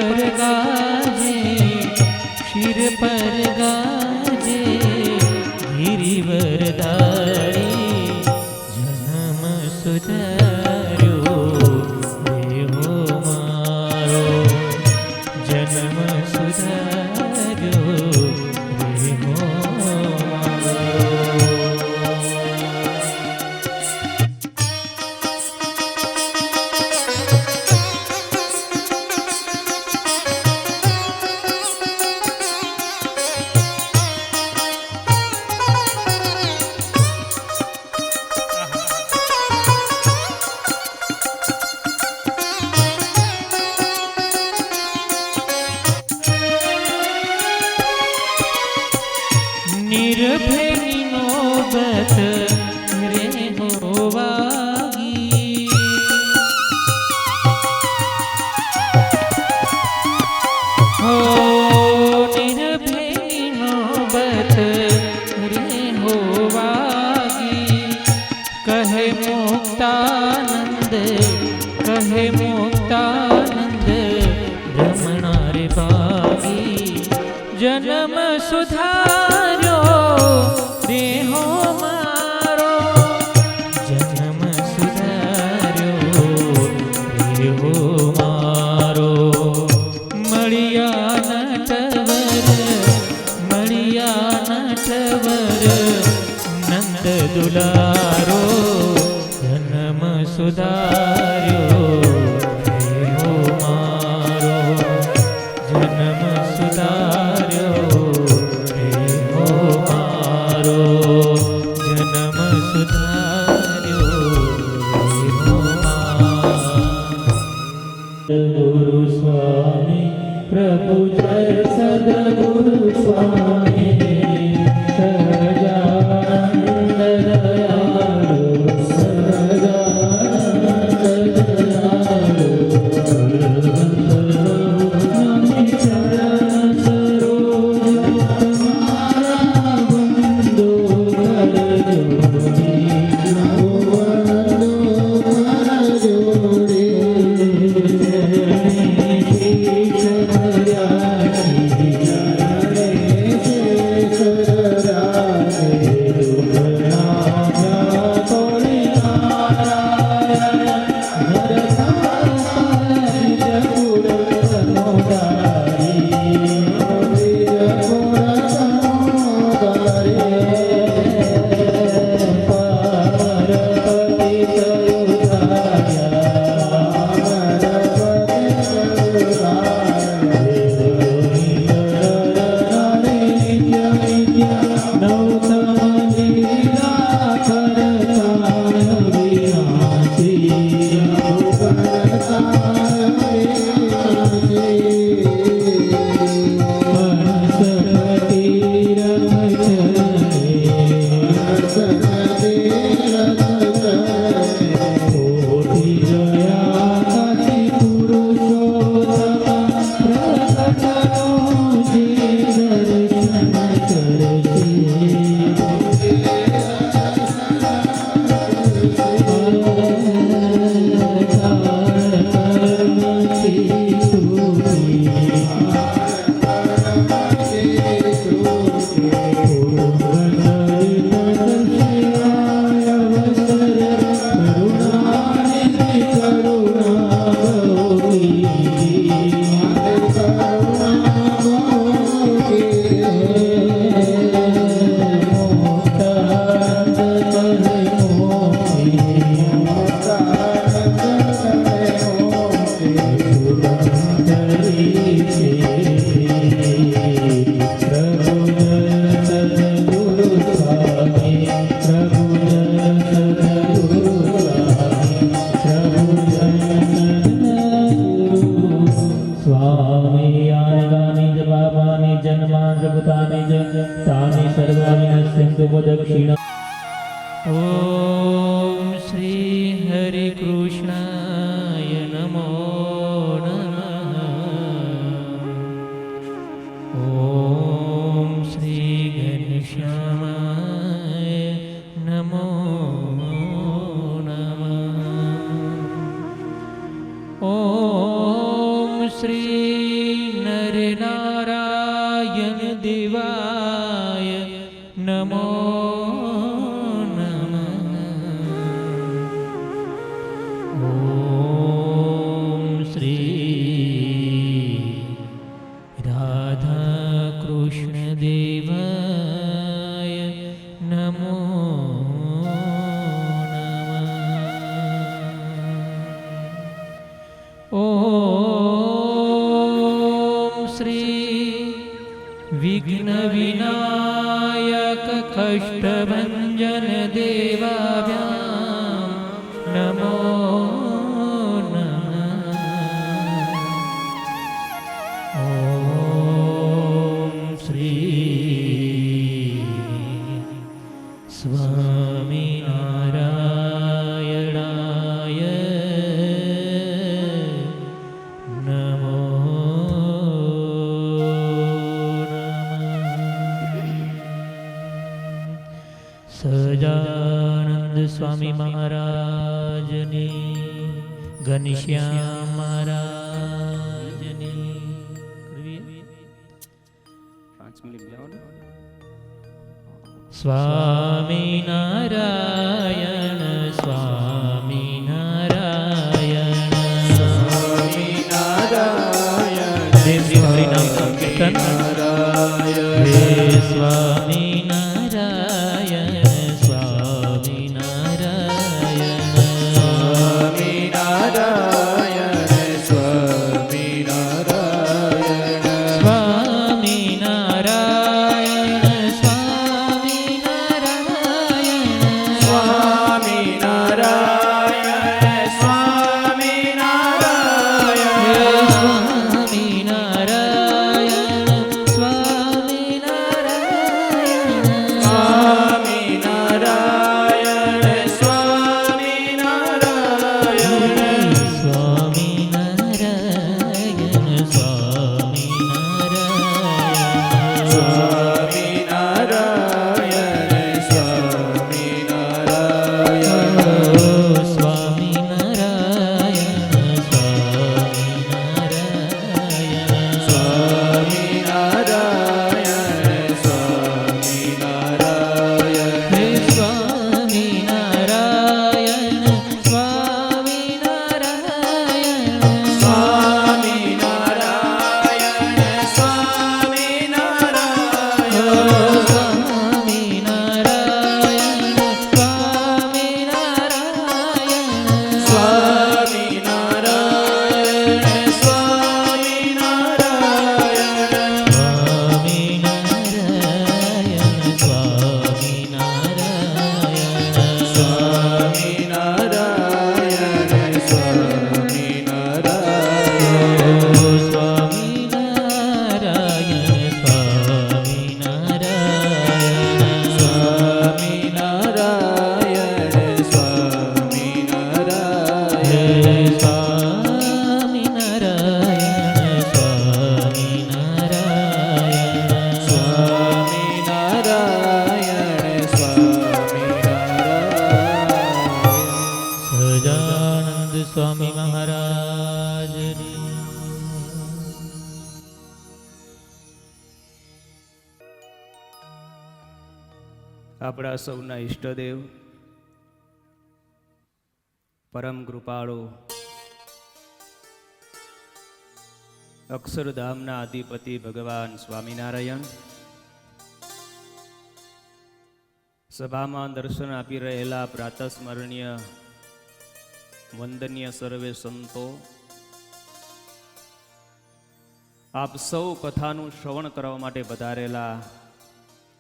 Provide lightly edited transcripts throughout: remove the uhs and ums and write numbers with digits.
पर गाजे, शिर पर गाजे, गिरिवरदारी जन्म सुधार्यो देहो मारो, जन्म सुधार्यो देहो मारो। निर्भय नौबत रे होवागी, हो निर्भय नौबत रे होवागी। कहे मुक्तानंद, कहे मुक्तानंद रमणा रे भागी। जन्म सुधार्यो देहो मारो, जन्म सुधार्यो देहो मारो। मळिया नटवर, मळिया नटवर नंद दुलारो, जन्म सुधार्यो देहो मारो, जन्म सुधार्यो देहो मारो, जन्म सुधार्यो देहो मारो। गुरु स्वामी प्रभु जय सद्गुरु स्वामी, सहजानंद दयालु, सहजानंद दयालु। नमि चरण सरोज तुम्हारा बंदो कर जोड़ी, बंदो कर जोड़ी। दक्षिण। ओम श्री हरि कृष्णाय नमो नमः। ओम श्री घनश्यामाय नमो नमः। ओम श्री મહારાજની, ઘનશ્યામ મહારાજની. 5 મિનિટ જાઓ ને. સ્વામિનારાયણ સ્વામિનારાયણ સ્વામિનારાયણ શ્રી હરિનામ સંકીર્તન. હે સ્વામિનારાયણ સ્વામિનારાયણ સ્વામિનારાયણ સ્વામિનારાયણ સ્વામી મહારાજની. આપણા સૌના ઈષ્ટદેવ પરમ કૃપાળુ અક્ષરધામના અધિપતિ ભગવાન સ્વામિનારાયણ સભામાં દર્શન આપી રહેલા પ્રાતસ્મરણીય વંદનીય સર્વે સંતો, આપ સૌ કથાનું શ્રવણ કરવા માટે પધારેલા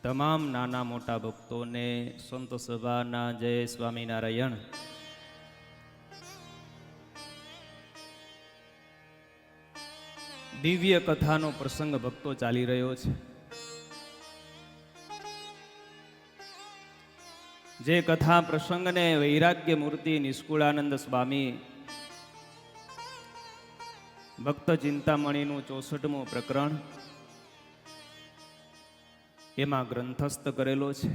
તમામ નાના મોટા ભક્તોને સંત સભાના જય સ્વામિનારાયણ. દિવ્ય કથાનો પ્રસંગ ભક્તો ચાલી રહ્યો છે. જે કથા પ્રસંગને વૈરાગ્ય મૂર્તિ નિષ્કુળાનંદ સ્વામી ભક્ત ચિંતામણીનું 64મું પ્રકરણ એમાં ગ્રંથસ્થ કરેલો છે.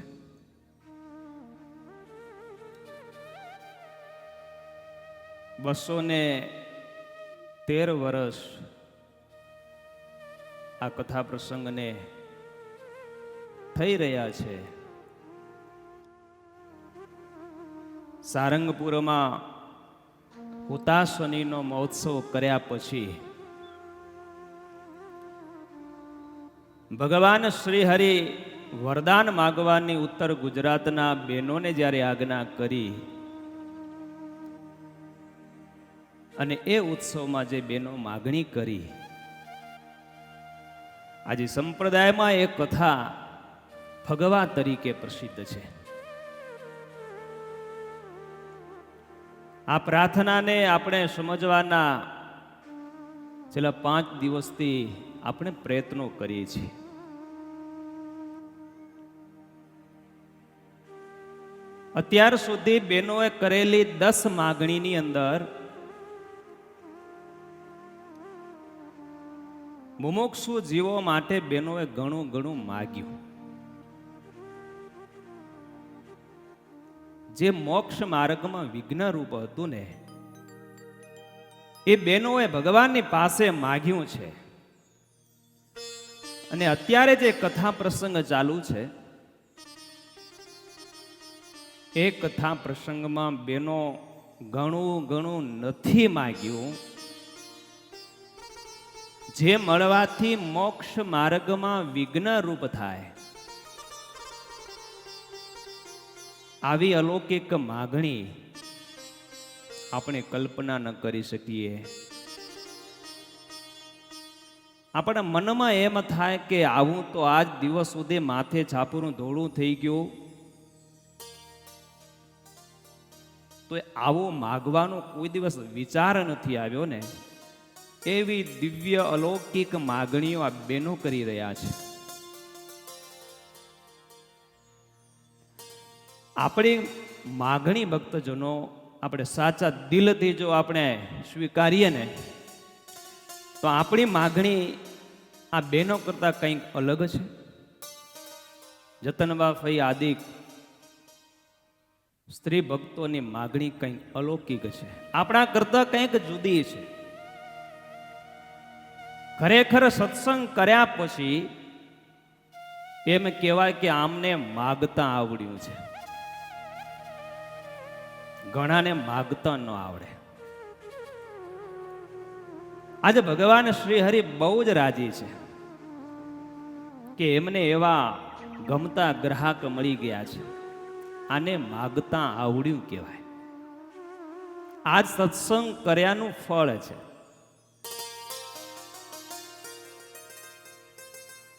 બસોને 13 વર્ષ આ કથા પ્રસંગને થઈ રહ્યા છે. સારંગપુરમાં હુતાશનીનો મહોત્સવ કર્યા પછી ભગવાન શ્રી હરિ વરદાન માગવાની ઉત્તર ગુજરાતના બહેનોને જ્યારે આજ્ઞા કરી અને એ ઉત્સવમાં જે બહેનો માગણી કરી, આજે સંપ્રદાયમાં એક કથા ભગવા તરીકે પ્રસિદ્ધ છે. આ પ્રાર્થનાને આપણે સમજવાના છેલ્લા 5 દિવસથી આપણે પ્રયત્નો કરીએ છીએ. અત્યાર સુધી બહેનોએ કરેલી 10 માગણીની અંદર મુમુક્ષુ જીવો માટે બહેનોએ ઘણું માગ્યું. જે મોક્ષ માર્ગમાં વિઘ્નરૂપ હતું ને, એ બહેનોએ ભગવાનની પાસે માગ્યું છે. અને અત્યારે જે કથા પ્રસંગ ચાલુ છે, એ કથા પ્રસંગમાં બહેનો ઘણું નથી માગ્યું. જે મળવાથી મોક્ષ માર્ગમાં વિઘ્ન રૂપ થાય, આવી અલૌકિક માગણી આપણે કલ્પના ન કરી શકીએ. આપણા મનમાં એમ થાય કે આવું તો આજ દિવસ સુધી માથે છાપરું ધોળું થઈ ગયું, તો આવું માગવાનો કોઈ દિવસ વિચાર નથી આવ્યો ને. એવી દિવ્ય અલૌકિક માગણીઓ આ બહેનો કરી રહ્યા છે. આપણી માગણી ભક્તજનો આપણે સાચા દિલથી જો આપણે સ્વીકારીએ ને, તો આપણી માગણી આ બહેનો કરતા કંઈક અલગ છે. જતનબા ફઈ આદિ સ્ત્રી ભક્તોની માગણી કંઈક અલૌકિક છે, આપણા કરતા કંઈક જુદી છે. ખરેખર સત્સંગ કર્યા પછી એમ કહેવાય કે આમને માગતા આવડ્યું છે. ઘણાને માગતા ન આવડે. આજે ભગવાન શ્રી હરિ બહુ જ રાજી છે કે એમને એવા ગમતા ગ્રાહક મળી ગયા છે. આને માગતા આવડ્યું કહેવાય. આજ સત્સંગ કર્યાનું ફળ છે.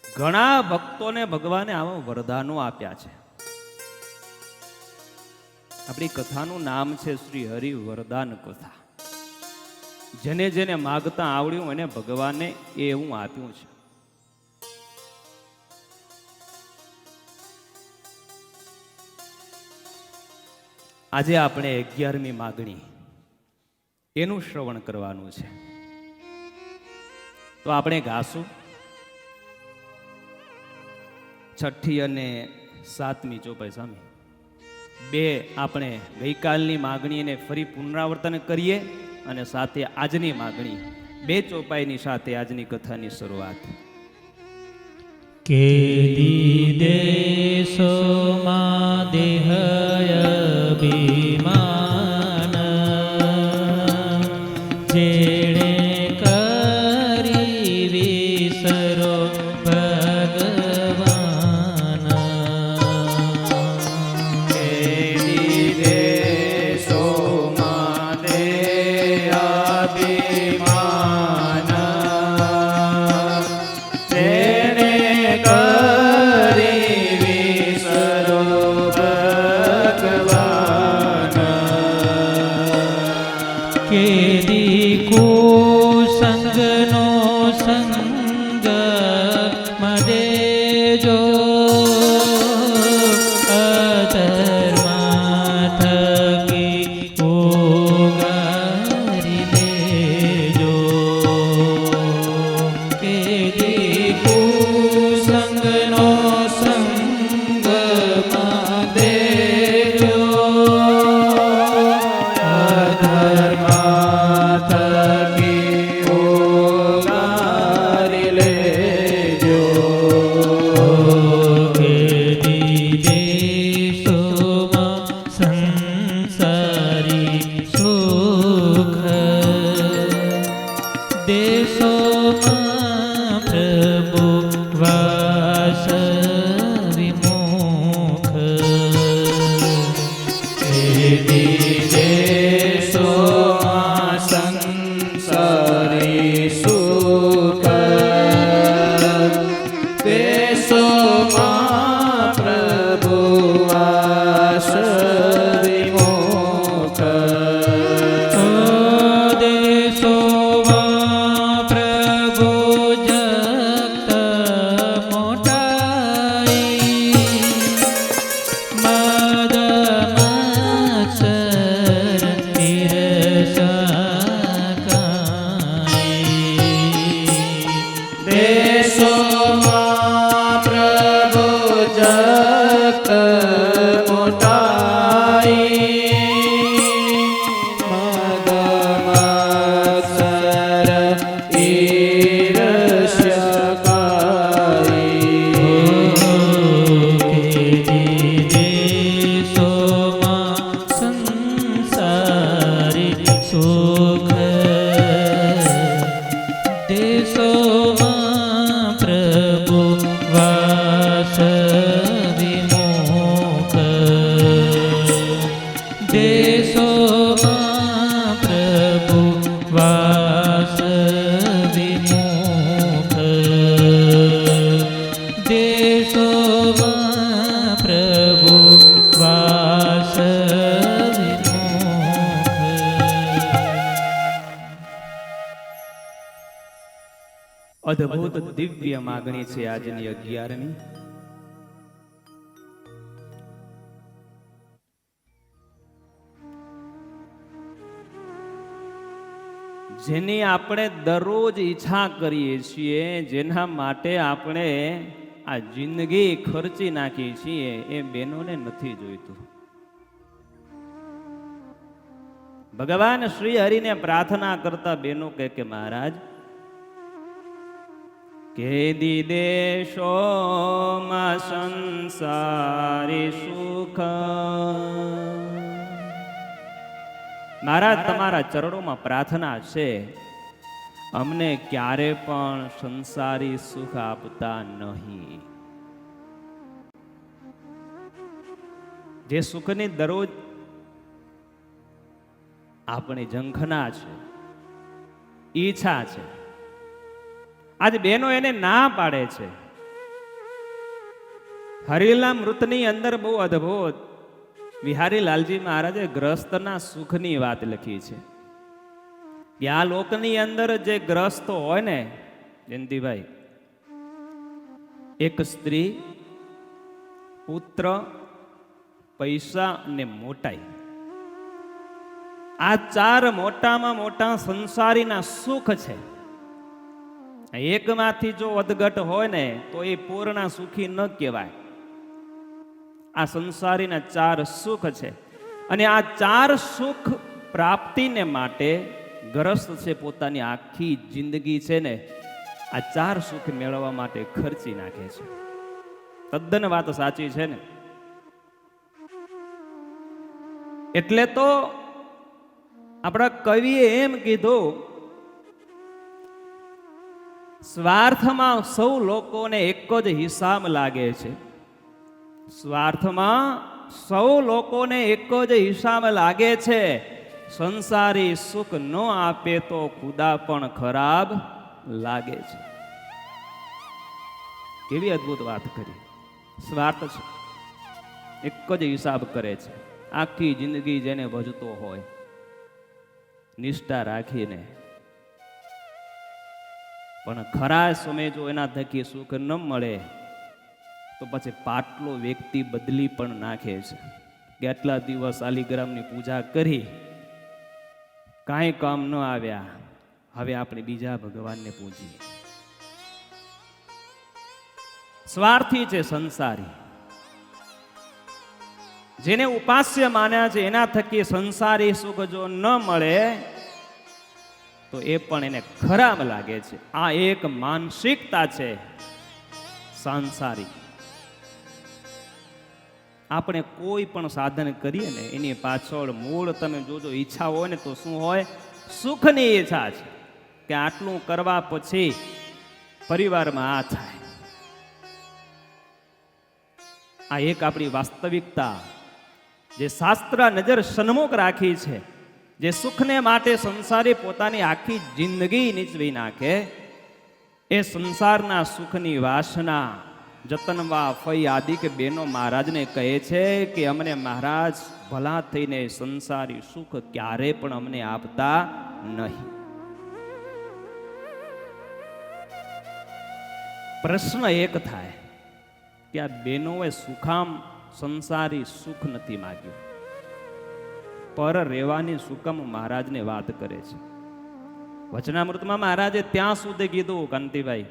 ઘણા ભક્તોને ભગવાને આવા વરદાનો આપ્યા છે. આપણી કથાનું નામ છે શ્રી હરિ વરદાન કથા. જેને જેને માગતા આવડ્યું એને ભગવાને એવું આપ્યું છે. આજે આપણે 11મી માગણી એનું શ્રવણ કરવાનું છે. તો આપણે ગાશું 6ઠ્ઠી અને 7મી ચોપાઈ સામે. બે આપણે ગઈકાલની માગણીને ફરી પુનરાવર્તન કરીએ અને સાથે આજની માગણી, બે ચોપાઈની સાથે આજની કથાની શરૂઆત. કે દીદેશો માં દેહય અભિમાન જેણે કરી વિસરો ભગવાન. કે દીદેશો માં દેહ અભિમાન જેણે કરી વિસરો ભગવાન. કે દીકુ સંગનો સંગ મદેજો અધર્મા થકી ઉગારી લેજો. કે દીકુ સંગનો સંગ મદેજો અધર્મા થકી અદ્ભુત દિવ્ય માગણી છે આજની 11મી. જેની આપણે દરરોજ ઈચ્છા કરીએ છીએ, જેના માટે આપણે આ જિંદગી ખર્ચી નાખીએ છીએ, એ બહેનોને નથી જોઈતું. ભગવાન શ્રી હરિને પ્રાર્થના કરતા બહેનો કે મહારાજ, કે દીદેશો માં સંસારી સુખ. મહારાજ, તમારા ચરણોમાં પ્રાર્થના છે, અમને ક્યારે પણ સંસારી સુખ આપતા નહીં. જે સુખની દરરોજ આપણી ઝંખના છે, ઈચ્છા છે, આજ બહેનો એને ના પાડે છે. હરિલા મૃતની અંદર બહુ અદ્ભુત વિહારી લાલજી મહારાજે ગ્રસ્તના સુખની વાત લખી છે. કે આ લોકની અંદર જે ગ્રસ્ત હોય ને જયંતિભાઈ, એક સ્ત્રી, પુત્ર, પૈસા અને મોટાઈ, આ ચાર મોટામાં મોટા સંસારીના સુખ છે. એકમાંથી જો વધઘટ હોય ને તો એ પૂર્ણ સુખી ન કહેવાય. આ સંસારીના ચાર સુખ છે, અને આ ચાર સુખ પ્રાપ્તિને માટે ગ્રસ્ત છે પોતાની આખી જિંદગી છે ને આ ચાર સુખ મેળવવા માટે ખર્ચી નાખે છે. તદ્દન વાત સાચી છે ને. એટલે તો આપણા કવિએ એમ કીધું, સ્વાર્થમાં સૌ લોકોને એક જ હિસાબ લાગે છે. સ્વાર્થમાં સૌ લોકોને એક જ હિસાબ લાગે છે. સંસારી સુખ ન આપે તો ખુદા પણ ખરાબ લાગે છે. કેવી અદ્ભુત વાત કરી. સ્વાર્થ છે, એક જ હિસાબ કરે છે. આખી જિંદગી જેને ભજતો હોય નિષ્ઠા રાખીને, પણ ખરા સમય જો એના થકી સુખ ન મળે તો પછી પાટલો વ્યક્તિ બદલી પણ નાખે છે. કેટલા દિવસ શાલિગ્રામની પૂજા કરી, કાંઈ કામ ન આવ્યા, હવે આપણે બીજા ભગવાનને પૂજીએ. સ્વાર્થી છે સંસારી. જેને ઉપાસ્ય માન્યા છે એના થકી સંસારી સુખ જો ન મળે તો એ પણ એને ખરાબ લાગે છે. આ એક માનસિકતા છે સંસારી. આપણે કોઈ પણ સાધન કરીએ ને એની પાછળ મૂળ તમે જોજો ઈચ્છા હોય ને તો શું હોય? સુખની ઈચ્છા છે કે આટલું કરવા પછી પરિવારમાં આ થાય. આ એક આપણી વાસ્તવિકતા જે શાસ્ત્ર નજર સન્મુખ રાખી છે, જે સુખને માટે સંસારી પોતાની આખી જિંદગી નીચવી નાખે, એ સંસારના સુખની વાસના જતનવા ફઈ આદિ કે બેનો મહારાજને કહે છે કે અમને મહારાજ ભલા થઈને સંસારી સુખ ક્યારે પણ અમને આપતા નહીં. પ્રશ્ન એક થાય કે આ બેનોએ સુખામ સંસારી સુખ નથી માગ્યું, પર રહેવાની સુકમ મહારાજને વાત કરે છે. વચનામૃતમાં મહારાજે ત્યાં સુધી કીધું કાંતિભાઈ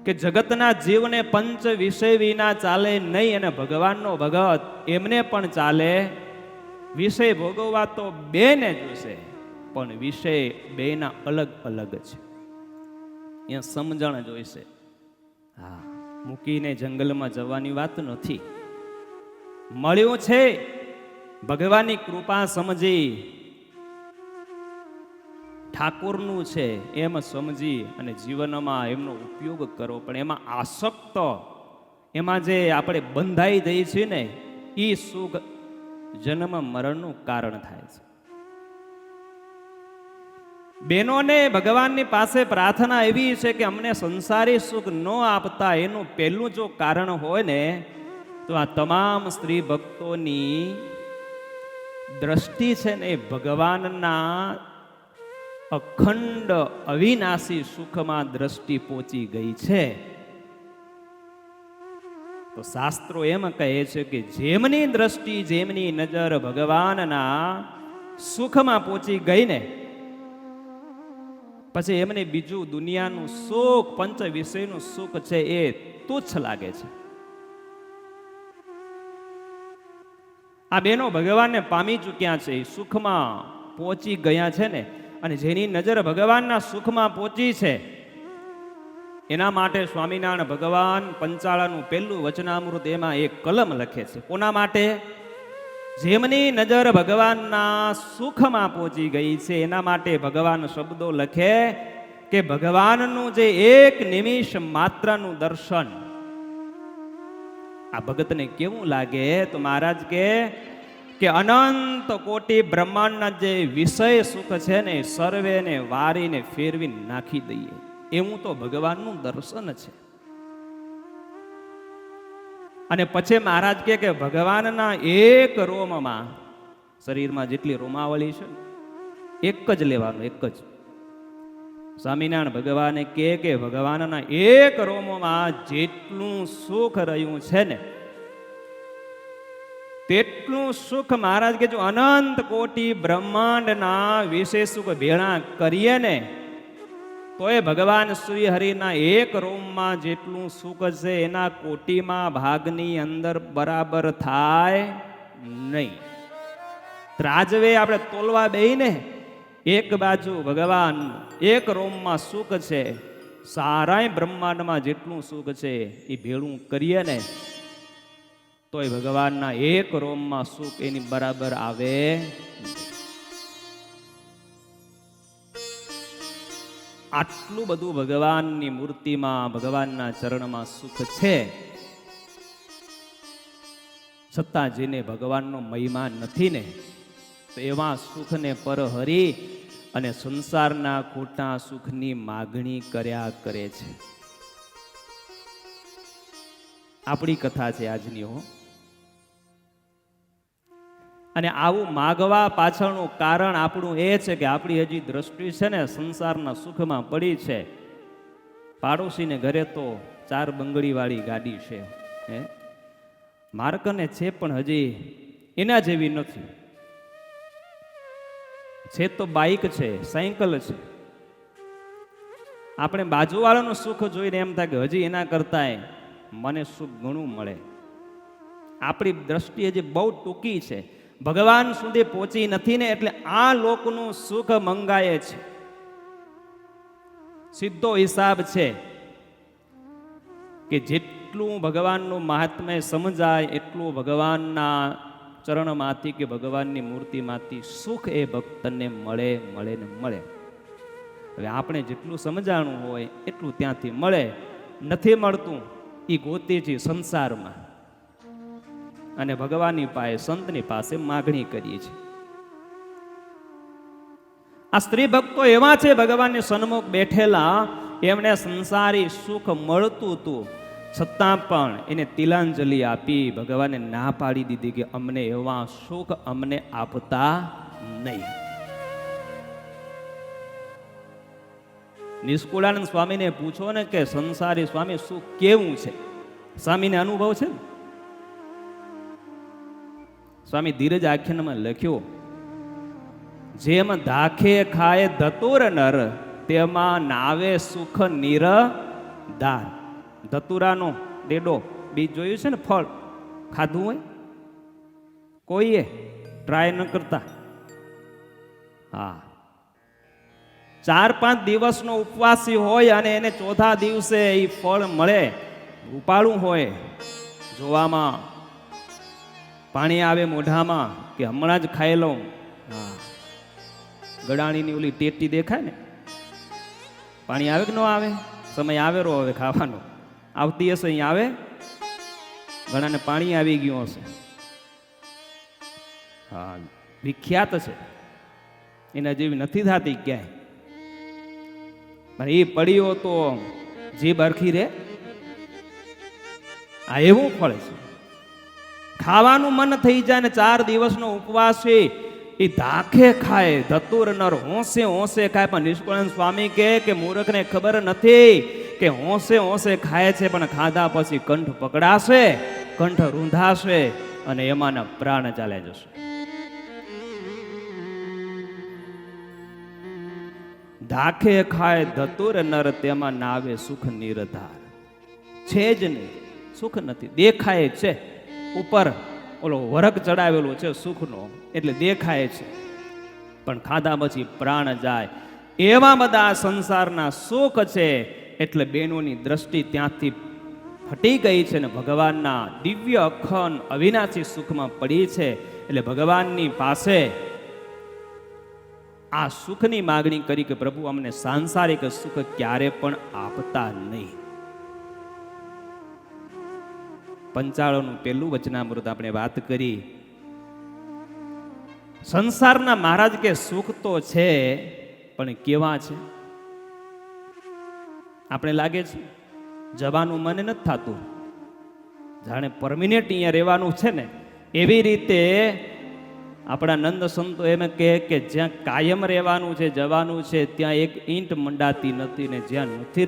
કે જગતના જીવને પંચ વિષય વિના ચાલે નહીં, અને ભગવાનનો ભગત એમને પણ ચાલે. વિષય ભોગવવા તો બેને જોશે, પણ વિષય બેના અલગ અલગ છે. અહીંયા સમજણ જોઈશે. હા, મૂકીને જંગલમાં જવાની વાત નથી. મળ્યું છે ભગવાનની કૃપા સમજી, ઠાકોરનું છે એમ સમજી અને જીવનમાં એમનો ઉપયોગ કરો. પણ એમાં આસક્ત, એમાં જે આપણે બંધાઈ જઈએ છીએ ને, એ સુખ જન્મ મરણનું કારણ થાય છે. બહેનોને ભગવાનની પાસે પ્રાર્થના એવી છે કે અમને સંસારી સુખ ન આપતા એનું પહેલું જો કારણ હોય ને તો આ તમામ સ્ત્રી ભક્તોની દ્રષ્ટિ છે ને એ ભગવાનના અખંડ અવિનાશી સુખમાં દ્રષ્ટિ પહોંચી ગઈ છે, તો શાસ્ત્રો એમ કહે છે કે જેમની દ્રષ્ટિ, જેમની નજર ભગવાનના સુખમાં પહોંચી ગઈ ને, પછી એમને બીજું દુનિયાનું સુખ, પંચ વિષયનું સુખ છે એ તુચ્છ લાગે છે. આ બેનો ભગવાનને પામી ચૂક્યા છે, સુખમાં પહોંચી ગયા છે ને, અને જેની નજર ભગવાનના સુખમાં પહોંચી છે એના માટે સ્વામિનારાયણ ભગવાન પંચાળાનું પહેલું વચનામૃત એમાં એક કલમ લખે છે. કોના માટે? જેમની નજર ભગવાનના સુખમાં પહોંચી ગઈ છે એના માટે ભગવાન શબ્દો લખે કે ભગવાનનું જે એક નિમિષ માત્રનું દર્શન આ ભગતને કેવું લાગે? તો મહારાજ કે અનંત કોટી બ્રહ્માંડના જે વિષય સુખ છે ને સર્વેને વારીને ફેરવી નાખી દઈએ એવું તો ભગવાનનું દર્શન છે. અને પછી મહારાજ કે ભગવાનના એક રોમમાં, શરીરમાં જેટલી રોમાવળી છે એક જ લેવાનું, એક જ. સ્વામિનારાયણ ભગવાને કે ભગવાનના એક રોમમાં જેટલું સુખ રહ્યું છે ને તેટલું સુખ મહારાજ કે જો અનંત કોટી બ્રહ્માંડના વિશેષ સુખ ભેળા કરીએ ને તો એ ભગવાન શ્રી હરિના એક રોમમાં જેટલું સુખ છે એના કોટીમાં ભાગની અંદર બરાબર થાય નહીં. ત્રાજવે આપણે તોલવા બેહીને એક બાજુ ભગવાન એક રોમમાં સુખ છે, સારાય બ્રહ્માંડમાં જેટલું સુખ છે એ ભેળું કરીએ ને તોય ભગવાનના એક રોમમાં સુખ એની બરાબર આવે. આટલું બધું ભગવાનની મૂર્તિમાં, ભગવાનના ચરણમાં સુખ છે, છતાં જેને ભગવાનનો મહિમા નથી ને તો એવા સુખને પરહરી અને સંસારના ખોટા સુખની માગણી કર્યા કરે છે. આપણી કથા છે આજની હો. અને આવું માગવા પાછળનું કારણ આપણું એ છે કે આપણી હજી દ્રષ્ટિ છે ને સંસારના સુખમાં પડી છે. પાડોશીને ઘરે તો 4 બંગડીવાળી ગાડી છે, માર્કને છે પણ હજી એના જેવી નથી. છે તો બાઇક છે, સાયકલ છે. આપણે બાજુવાળાનું સુખ જોઈને એમ થાય કે હજી એના કરતાંય મને સુખ ઘણું મળે. આપણી દ્રષ્ટિ હજી બહુ ટૂંકી છે, ભગવાન સુધી પહોંચી નથી ને એટલે આ લોકનું સુખ મંગાય છે. સીધો હિસાબ છે કે જેટલું ભગવાનનું મહાત્મ્ય સમજાય એટલું ભગવાનના ચરણમાંથી કે ભગવાનની મૂર્તિમાંથી સુખ એ ભક્તને મળે ને મળે. હવે આપણે જેટલું સમજાણું હોય એટલું ત્યાંથી મળે, નથી મળતું એ ગોતી છે સંસારમાં અને ભગવાનની પાસે, સંતની પાસે માગણી કરીએ છીએ. આ સ્ત્રી ભક્તો એવા છે ભગવાનની સન્મુખ બેઠેલા, એમને સંસારી સુખ મળતું હતું છતાં પણ એને તિલાંજલિ આપી ભગવાને ના પાડી દીધી કે અમને એવા સુખ અમને આપતા નહીં. નિષ્કુળાનંદ સ્વામીને પૂછો ને કે સંસારી સ્વામી સુખ કેવું છે, સ્વામીને અનુભવ છે. સ્વામી ધીરજ આખ્યાનમાં લખ્યું, જેમ દાખે ખાય ધતુર નર તેમાં નાવે સુખ નિરદાર. ધતુરાનો ડેડો બીજ જોયું છે ને, ફળ ખાધું હોય કોઈએ? ટ્રાય ન કરતા. હા, 4-5 દિવસનો ઉપવાસી હોય અને એને ચોથા દિવસે એ ફળ મળે, ઉપાડું હોય, જોવામાં પાણી આવે મોઢામાં કે હમણાં જ ખાઈ લઉં. હા, ગળાણીની ઓલી ટેટી દેખાય ને, પાણી આવે કે ન આવે? સમય આવે રો હવે ખાવાનો, આવતી હશે, અહીં આવે, ઘણાને પાણી આવી ગયું હશે. હા, વિખ્યાત છે, એના જેવી નથી થતી ક્યાંય. એ પડ્યો તો જીભ અરખી રે. આ એવું ફળ છે, ખાવાનું મન થઈ જાય ને 4 દિવસનો ઉપવાસ છે, એ ધાખે ખાય, ધતુર નર હોંશે હોંશે ખાય. પણ નિષ્કુળાનંદ સ્વામી કે મૂર્ખને ખબર નથી કે હોંશે હોંશે ખાય છે, પણ ખાધા પછી કંઠ પકડાશે, કંઠ રૂંધાશે અને એમાંના પ્રાણ ચાલે જશે. ધાખે ખાય ધતુર નર, તેમાં નાવે સુખ નિરધાર. છે જ નહીં, સુખ નથી. દેખાય છે ઉપર ઓલો વરખ ચડાવેલો છે સુખનો, એટલે દેખાય છે, પણ ખાધા પછી પ્રાણ જાય. એવા બધા સંસારના સુખ છે. એટલે બેનોની દ્રષ્ટિ ત્યાંથી ફટી ગઈ છે ને ભગવાનના દિવ્ય અખંડ અવિનાશી સુખમાં પડી છે. એટલે ભગવાનની પાસે આ સુખની માગણી કરી કે પ્રભુ અમને સાંસારિક સુખ ક્યારે પણ આપતા નહીં. 95નું પહેલું વચનામૃત આપણે વાત કરી. સંસારના મહારાજ કે સુખ તો છે, પણ કેવા છે? આપણે લાગે છે જવાનું મન નથી થતું, જાણે પરમિનેન્ટ અહીંયા રહેવાનું છે ને એવી રીતે આપણા નંદ સંતો એમ કહે કે જ્યાં કાયમ રહેવાનું છે, જવાનું છે, ત્યાં એક ઈંટ મંડાતી નથી, ને જ્યાં નથી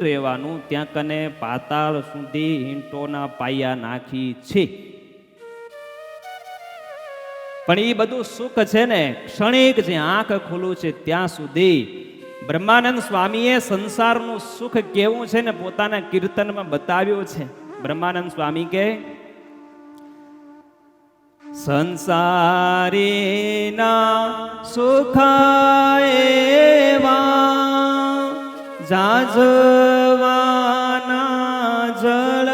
રહેવાનું ત્યાં કને પાતાળ સુધી ઈંટોના પાયા નાખી છે. પણ એ બધું સુખ છે ને ક્ષણિક છે, આંખ ખુલ્લું છે ત્યાં સુધી. બ્રહ્માનંદ સ્વામીએ સંસારનું સુખ કેવું છે ને પોતાના કીર્તનમાં બતાવ્યું છે. બ્રહ્માનંદ સ્વામી કે સંસારીના સુખ એવા જાજવાના જળ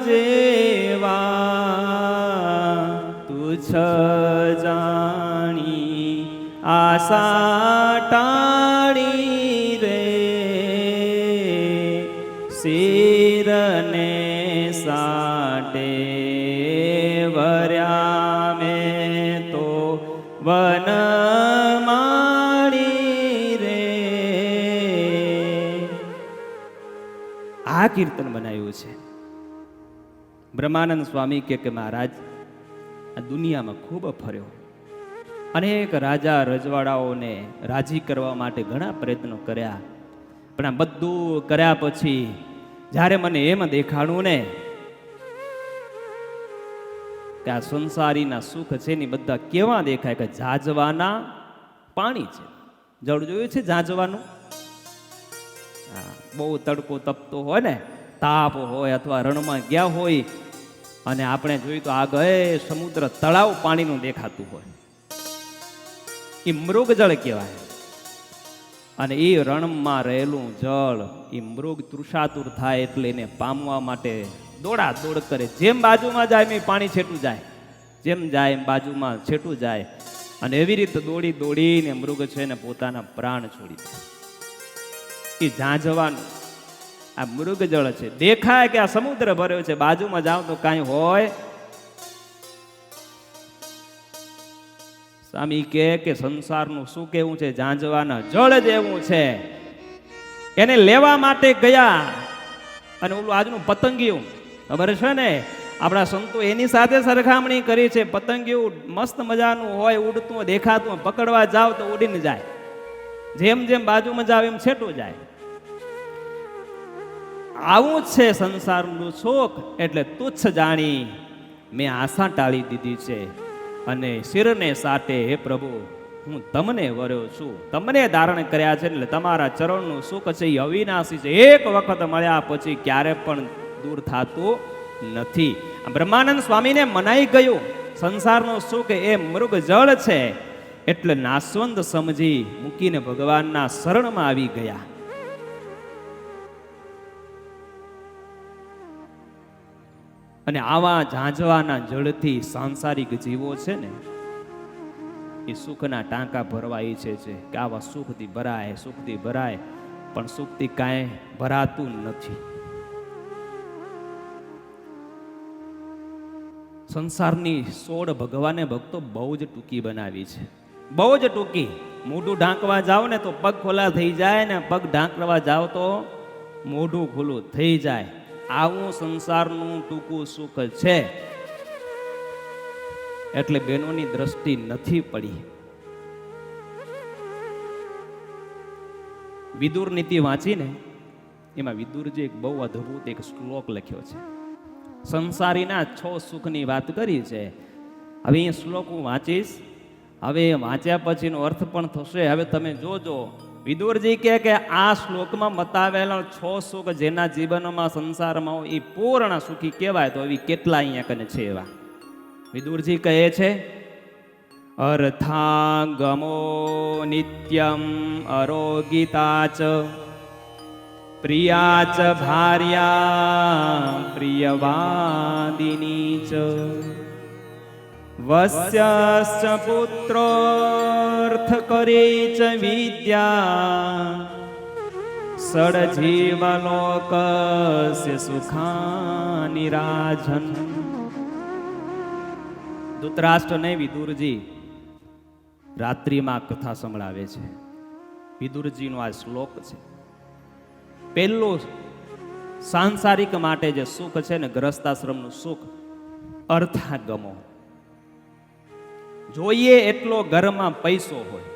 જેવા, તુચ્છ જાણી આશા ટાળી રે, શિરને સાટે વર્યા મેં તો વન માળી રે. આ કીર્તન બનાવ્યું છે. બ્રહ્માનંદ સ્વામી કે મહારાજ આ દુનિયામાં ખૂબ ફર્યો, અનેક રાજા રજવાડાઓને રાજી કરવા માટે ઘણા પ્રયત્નો કર્યા, પણ આ બધું કર્યા પછી જ્યારે મને એમ દેખાડું ને કે આ સંસારીના સુખ છે ને બધા કેવા દેખાય કે જાજવાના પાણી છે. જળ જોયું છે જાજવાનું? હા, બહુ તડકો તપતો હોય ને, તાપ હોય અથવા રણમાં ગયા હોય અને આપણે જોયું તો આગળ સમુદ્ર તળાવ પાણીનું દેખાતું હોય, એ મૃગ જળ કહેવાય. અને એ રણમાં રહેલું જળ એ મૃગ તૃષાતુર થાય એટલે એને પામવા માટે દોડા દોડ કરે. જેમ બાજુમાં જાય એમ પાણી છેટું જાય, જેમ જાય એમ બાજુમાં છેટું જાય, અને એવી રીતે દોડી દોડીને મૃગ છે ને પોતાના પ્રાણ છોડી દે. એ ઝાંઝવાનું આ મૃગ જળ છે. દેખાય કે આ સમુદ્ર ભર્યો છે, બાજુમાં જાવ તો કાંઈ હોય. સ્વામી કે સંસારનું શું કેવું છે? ઝાંઝવાના જળ જેવું છે. એને લેવા માટે ગયા અને ઓલું આજનું પતંગિયું ખબર છે ને, આપણા સંતો એની સાથે સરખામણી કરી છે. પતંગિયું મસ્ત મજાનું હોય, ઉડતું દેખાતું, પકડવા જાવ તો ઉડીને જાય, જેમ જેમ બાજુમાં જાવ એમ છેટું જાય. આવું જ છે સંસારનું સુખ. એટલે તુચ્છ જાણી મેં આશા ટાળી દીધી છે અને શિરને સાટે હે પ્રભુ હું તમને વર્યો છું, તમને ધારણ કર્યા છે, એટલે તમારા ચરણનું સુખ છે એ અવિનાશી છે. એક વખત મળ્યા પછી ક્યારે પણ દૂર થતું નથી. બ્રહ્માનંદ સ્વામીને મનાઈ ગયું સંસારનું સુખ એ મૃગ જળ છે, એટલે નાશવંત સમજી મૂકીને ભગવાનના શરણમાં આવી ગયા. અને આવા ઝાંઝવાના જળથી સાંસારિક જીવો છે ને એ સુખના ટાંકા ભરવા ઈચ્છે છે કે આવા સુખથી ભરાય, સુખથી ભરાય, પણ સુખથી કાંઈ ભરાતું નથી. સંસારની સોડ ભગવાને ભક્તો બહુ જ ટૂંકી બનાવી છે, બહુ જ ટૂંકી. મોઢું ઢાંકવા જાઓ ને તો પગ ખોલા થઈ જાય, ને પગ ઢાંકવા જાઓ તો મોઢું ખુલ્લું થઈ જાય. આવું સંસારનું ટૂંકું સુખ છે. એટલે બહેનોની દ્રષ્ટિ નથી પડી. વિદુર નીતિ વાંચીને એમાં વિદુરજી એક બહુ અદ્ભુત એક શ્લોક લખ્યો છે. સંસારીના 6 સુખની વાત કરી છે. હવે એ શ્લોક હું વાંચીશ. હવે વાંચ્યા પછીનો અર્થ પણ થશે. હવે તમે જોજો. વિદુરજી કહે કે આ શ્લોકમાં બતાવેલા 6 સુખ જેના જીવનમાં સંસારમાં હોય એ પૂર્ણ સુખી કહેવાય. તો એવી કેટલા અહીંયા કને છે એવા વિદુરજી કહે છે. અર્થાગમો નિત્યમ અરોગિતા ચ પ્રિયા ચ ભાર્યા પ્રિયવાદિની ચ વસ્યશ્ચ પુત્રોર્થ કરી ચ વિદ્યા સડજીવલોકસ્ય સુખાનિ રાજન. ધૃતરાષ્ટ્રને વિદુરજી રાત્રિમાં કથા સંભળાવે છે. વિદુરજીનો આ શ્લોક છે. પહેલું સાંસારિક માટે જે સુખ છે ને, ગ્રસ્તાશ્રમનું સુખ, અર્થાગમો. જોઈએ એટલો ઘરમાં પૈસો હોય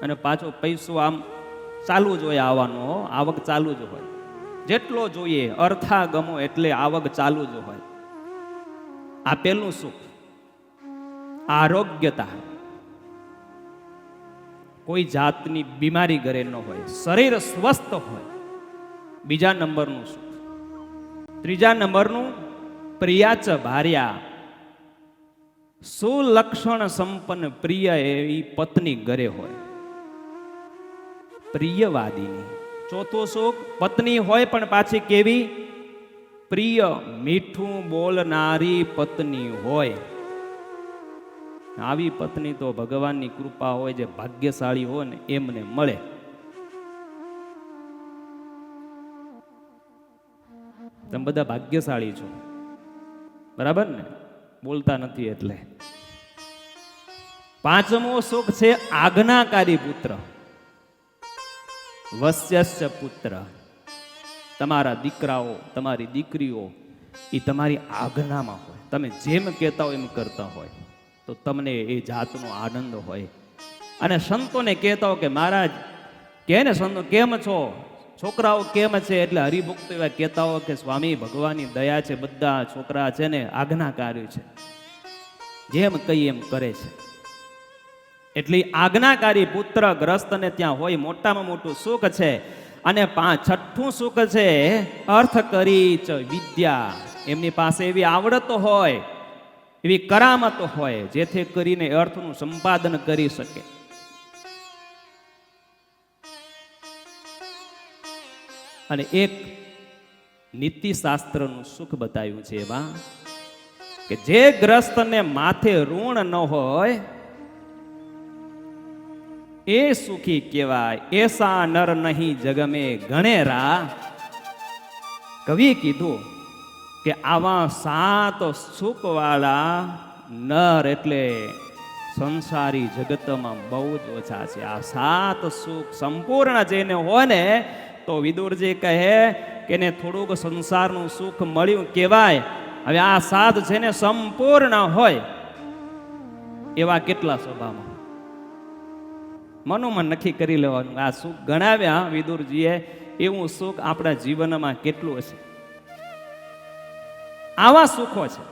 અને પાછો પૈસો આમ ચાલુ જ હોય, આવવાનો આવક ચાલુ જ હોય. જેટલો જોઈએ અર્થાગમો એટલે આવક ચાલુ જ હોય. આ પહેલું સુખ. આરોગ્યતા, કોઈ જાતની બીમારી ઘરે ન હોય, શરીર સ્વસ્થ હોય. બીજા નંબરનું સુખ. ત્રીજા નંબરનું પ્રિયાચ ભાર્યા, સુલક્ષણ સંપન્ન પ્રિય એવી પત્ની ઘરે હોય. પ્રિયવાદીની. ચોથું સુખ પત્ની હોય પણ પાછી કેવી? પ્રિય, મીઠું બોલનારી પત્ની હોય. આવી પત્ની તો ભગવાનની કૃપા હોય, જે ભાગ્યશાળી હોય ને એમને મળે. તમે બધા ભાગ્યશાળી છો, બરાબર ને? બોલતા નથી એટલે. પાંચમો સુખ છે આજ્ઞાકારી પુત્ર. વસ્યસ્ય પુત્ર. તમારા દીકરાઓ, તમારી દીકરીઓ એ તમારી આજ્ઞામાં હોય. તમે જેમ કહેતા હોય એમ કરતા હોય તો તમને એ જાતનો આનંદ હોય. અને સંતોને કહેતા હો કે મહારાજ કે ને સંતો કેમ છો, છોકરાઓ કેમ છે? એટલે હરિભક્તો એવા કહેતા હો કે સ્વામી ભગવાનની દયા છે, બધા છોકરા છે ને આજ્ઞાકારી છે, જેમ કહીએ એમ કરે છે. એટલે આજ્ઞાકારી પુત્ર ગ્રસ્તને ત્યાં હોય, મોટામાં મોટું સુખ છે. અને છઠ્ઠું સુખ છે અર્થ કરી ચ વિદ્યા. એમની પાસે એવી આવડત હોય, એવી કરામત હોય, જેથી કરીને અર્થનું સંપાદન કરી શકે. અને એક નીતિશાસ્ત્રનું સુખ બતાવ્યું છે એમાં કે જે ગ્રસ્તને માથે ઋણ ન હોય એ સુખી કહેવાય. એસા નર નહીં જગમે ગણેરા. કવિએ કીધું કે આવા 7 સુખવાળા નર એટલે સંસારી જગતમાં બહુ જ ઓછા છે. આ 7 સુખ સંપૂર્ણ જેને હોય ને, તો વિદુરજી કહે કે ને થોડુંક સંસારનું સુખ મળ્યું કહેવાય. હવે આ 7 છે ને સંપૂર્ણ હોય એવા કેટલા સ્વભાવમાં મનોમન નક્કી કરી લેવાનું. આ સુખ ગણાવ્યા વિદુરજીએ, એવું સુખ આપણા જીવનમાં કેટલું હશે? આવા સુખો છે.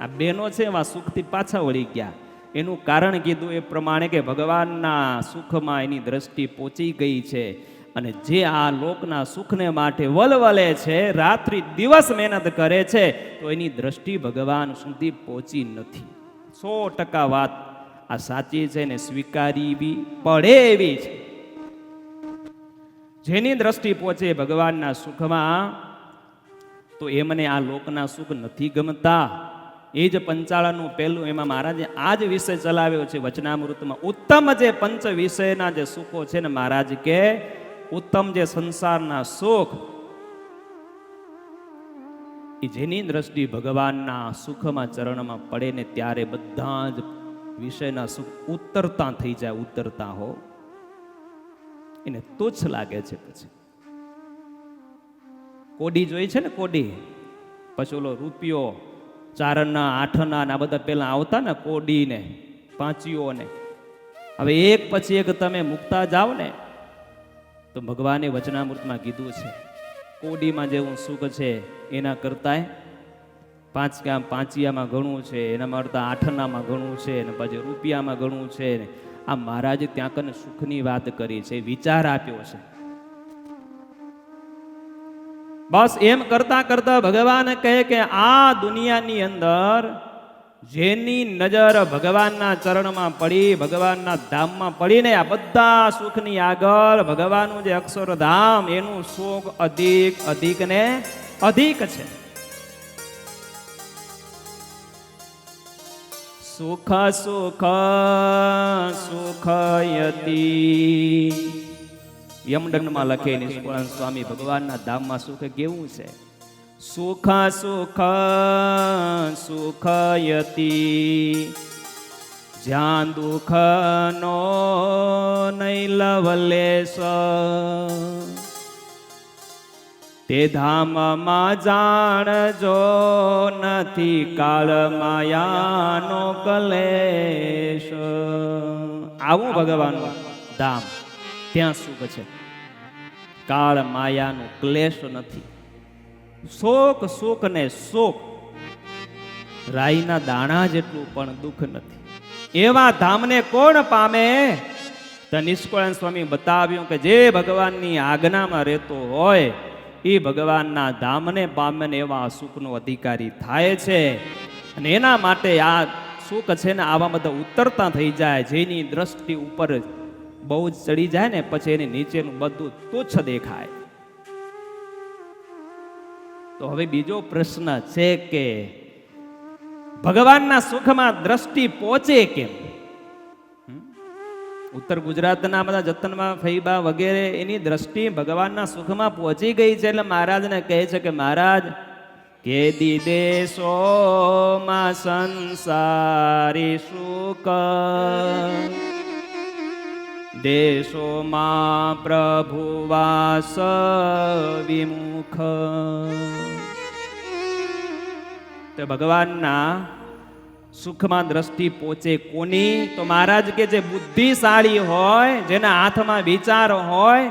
આ બહેનો છે એવા સુખથી પાછા વળી ગયા. એનું કારણ કીધું એ પ્રમાણે કે ભગવાનના સુખમાં એની દ્રષ્ટિ પહોંચી ગઈ છે. અને જે આ લોકના સુખને માટે વલવલે છે, રાત્રિ દિવસ મહેનત કરે છે, તો એની દ્રષ્ટિ ભગવાન સુધી પહોંચી નથી. 100% વાત આ સાચી છે ને સ્વીકારી પડે એવી છે. જેની દ્રષ્ટિ પહોંચે ભગવાનના સુખમાં, તો એમને આ લોકના સુખ નથી ગમતા. એ જ પંચાળાનું પહેલું એમાં મહારાજે આ જ વિષય ચલાવ્યો છે વચનામૃતમાં. ઉત્તમ જે પંચ વિષયના જે સુખો છે ને, મહારાજ કે ઉત્તમ જે સંસારના સુખ, એ જેની દ્રષ્ટિ ભગવાનના સુખમાં ચરણમાં પડે ને, ત્યારે બધા જ વિષયના સુખ ઉતરતા થઈ જાય. ઉતરતા હો એને તુચ્છ લાગે છે. પછી કોડી જોઈ છે ને, કોડી પછી ઓલો રૂપિયો 4 આના 8 આના આ બધા પેલા આવતા ને કોડી ને પાંચીઓ ને, હવે એક પછી એક તમે મૂકતા જાઓ ને તો ભગવાને વચનામૃતમાં કીધું છે કોડીમાં જેવું સુખ છે એના કરતાંય પાંચિયામાં ઘણું છે, એના કરતાં 8 આનામાં ઘણું છે, અને પછી રૂપિયામાં ઘણું છે. આ મહારાજે ત્યાં કને સુખની વાત કરી છે, વિચાર આપ્યો છે. બસ એમ કરતા કરતા ભગવાન કહે કે આ દુનિયાની અંદર જેની નજર ભગવાનના ચરણમાં પડી, ભગવાનના ધામમાં પડીને આ બધા સુખની આગળ ભગવાનનું જે અક્ષરધામ એનું સુખ અધિક અધિક ને અધિક છે. સુખ સુખ સુખયતી યમદંડમાં લખે નિષ્કુળાનંદ સ્વામી ભગવાનના ધામમાં સુખ કેવું છે. સુખ સુખ સુખયતી જ્યાં દુઃખ નો નહીં લવલેશ, તે ધામમાં જાણજો નથી કાળ માયાનો કલેશ. આવું ભગવાનનું ધામ, ત્યાં સુખ છે, કાળ માયાનો ક્લેશ નથી. શોક સુખ ને શોક રાઈના દાણા જેટલું પણ દુઃખ નથી. એવા ધામને કોણ પામે? તો નિષ્કુળાનંદ સ્વામી બતાવ્યું કે જે ભગવાનની આજ્ઞામાં રહેતો હોય એ ભગવાનના ધામને પામે ને એવા સુખનો અધિકારી થાય છે. અને એના માટે આ સુખ છે ને આવા બધા ઉતરતા થઈ જાય. જેની દ્રષ્ટિ ઉપર બહુ જ ચડી જાય ને પછી એની નીચેનું બધું તુચ્છ દેખાય. તો હવે બીજો પ્રશ્ન છે કે ભગવાનના સુખમાં દ્રષ્ટિ પહોંચે કેમ? ઉત્તર ગુજરાતના બધા જતનમાં ફૈબા વગેરે એની દ્રષ્ટિ ભગવાનના સુખમાં પહોંચી ગઈ છે. એટલે મહારાજને કહે છે કે મહારાજ કેદી દેશોમાં સંસારી સુખ, દેશોમાં પ્રભુવાસ વિમુખ. તો ભગવાનના સુખમાં દ્રષ્ટિ પહોંચે કોની? તો મહારાજ કે જે બુદ્ધિશાળી હોય, જેના હાથમાં વિચાર હોય,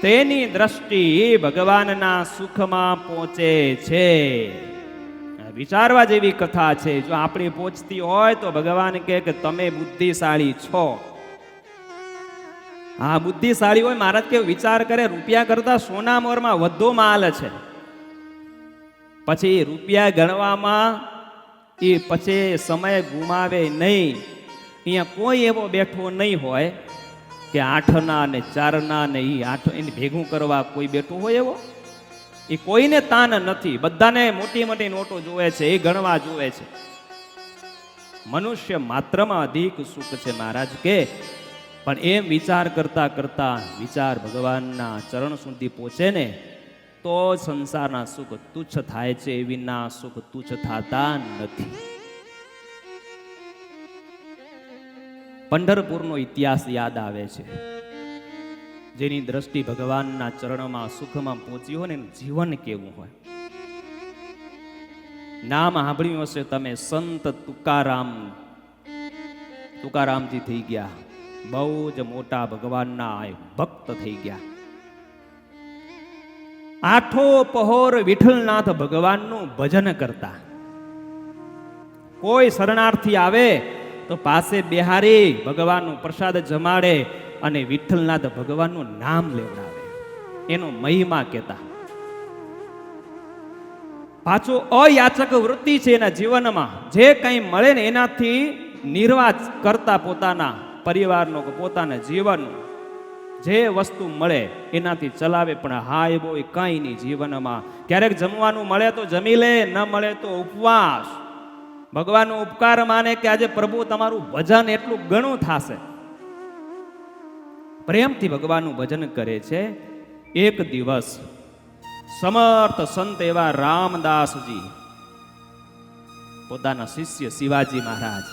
તેની દ્રષ્ટિ ભગવાનના સુખમાં પહોંચે છે. વિચારવા જેવી કથા છે. જો આપણી પહોંચતી હોય તો ભગવાન કહે કે તમે બુદ્ધિશાળી છો. હા, બુદ્ધિશાળી હોય. મહારાજ કે વિચાર કરે રૂપિયા કરતા સોના મોરમાં વધુ માલ છે. પછી રૂપિયા ગણવામાં એ પછી સમય ગુમાવે નહીં. અહીંયા કોઈ એવો બેઠો નહીં હોય કે 8 આના ને 4 આના ને એ 8 એને ભેગું કરવા કોઈ બેઠું હોય એવો. એ કોઈને તાન નથી. બધાને મોટી મોટી નોટો જોવે છે, એ ગણવા જોવે છે. મનુષ્ય માત્રમાં અધિક સુખ છે મહારાજ કે. પણ એમ વિચાર કરતા કરતા વિચાર ભગવાનના ચરણ સુધી પહોંચે ને તો સંસારના સુખ તુચ્છ થાય છે. વિના સુખ તુચ્છ થતા નથી. પંઢરપુરનો ઇતિહાસ યાદ આવે છે. જેની દ્રષ્ટિ ભગવાનના ચરણમાં સુખમાં પહોંચી હોય ને એનું જીવન કેવું હોય. નામ સાંભળ્યું હશે તમે, સંત તુકારામ. તુકારામજી થઈ ગયા બહુ જ મોટા ભગવાનના ભક્ત થઈ ગયા. આઠો પહોર વિઠ્ઠલનાથ ભગવાનનું ભજન કરતા. કોઈ શરણાર્થી આવે તો પાસે બેહારી ભગવાનનું પ્રસાદ જમાડે અને વિઠ્ઠલનાથ ભગવાનનું નામ લેવડાવે, એનો મહિમા કહેતા. પાછો અયાચક વૃત્તિ છે એના જીવનમાં. જે કંઈ મળે ને એનાથી નિર્વાહ કરતા પોતાના પરિવારનો કે પોતાના જીવનનો. જે વસ્તુ મળે એનાથી ચલાવે. પણ હા એ બહુ કાંઈ નહીં જીવનમાં. ક્યારેક જમવાનું મળે તો જમી લે, ન મળે તો ઉપવાસ. ભગવાનનો ઉપકાર માને કે આજે પ્રભુ તમારું ભજન એટલું ઘણું થશે. પ્રેમથી ભગવાનનું ભજન કરે છે. એક દિવસ સમર્થ સંત એવા રામદાસજી પોતાના શિષ્ય શિવાજી મહારાજ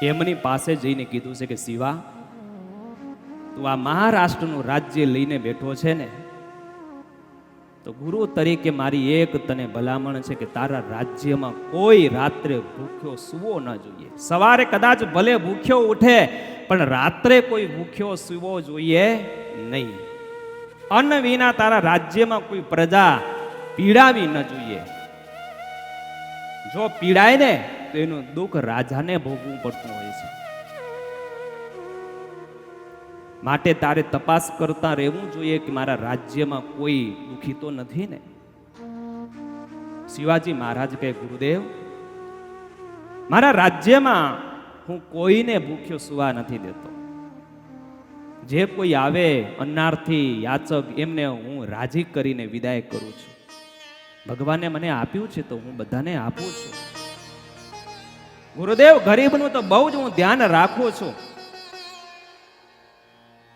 એમની પાસે જઈને કીધું છે કે શિવા, તું આ મહારાષ્ટ્રનું રાજ્ય લઈને બેઠો છે ને, તો ગુરુ તરીકે મારી એક તને ભલામણ છે કે તારા રાજ્યમાં કોઈ રાત્રે ભૂખ્યો સૂવો ન જોઈએ. સવારે કદાચ ભલે ભૂખ્યો ઉઠે પણ રાત્રે કોઈ ભૂખ્યો સૂવો જોઈએ નહીં. અન્ન વિના તારા રાજ્યમાં કોઈ પ્રજા પીડાવી ન જોઈએ. જો પીડાય ને તો એનું દુઃખ રાજાને ભોગવવું પડતું હોય છે. માટે તારે તપાસ કરતા રહેવું જોઈએ કે મારા રાજ્યમાં કોઈ દુઃખી તો નથી ને. શિવાજી મહારાજ કહે, ગુરુદેવ, મારા રાજ્યમાં હું કોઈને ભૂખ્યો સુવા નથી દેતો. જે કોઈ આવે અન્નાર્થી યાચક એમને હું રાજી કરીને વિદાય કરું છું. ભગવાને મને આપ્યું છે તો હું બધાને આપું છું. ગુરુદેવ, ગરીબનું તો બહુ જ હું ધ્યાન રાખું છું.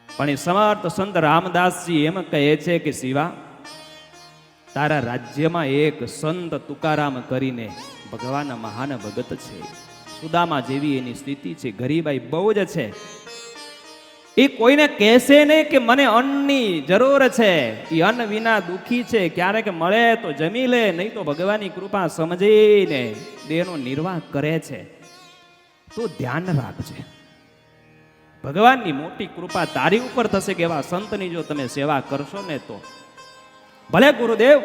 પણ એ સમર્થ સંત રામદાસજી એમ કહે છે કે શિવા, તારા રાજ્યમાં એક સંત તુકારામ કરીને ભગવાનના મહાન ભગત છે. સુદામા જેવી એની સ્થિતિ છે. ગરીબાઈ બહુ જ છે. એ કોઈને કહેશે નહીં કે મને અન્નની જરૂર છે. એ અન્ન વિના દુઃખી છે. ક્યારેક મળે તો જમી લે, નહીં તો ભગવાનની કૃપા સમજીને દેહનો નિર્વાહ કરે છે. તું ધ્યાન રાખજે. ભગવાનની મોટી કૃપા તારી ઉપર થશે કે એવા સંતની જો તમે સેવા કરશો ને તો. ભલે ગુરુદેવ,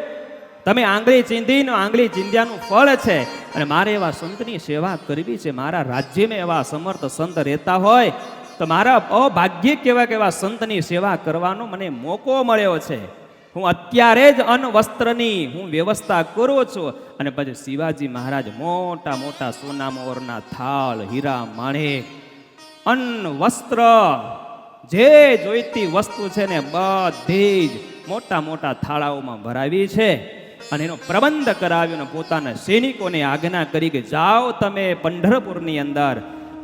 તમે આંગળી ચીંધીને આંગળી ચીંધ્યાનું ફળ છે અને મારે એવા સંતની સેવા કરવી છે. મારા રાજ્યમાં એવા સમર્થ સંત રહેતા હોય તો મારા અભાગ્ય કેવા કેવા સંતની સેવા કરવાનો મને મોકો મળ્યો છે. હું અત્યારે જ અન્ન વસ્ત્રની હું વ્યવસ્થા કરું છું. અને પછી શિવાજી મહારાજ મોટા મોટા સોના મોરના થાળ, હીરા માણેક, અન્ન વસ્ત્ર, જે જોઈતી વસ્તુ છે ને બધી જ મોટા મોટા થાળાઓમાં ભરાવી છે. અને એનો પ્રબંધ કરાવ્યો અને પોતાના સૈનિકોને આજ્ઞા કરી કે જાઓ તમે પંઢરપુરની અંદર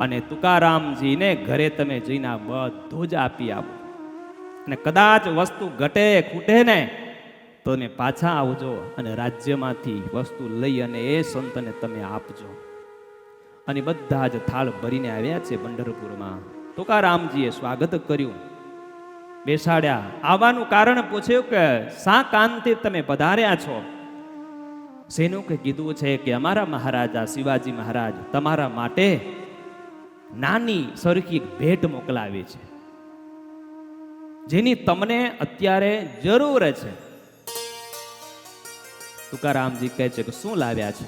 અને તુકારામજીને ઘરે તમે જઈને બધું જ આપી આવો. અને કદાચ વસ્તુ ઘટે ખૂટે ને તો તમે પાછા આવજો અને રાજ્યમાંથી વસ્તુ લઈ અને એ સંતને તમે આપજો. અને બધા જ થાળ ભરીને આવ્યા છે પંઢરપુરમાં. તુકારામજીએ સ્વાગત કર્યું, બેસાડ્યા. આવવાનું કારણ પૂછ્યું કે શા કાંતિ તમે પધાર્યા છો? સૈનિકે કીધું છે કે અમારા મહારાજા શિવાજી મહારાજ તમારા માટે નાની સરખી ભેટ મોકલાવી છે, જેની તમને અત્યારે જરૂર છે. તુકારામજી કહે છે કે શું લાવ્યા છે?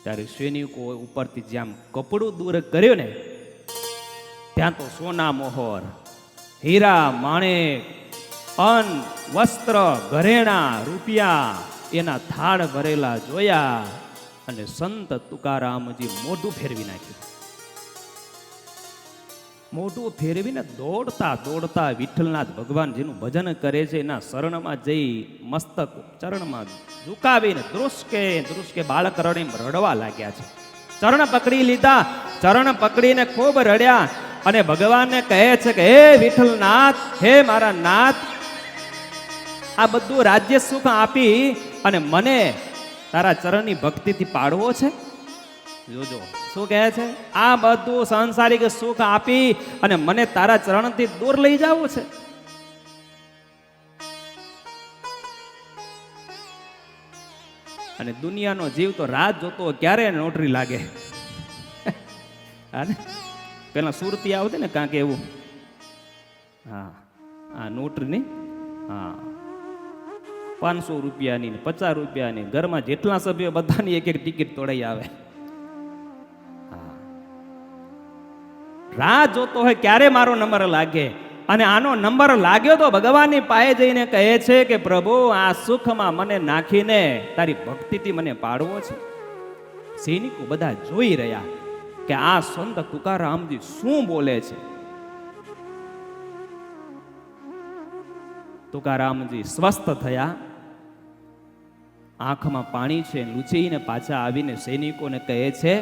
ત્યારે સૈનિકો ઉપરથી જ્યાં કપડું દૂર કર્યું ને ત્યાં તો સોના મોહર, હીરા માણેક, અન્ન, વસ્ત્ર, ઘરેણા, રૂપિયા એના થાળ ભરેલા જોયા. અને સંત તુકારામજી મોઢું ફેરવી નાખ્યું. મોઢું ફેરવીને દોડતા દોડતા વિઠ્ઠલનાથ ભગવાન જેનું ભજન કરે છે એના શરણમાં જઈ મસ્તક ચરણમાં ઝુકાવીને ધ્રુસકે બાળક રડવા લાગ્યા છે. ચરણ પકડી લીધા. ચરણ પકડીને ખૂબ રડ્યા અને ભગવાનને કહે છે કે હે વિઠ્ઠલનાથ, હે મારા નાથ, આ બધું રાજ્ય સુખ આપી અને મને તારા ચરણની ભક્તિથી પાડવો છે. જોજો શું કહે છે, આ બધું સાંસારિક સુખ આપી અને મને તારા ચરણથી દૂર લઈ જવું છે. અને દુનિયાનો જીવ તો રાત જોતો ક્યારે નોટરી લાગે. પેલા સુરતી આવતી ને કાંક એવું, હા હા નોટરી, હા 500 રૂપિયાની, 50 રૂપિયાની, ઘરમાં જેટલા સભ્યો બધાની એક એક ટિકિટ તોડાઈ આવે. રાહ જોતો હોય ક્યારે મારો નંબર લાગે. અને આનો નંબર લાગ્યો તો ભગવાનની પાસે જઈને કહે છે કે પ્રભુ, આ સુખમાં મને નાખીને તારી ભક્તિથી મને પાડવો છે. સૈનિકો બધા જોઈ રહ્યા કે આ સંત તુકારામજી શું બોલે છે. તુકારામજી સ્વસ્થ થયા, આંખમાં પાણી છે, લૂછીને પાછા આવીને સૈનિકોને કહે છે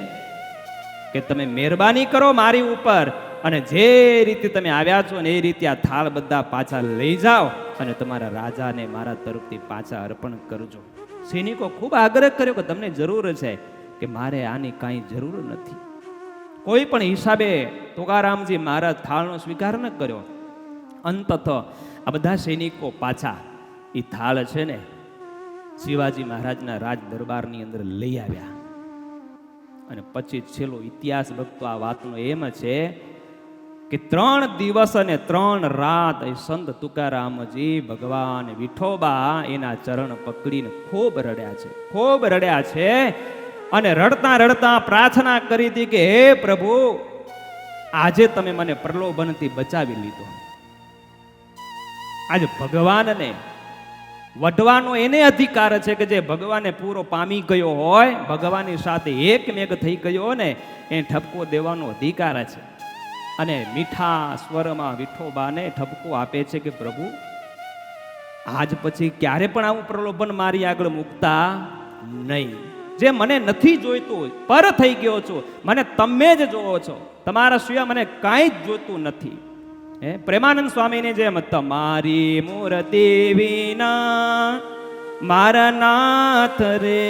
કે તમે મહેરબાની કરો મારી ઉપર અને જે રીતે તમે આવ્યા છો ને એ રીતે આ થાળ બધા પાછા લઈ જાઓ અને તમારા રાજાને મારા તરફથી પાછા અર્પણ કરજો. સૈનિકો ખૂબ આગ્રહ કર્યો કે તમને જરૂર છે, કે મારે આની કાંઈ જરૂર નથી. કોઈ પણ હિસાબે તુકારામજી મારા થાળનો સ્વીકાર ન કર્યો. અંતતઃ આ બધા સૈનિકો પાછા એ થાળ છે ને શિવાજી મહારાજના રાજ દરબારની અંદર લઈ આવ્યા. અને પછી છેલ્લો ઇતિહાસ ભક્તો આ વાતનો એમ છે કે 3 દિવસ અને 3 રાત એ સંત તુકારામજી ભગવાન વિઠોબા એના ચરણ પકડીને ખૂબ રડ્યા છે. અને રડતા રડતા પ્રાર્થના કરી હતી કે હે પ્રભુ, આજે તમે મને પ્રલોભનથી બચાવી લીધો. આજે ભગવાનને વઢવાનો એને અધિકાર છે કે જે ભગવાને પૂરો પામી ગયો હોય, ભગવાનની સાથે એકમેક થઈ ગયો ને, એને ઠપકો દેવાનો અધિકાર છે. અને મીઠા સ્વરમાં વિઠોબાને ઠપકો આપે છે કે પ્રભુ, આજ પછી ક્યારે પણ આવું પ્રલોભન મારી આગળ મૂકતા નહીં. જે મને નથી જોઈતું, પર થઈ ગયો છું, મને તમે જ જોવો છો, તમારા સિવાય મને કાંઈ જ જોતું નથી. પ્રેમાનંદ સ્વામીની જેમ તમારી મૂર્તિ વિના મારા નાથ રે,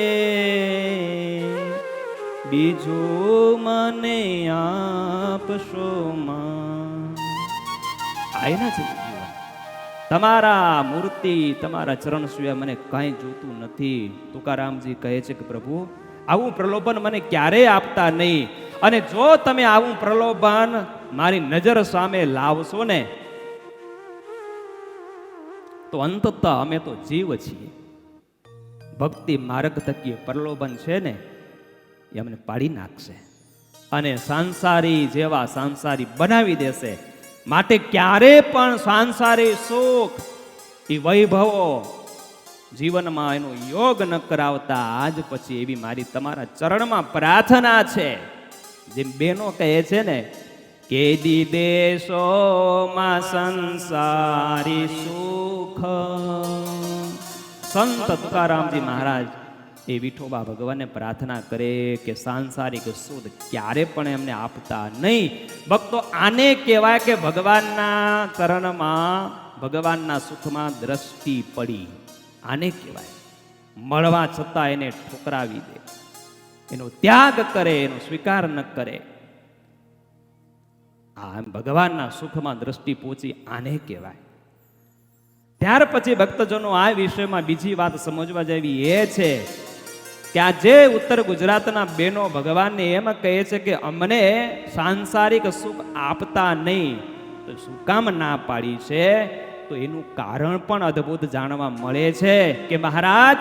બીજું મને આપશો માં. આયના છે તમારા મૂર્તિ, તમારા ચરણ સિવાય મને કાંઈ જોતું નથી. તુકારામજી કહે છે કે પ્રભુ, આવું પ્રલોભન મને ક્યારેય આપતા નહીં. અને જો તમે આવું પ્રલોભન મારી નજર સામે લાવશો ને, તો અંતત અમે તો જીવ છીએ. ભક્તિ માર્ગ થકી પ્રલોભન છે ને એ અમને પાડી નાખશે અને સાંસારી જેવા સાંસારી બનાવી દેશે. માટે ક્યારે પણ સાંસારી સુખ એ વૈભવો જીવનમાં એનો યોગ ન કરાવતા આજ પછી એવી મારી તમારા ચરણમાં પ્રાર્થના છે. જેમ બહેનો કહે છે ને, કેદી દેશોમાં સંસારી સુખ. સંત તુકારામજી મહારાજ એ વિઠોબા ભગવાનને પ્રાર્થના કરે કે સાંસારિક સુખ ક્યારે પણ એમને આપતા નહીં. ભક્તો, આને કહેવાય કે ભગવાનના ચરણમાં, ભગવાનના સુખમાં દ્રષ્ટિ પડી. આને કહેવાય મળવા છતાં એને ઠોકરાવી દે, એનો ત્યાગ કરે, એનો સ્વીકાર ન કરે. આ ભગવાનના સુખમાં દ્રષ્ટિ પહોંચી, આને કહેવાય. ત્યાર પછી ભક્તજનો આ વિષયમાં બીજી વાત સમજવા જેવી એ છે કે આ જે ઉત્તર ગુજરાતના બહેનો ભગવાનને એમ કહે છે કે અમને સાંસારિક સુખ આપતા નહીં, તો શું કામ ના પાડી છે? તો એનું કારણ પણ અદ્ભુત જાણવા મળે છે કે મહારાજ,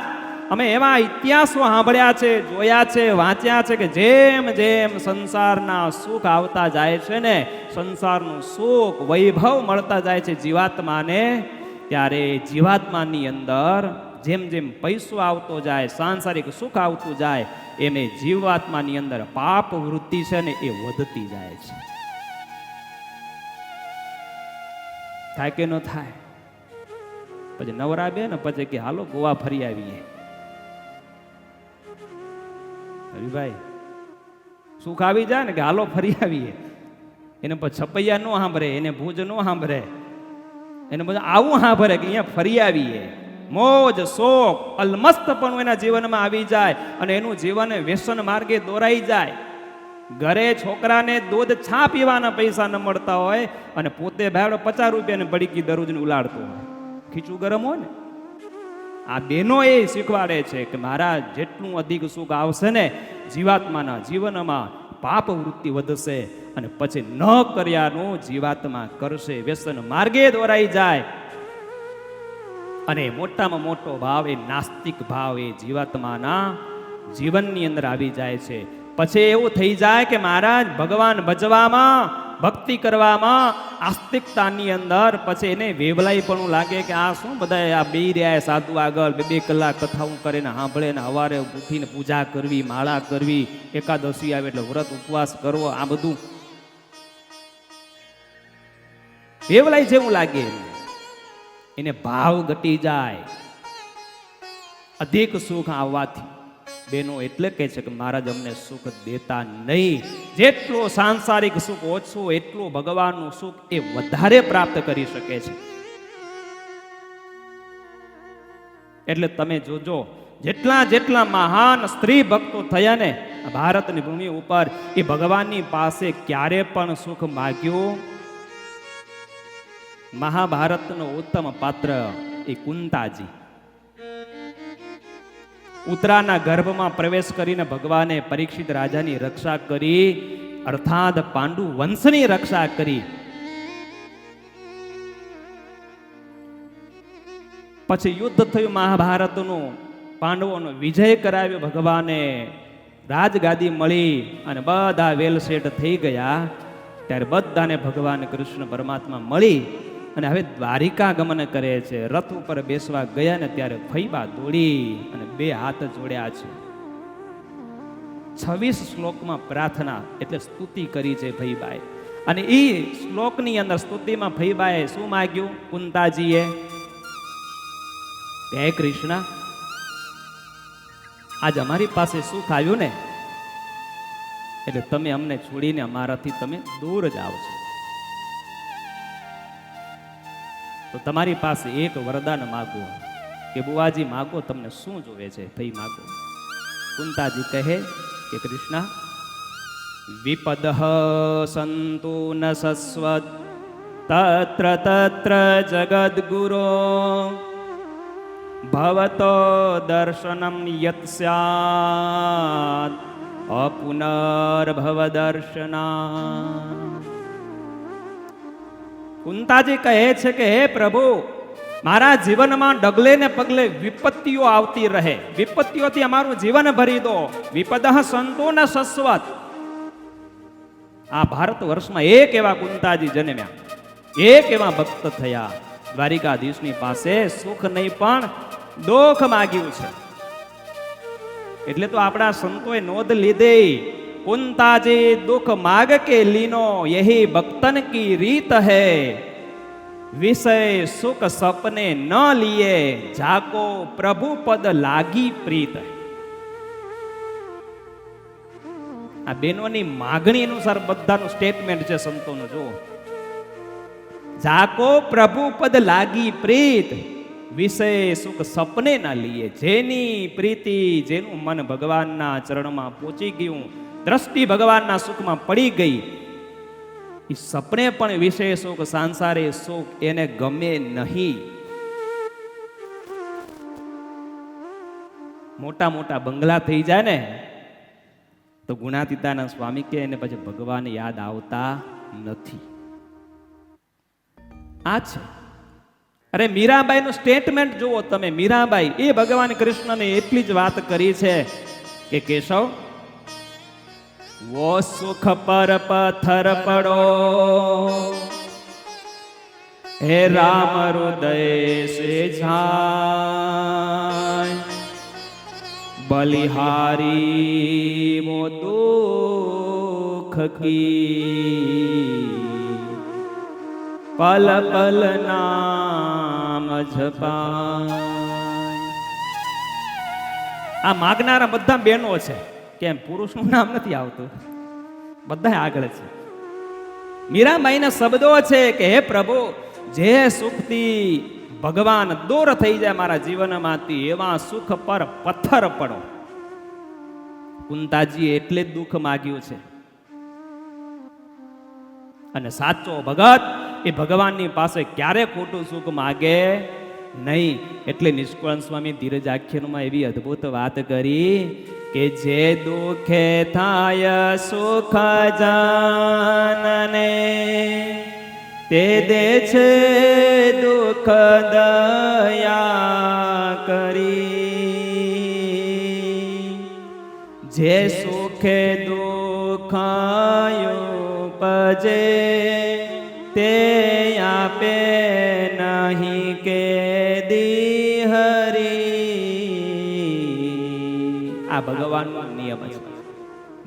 અમે એવા ઇતિહાસો સાંભળ્યા છે, જોયા છે, વાંચ્યા છે કે જેમ જેમ સંસારના સુખ આવતા જાય છે ને, સંસારનું સુખ વૈભવ મળતા જાય છે જીવાત્માને, ત્યારે જીવાત્માની અંદર જેમ જેમ પૈસો આવતો જાય, સાંસારિક સુખ આવતું જાય, એમ જીવાત્માની અંદર પાપ વૃત્તિ છે ને એ વધતી જાય છે. થાય કે ન થાય? પછી નવરા બે ને પછી કે હાલો ગોવા ફરી આવીએ. હરિભાઈ, સુખ આવી જાય ને કે હાલો ફરી આવીએ. એને પછી છપૈયા ન સાંભળે, એને ભુજ ન સાંભળે, એને બધું આવું સાંભળે કે અહીંયા ફરી આવીએ. મોજ શોખ અલમસ્તપણું એના જીવનમાં આવી જાય અને એનું જીવન વ્યસન માર્ગે દોરાઈ જાય. ઘરે છોકરાને દૂધ છા પીવાના પૈસા ન મળતા હોય અને પોતે ભાડો 50 રૂપિયાની બળીકી દરરોજને ઉલાડતો હોય, ખીચું ગરમ હોય ને. આ બહેનો એ શીખવાડે છે કે મારા જેટલું અધિક સુખ આવશે ને જીવાત્માના જીવનમાં, પાપ વૃત્તિ વધશે અને પછી ન કર્યાનું જીવાત્મા કરશે, વ્યસન માર્ગે દોરાઈ જાય. અને મોટામાં મોટો ભાવ એ નાસ્તિક ભાવ એ જીવાત્માના જીવનની અંદર આવી જાય છે. પછી એવું થઈ જાય કે મહારાજ ભગવાન ભજવામાં, ભક્તિ કરવામાં, આસ્તિકતાની અંદર પછી એને વેવલાઈ પણ લાગે કે આ શું બધા આ બે રહ્યા સાધુ આગળ 2 કલાક કથાઓ કરે ને સાંભળે ને સવારે ઉઠીને પૂજા કરવી, માળા કરવી, એકાદશી આવે એટલે વ્રત ઉપવાસ કરવો, આ બધું વેવલાઈ જેવું લાગે. એને ભાવ ઘટી જાય અધિક સુખ આવવાથી. બેનો એટલે કહે છે કે મહારાજ અમને સુખ દેતા નહીં. જેટલું સાંસારિક સુખ ઓછું એટલું ભગવાનનું સુખ એ વધારે પ્રાપ્ત કરી શકે છે. એટલે તમે જોજો, જેટલા જેટલા મહાન સ્ત્રી ભક્તો થયા ને ભારતની ભૂમિ ઉપર, એ ભગવાનની પાસે ક્યારે પણ સુખ માગ્યું. મહાભારતનો ઉત્તમ પાત્ર એ કુંતાજી. ઉત્તરાના ગર્ભમાં પ્રવેશ કરીને ભગવાને પરીક્ષિત રાજાની રક્ષા કરી, અર્થાત પાંડુ વંશની રક્ષા કરી. પછી યુદ્ધ થયું મહાભારતનું, પાંડવોનો વિજય કરાવ્યો ભગવાને, રાજગાદી મળી અને બધા વેલસેટ થઈ ગયા. ત્યારે બધાને ભગવાન કૃષ્ણ પરમાત્મા મળી અને હવે દ્વારિકા ગમન કરે છે. રથ ઉપર બેસવા ગયા ને ત્યારે ફૈબા દોડી અને બે હાથ જોડ્યા છે. 26 શ્લોકમાં પ્રાર્થના એટલે સ્તુતિ કરી છે ફૈબાએ. અને એ શ્લોકની અંદર સ્તુતિમાં ફૈબાએ શું માગ્યું? કુંતાજીએ, હે કૃષ્ણ, આજ અમારી પાસે સુખ આવ્યું ને, એટલે તમે અમને છોડીને અમારાથી તમે દૂર જાઓ છો, તો તમારી પાસે એક વરદાન માગો કે બુવાજી માગો, તમને શું જોવે છે? ભઈ માગો. કુંતાજી કહે કે કૃષ્ણ, વિપદઃ સંતુ ન સસ્વત તત્ર તત્ર જગદ્ગુરો ભવતો દર્શનમ યત સ્યાત અપુનર્ભવ દર્શના. કુંતાજી કહે છે કે હે પ્રભુ, મારા જીવનમાં ડગલે ને પગલે વિપત્તિઓ આવતી રહે, વિપત્તિઓથી અમારું જીવન ભરી દો. વિપદઃ સંતો ન સસ્વત. આ ભારત વર્ષમાં એક એવા કુંતાજી જન્મ્યા, એક એવા ભક્ત થયા, દ્વારિકાધીશની પાસે સુખ નહીં પણ દુઃખ માગ્યું છે. એટલે તો આપણા સંતોએ નોંધ લીધી, કુંતાજી દુઃખ માગ કે લીનો યહી ભક્તન કી રીત હૈ, વિષય સુખ સપને ન લીએ જાકો પ્રભુ પદ લાગી પ્રીત. આ બેનોની માગણી અનુસાર બધાનું સ્ટેટમેન્ટ છે સંતોનું. જો, જાકો પ્રભુ પદ લાગી પ્રીત, વિષય સુખ સપને ના લીએ. જેની પ્રીતિ, જેનું મન ભગવાનના ચરણમાં પહોંચી ગયું, દ્રષ્ટિ ભગવાનના સુખમાં પડી ગઈ, એ સપને પણ વિષય સુખ, સાંસારિક સુખ એને ગમે નહીં. મોટા મોટા બંગલા થઈ જાય ને તો ગુણાતીતાના સ્વામી કે એને પછી ભગવાન યાદ આવતા નથી. આ છે. અરે મીરાબાઈ નું સ્ટેટમેન્ટ જુઓ તમે. મીરાબાઈ એ ભગવાન કૃષ્ણને એટલી જ વાત કરી છે કે કેશવ, વો સુખ પર પથ્થર પડો, હે રામ હૃદય સે જાય, બલિહારી વો દુઃખ કી, પલ પલ નામ જપાય. આ માગનારા બધા બહેનો છે, કેમ પુરુષનું નામ નથી આવતું, બધા આગળ છે. મીરાબાઈના શબ્દો છે કે હે પ્રભુ, જે સુખથી ભગવાન દૂર થઈ જાય મારા જીવનમાંથી, એવા સુખ પર પથ્થર પડો. કુંતાજી એટલે જ દુઃખ માગ્યું છે. અને સાચો ભગત એ ભગવાનની પાસે ક્યારે ખોટું સુખ માગે નહીં. એટલે નિષ્કુળાનંદ સ્વામી ધીરજ આખ્યાનમાં એવી અદ્ભુત વાત કરી કે જે દુઃખે થાય સુખ જાનને, તે દે છે દુઃખ દયા કરી, જે સુખે દુઃખાયો પજે, તે આપે નહીં કે દી હરી. આ ભગવાનનો નિયમ છે.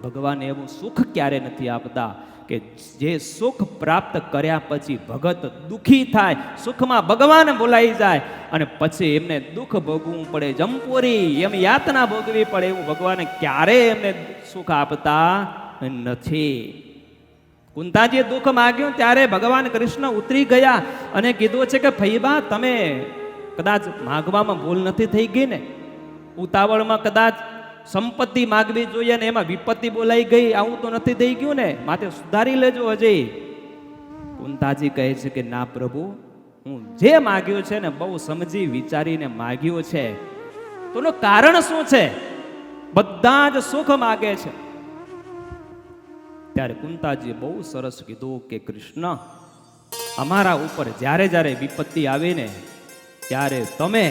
ભગવાન એવું સુખ ક્યારે નથી આપતા કે જે સુખ પ્રાપ્ત કર્યા પછી ભગત દુખી થાય, સુખમાં ભગવાન બોલાઈ જાય અને પછી એમને દુઃખ ભોગવવું પડે, જમપોરી એમ યાતના ભોગવી પડે, એવું ભગવાન ક્યારે એમને સુખ આપતા નથી. કુંતાજીએ દુઃખ માગ્યું ત્યારે ભગવાન કૃષ્ણ ઉતરી ગયા અને કીધું છે કે ફૈબા, તમે કદાચ માગવામાં ભૂલ નથી થઈ ગઈ ને, ઉતાવળમાં કદાચ સંપત્તિ માગવી જોઈએ ને એમાં વિપત્તિ બોલાઈ ગઈ, આવું તો નથી થઈ ગયું ને, માટે સુધારી લેજો હજી. કુંતાજી કહે છે કે ના પ્રભુ, હું જે માગ્યું છે ને બહુ સમજી વિચારીને માગ્યું છે, તો એનું કારણ શું છે? બધા જ સુખ માગે છે. ત્યારે કુંતાજી બહુ સરસ કીધું કે કૃષ્ણ, અમારા ઉપર જ્યારે જ્યારે વિપત્તિ આવી ને ત્યારે તમે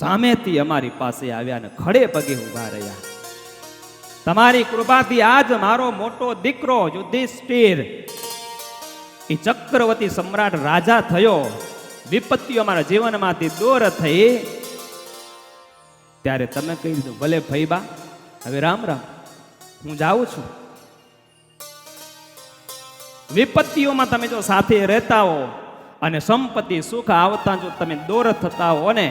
સામેથી અમારી પાસે આવ્યા ને ખડે પગે ઊભા રહ્યા. તમારી કૃપાથી આજ મારો મોટો દીકરો યુધિષ્ઠિર એ ચક્રવર્તી સમ્રાટ રાજા થયો, વિપત્તિઓ અમારા જીવનમાંથી દૂર થઈ. ત્યારે તમે કહી દીધું, ભલે ભાઈબા, હવે રામ રામ, હું જાઉં છું. વિપત્તિઓમાં તમે જો સાથે રહેતા હો અને સંપત્તિ સુખ આવતા જો તમે દૂર થતા હો ને,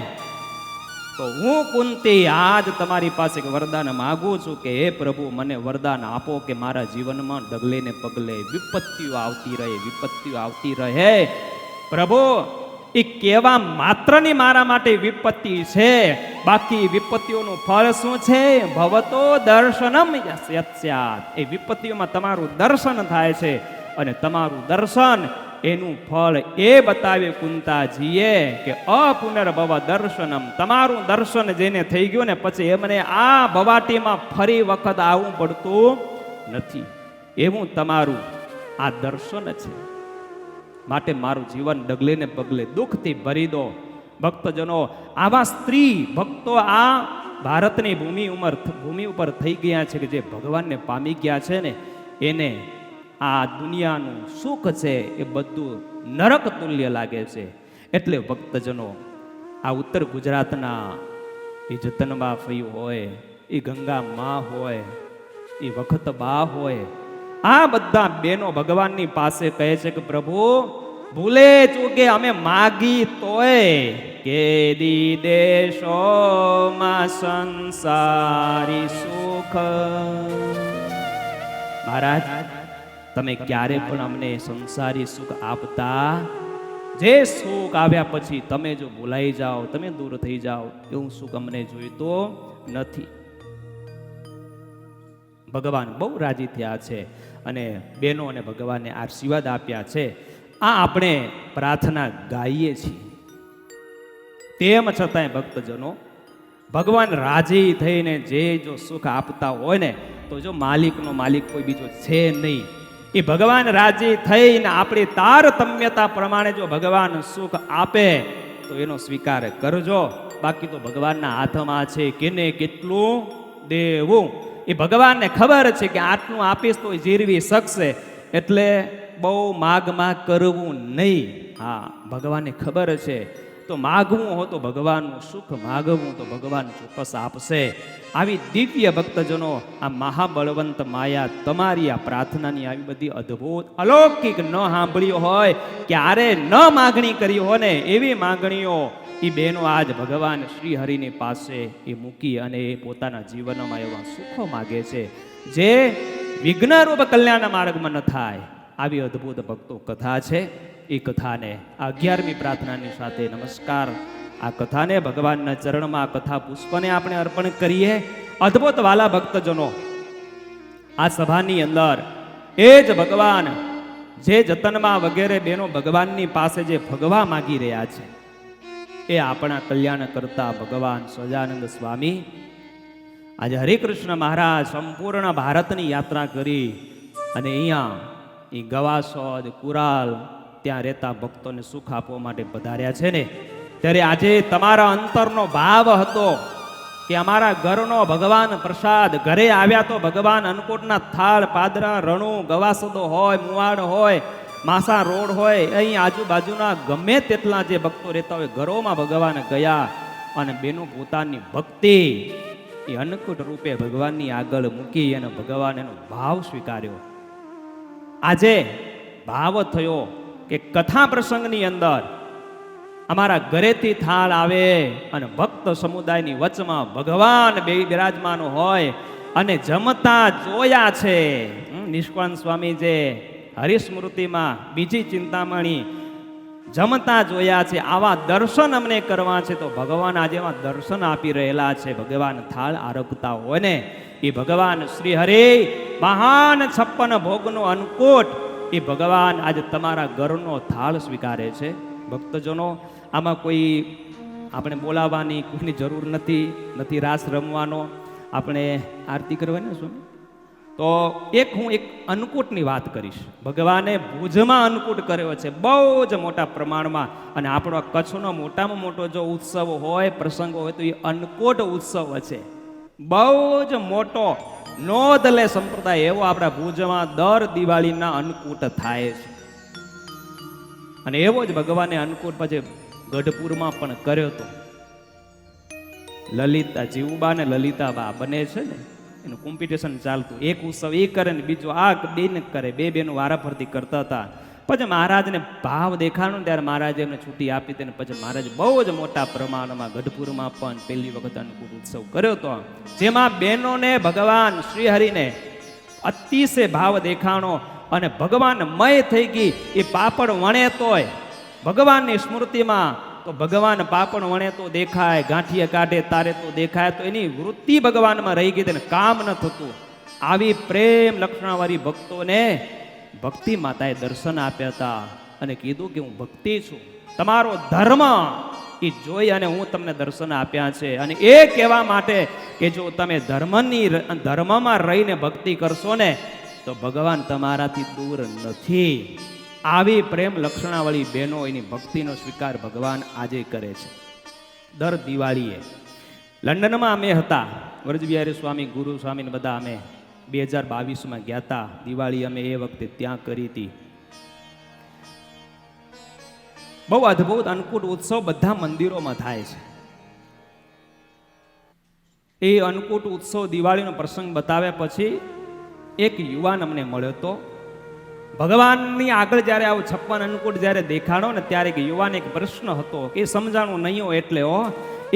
તો હું કુંતી આજ તમારી પાસે વરદાન માગું છું કે હે પ્રભુ, મને વરદાન આપો કે મારા જીવનમાં ડગલે ને પગલે વિપત્તિઓ આવતી રહે, વિપત્તિઓ આવતી રહે. પ્રભુ, એ કેવા માત્રની મારા માટે વિપત્તિ છે, બાકી વિપત્તિઓનું ફળ શું છે? ભવતો દર્શનમ યસ્યાત. એ વિપત્તિઓમાં તમારું દર્શન થાય છે અને તમારું દર્શન એનું ફળ એ બતાવ્યું કુંતાજીએ કે અપુનર્ભવ દર્શનમ. તમારું દર્શન જેને થઈ ગયું ને પછી એમને આ ભવાટીમાં ફરી વખત આવવું પડતું નથી, એવું તમારું આ દર્શન છે. માટે મારું જીવન ડગલે ને પગલે દુઃખથી ભરી દો. ભક્તજનો, આવા સ્ત્રી ભક્તો આ ભારતની ભૂમિ ઉપર થઈ ગયા છે કે જે ભગવાનને પામી ગયા છે ને, એને આ દુનિયાનું સુખ છે એ બધું નરક તુલ્ય લાગે છે. એટલે ભક્તજનો, આ ઉત્તર ગુજરાતના એ જતનબા ફઈ હોય, એ ગંગા માં હોય, એ વખતબા હોય, આ બધા બેનો ભગવાનની પાસે કહે છે કે પ્રભુ, ભૂલે ચૂકે અમે માગી તોય કે દી દેશોમાં સંસારી સુખ. મહારાજ, તમે ક્યારે પણ અમને સંસારી સુખ આપતા, જે સુખ આવ્યા પછી તમે જો ભૂલાઈ જાઓ, તમે દૂર થઈ જાઓ, એવું સુખ અમને જોઈતો નથી. ભગવાન બહુ રાજી થયા છે અને બહેનો અને ભગવાનને આશીર્વાદ આપ્યા છે. આ આપણે પ્રાર્થના ગાઈએ છીએ. તેમ છતાંય ભક્તજનો, ભગવાન રાજી થઈને જે જો સુખ આપતા હોય ને, તો જો માલિકનો માલિક કોઈ બીજો છે નહીં. એ ભગવાન રાજી થઈને આપણી તારતમ્યતા પ્રમાણે જો ભગવાન સુખ આપે તો એનો સ્વીકાર કરજો. બાકી તો ભગવાનના હાથમાં છે કેને કેટલું દેવું. એ ભગવાનને ખબર છે કે આટલું આપીશ તો જીરવી શકશે, એટલે બહુ માગ કરવું નહીં. હા, ભગવાનને ખબર છે. તો માગવું હો તો ભગવાનનું સુખ માગવું તો ભગવાન ચોક્કસ આપશે. આવી દિવ્ય ભક્તજનો, આ મહાબળવંત માયા તમારી આ પ્રાર્થનાની આવી બધી અદ્ભુત અલૌકિક ન સાંભળ્યો હોય, ક્યારે ન માગણી કરી હોય ને, એવી માગણીઓ એ બહેનો આજ ભગવાન શ્રી હરિની પાસે એ મૂકી અને એ પોતાના જીવનમાં એવા સુખો માગે છે જે વિઘ્નરૂપ કલ્યાણ માર્ગમાં ન થાય. આવી અદ્ભુત ભક્તો કથા છે. એ કથાને 11મી પ્રાર્થનાની સાથે નમસ્કાર. આ કથાને ભગવાનના ચરણમાં કથા પુષ્પને આપણે અર્પણ કરીએ. અદ્ભુત વાલા ભક્તજનો, આ સભાની અંદર એ જ ભગવાન જે જતનમાં વગેરે બહેનો ભગવાનની પાસે જે ભગવા માગી રહ્યા છે, એ આપણા કલ્યાણ કરતા ભગવાન સહજાનંદ સ્વામી આજે હરિકૃષ્ણ મહારાજ સંપૂર્ણ ભારતની યાત્રા કરી અને અહીંયા એ ગવાસોદ, કુરાલ ત્યાં રહેતા ભક્તોને સુખ આપવા માટે પધાર્યા છે ને, ત્યારે આજે તમારા અંતરનો ભાવ હતો કે અમારા ઘરનો ભગવાન પ્રસાદ, ઘરે આવ્યા તો ભગવાન અન્નકૂટના થાળ, પાદરા, રણું, ગવાસદો હોય, મુવાડ હોય, માસા રોડ હોય, અહીં આજુબાજુના ગમે તેટલા જે ભક્તો રહેતા હોય ઘરોમાં ભગવાન ગયા અને બેનો પોતાની ભક્તિ એ અન્નકૂટ રૂપે ભગવાનની આગળ મૂકી અને ભગવાન એનો ભાવ સ્વીકાર્યો. આજે ભાવ થયો કે કથા પ્રસંગની અંદર અમારા ઘરેથી થાળ આવે અને ભક્ત સમુદાયની વચમાં ભગવાન બિરાજમાન હોય અને જમતા જોયા છે. નિષ્કાળ સ્વામી જે હરિસ્મૃતિમાં બીજી ચિંતામણી જમતા જોયા છે. આવા દર્શન અમને કરવા છે તો ભગવાન આજે એવા દર્શન આપી રહેલા છે. ભગવાન થાળ આરગતા હોય ને, એ ભગવાન શ્રી હરિ મહાન 56 ભોગનો અન્નકૂટ, એ ભગવાન આજે તમારા ઘરનો થાળ સ્વીકારે છે. ભક્તજનો, આમાં કોઈ આપણે બોલાવવાની કોઈની જરૂર નથી રાસ રમવાનો, આપણે આરતી કરવાની સ્વામી. તો હું એક અન્નકૂટની વાત કરીશ. ભગવાને ભુજમાં અન્નકૂટ કર્યો છે બહુ જ મોટા પ્રમાણમાં, અને આપણો કચ્છનો મોટામાં મોટો જો ઉત્સવ હોય, પ્રસંગ હોય તો એ અન્નકૂટ ઉત્સવ છે. બહુ જ મોટો નોંધ લે સંપ્રદાય એવો આપણા ભુજમાં દર દિવાળીના અન્નકૂટ થાય છે. અને એવો જ ભગવાને અન્નકૂટ પછી ગઢપુરમાં પણ કર્યો હતો. લલિતા જીવુબા ને લલિતાબા બને છે ને, એનું કોમ્પિટિશન ચાલતું. એક ઉત્સવ એ કરે ને બીજો આ બેન કરે, બે બેનું વારાફરતી કરતા હતા. પછી મહારાજને ભાવ દેખાણો ત્યારે મહારાજે એમને છૂટી આપી હતી. પછી મહારાજ બહુ જ મોટા પ્રમાણમાં ગઢપુરમાં પણ પહેલી વખત અન્નકૂટ ઉત્સવ કર્યો હતો, જેમાં બહેનોને ભગવાન શ્રી હરિને અતિશય ભાવ દેખાણો અને ભગવાન મય થઈ ગઈ. એ પાપડ વણે તોય ભગવાનની સ્મૃતિમાં, તો ભગવાન પાપડ વણે તો દેખાય, ગાંઠિયા કાઢે તારે તો દેખાય, તો એની વૃત્તિ ભગવાનમાં રહી ગઈ તેને કામ ન થતું. આવી પ્રેમ લક્ષણાવાળી ભક્તોને ભક્તિ માતાએ દર્શન આપ્યા હતા અને કીધું કે હું ભક્તિ છું, તમારો ધર્મ એ જોઈ અને હું તમને દર્શન આપ્યા છે. અને એ કહેવા માટે કે જો તમે ધર્મમાં રહીને ભક્તિ કરશો ને તો ભગવાન તમારાથી દૂર નથી. આવી પ્રેમ લક્ષણાવાળી બહેનો એની ભક્તિનો સ્વીકાર ભગવાન આજે કરે છે. દર દિવાળીએ લંડનમાં અમે હતા, વ્રજબિહારી સ્વામી, ગુરુ સ્વામી ને બધા અમે 2022માં ગયા હતા. દિવાળી અમે એ વખતે ત્યાં કરી હતી. બહુ અદ્ભુત અન્નકૂટ ઉત્સવ બધા મંદિરોમાં થાય છે. એ અન્નકૂટ ઉત્સવ દિવાળીનો પ્રસંગ બતાવ્યા પછી એક યુવાન અમને મળ્યો હતો. ભગવાનની આગળ જ્યારે આવું 56 અન્નકૂટ જ્યારે દેખાડો ને ત્યારે કે યુવાન એક પ્રશ્ન હતો કે સમજાણું નહીં હોય એટલે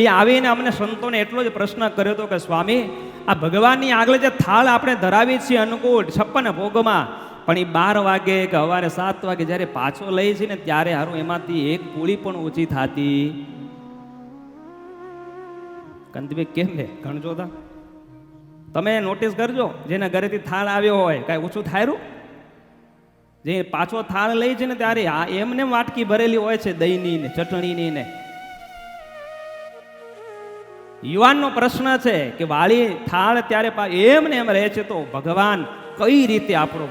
એ આવીને અમને સંતોને એટલો જ પ્રશ્ન કર્યો હતો કે સ્વામી, આ ભગવાનની આગળ જે થાળ આપણે ધરાવી છીએ અન્નકૂટ 56 ભોગમાં, પણ એ 12 વાગે કે સવારે 7 વાગે જ્યારે પાછો લઈ છે ને ત્યારે હારું એમાંથી એક પૂળી પણ ઓછી થતી. કંદભાઈ કેમ છે ગણજો તા તમે નોટિસ કરજો, જેના ઘરેથી થાળ આવ્યો હોય કાંઈ ઓછું થાયરું. જે પાછો થાળ લઈ છે ને ત્યારે એમને વાટકી ભરેલી હોય છે દહીંની ને ચટણીની ને. યુવાનનો પ્રશ્ન છે કે વાળી થાળ ત્યારે એમને એમ રહે છે તો ભગવાન કઈ રીતે આપણો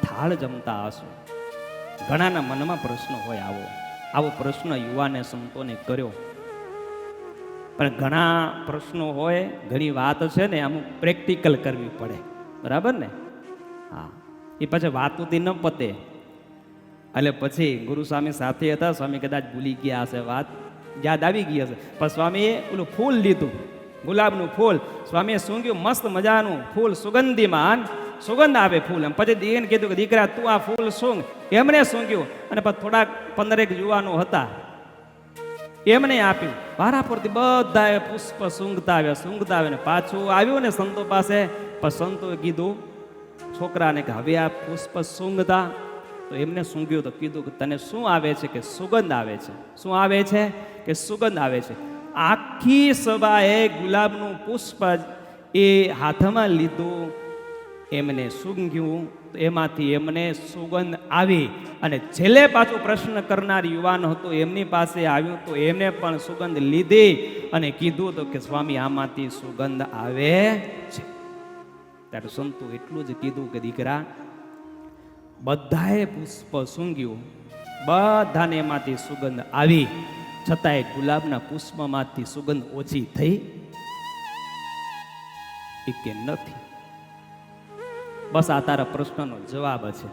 થાળ જમતા હશે. ઘણાના મનમાં પ્રશ્ન હોય આવો પ્રશ્ન યુવાને સંતોને કર્યો. પણ ઘણા પ્રશ્નો હોય, ઘણી વાત છે ને અમુક પ્રેક્ટિકલ કરવી પડે, બરાબર ને? હા, એ પછી વાતોથી ન પતે. એટલે પછી ગુરુ સ્વામી સાથે હતા, સ્વામી કદાચ ભૂલી ગયા હશે, વાત યાદ આવી ગઈ હશે. પણ સ્વામીએ ઓલું ફૂલ લીધું, ગુલાબનું ફૂલ. સ્વામીએ સૂંઘ્યું, મસ્ત મજાનું ફૂલ, સુગંધીમાન સુગંધ આવે ફૂલ. એમ પછી દીકરીને કીધું કે દીકરા તું આ ફૂલ સૂંઘ. એમને સૂંઘ્યું અને પછી થોડાક 15 યુવાનો હતા એમને આપ્યું. વારા પરથી બધા પુષ્પ સૂંઘતા આવ્યા ને પાછું આવ્યું ને સંતો પાસે. પણ સંતોએ કીધું છોકરાને કે હવે આ પુષ્પ સૂંઘતા, તો એમને સૂંઘ્યું તો કીધું કે તને શું આવે છે? કે સુગંધ આવે છે. શું આવે છે? કે સુગંધ આવે છે. આખી સભાએ ગુલાબનું પુષ્પ એ હાથમાં લીધું, એમને સૂંઘ્યું, એમાંથી એમને સુગંધ આવી. અને છેલ્લે પાછું પ્રશ્ન કરનાર યુવાન હતો એમની પાસે આવ્યું તો એમને પણ સુગંધ લીધી અને કીધું તો કે સ્વામી આમાંથી સુગંધ આવે છે. ત્યારે સંતો એટલું જ કીધું કે દીકરા બધાએ પુષ્પ સૂંઘ્યું, બધાને એમાંથી સુગંધ આવી, છતાંય ગુલાબના પુષ્પમાંથી સુગંધ ઓછી થઈ કે નથી? બસ આ તારા પ્રશ્નનો જવાબ છે.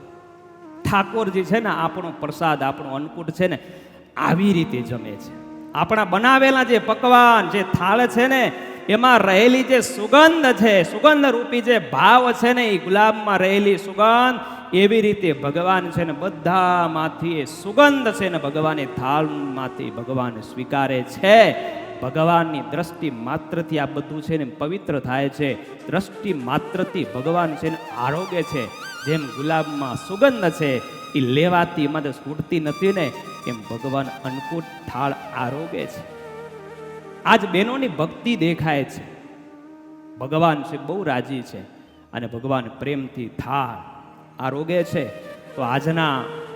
ઠાકોરજી છે ને આપણો પ્રસાદ, આપણો અન્નકૂટ છે ને આવી રીતે જમે છે. આપણા બનાવેલા જે પકવાન, જે થાળ છે ને એમાં રહેલી જે સુગંધ છે, સુગંધ રૂપી જે ભાવ છે ને એ ગુલાબમાં રહેલી સુગંધ, એવી રીતે ભગવાન છે ને બધામાંથી એ સુગંધ છે ને ભગવાનની થાળમાંથી ભગવાન સ્વીકારે છે. ભગવાનની દ્રષ્ટિ માત્રથી આ બધું છે ને પવિત્ર થાય છે. દ્રષ્ટિ માત્રથી ભગવાન છે ને આરોગે છે. જેમ ગુલાબમાં સુગંધ છે એ લેવાથી એમાં છૂટતી નથી ને, એમ ભગવાન અન્નકૂટ થાળ આરોગે છે. આજ બહેનોની ભક્તિ દેખાય છે. ભગવાન છે બહુ રાજી છે અને ભગવાન પ્રેમથી થાળ આરોગે છે. તો આજના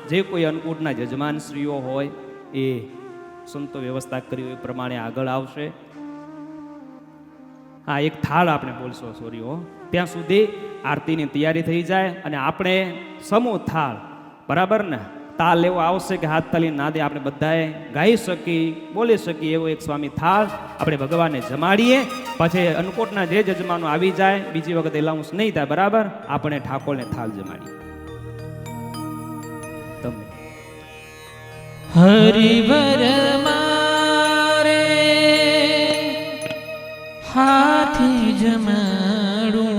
જે કોઈ અન્નકૂટના યજમાનશ્રીઓ હોય એ સંતો વ્યવસ્થા કરી હોય એ પ્રમાણે આગળ આવશે. હા, એક થાળ આપણે બોલશો સોરીઓ, ત્યાં સુધી આરતીની તૈયારી થઈ જાય અને આપણે સમૂહ થાળ, બરાબર ને, તાલ એવો આવશે કે હાથ તાલી ના દે, આપણે બધાએ ગાઈ શકી બોલી શકીએ એવો એક સ્વામી થાળ આપણે ભગવાનને જમાડીએ. પછી અન્નકૂટના જે યજમાનો આવી જાય બીજી વખત એલાઉન્સ નહીં થાય, બરાબર, આપણે ઠાકોરને થાળ જમાડીએ. તમે હરિવર મારે હાથી જમાડું,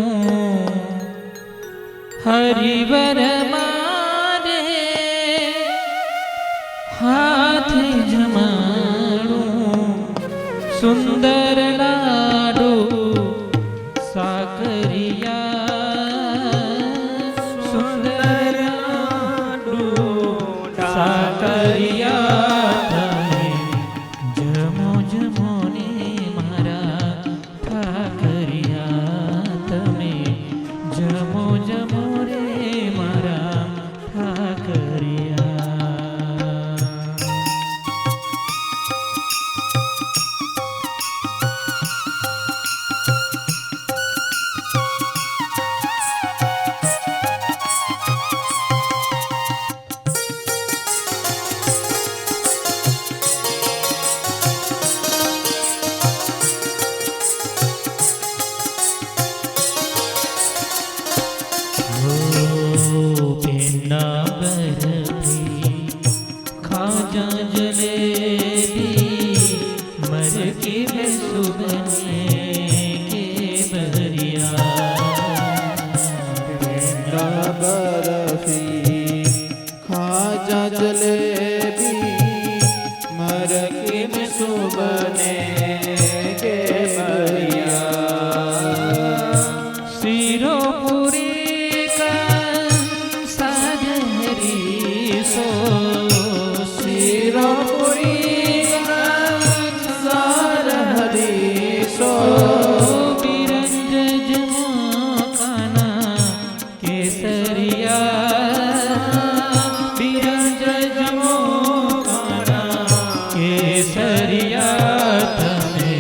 હરિવર મારે હાથી જમાડું, સુંદર લાડુ સાકરિયા, સુંદર લાડુ સાકરિયા, તમે જમો જમો ને મારા ઠાકરિયા, તમે જમો જમો રે મારા ઠાકરિયા. પેંડા બરફી ખાજા જલેબી મરકી में સુબને કે બરિયા, પેંડા બરફી ખાજા જલેબી મરકી में સુબને કે બરિયા, શીરો પૂરી સાજહરી સો, શીરો પૂરી સાજહરી સો, બિરંજ જમો કાના કેસરિયા, બિરંજ જમો કાના કેસરિયા, તમે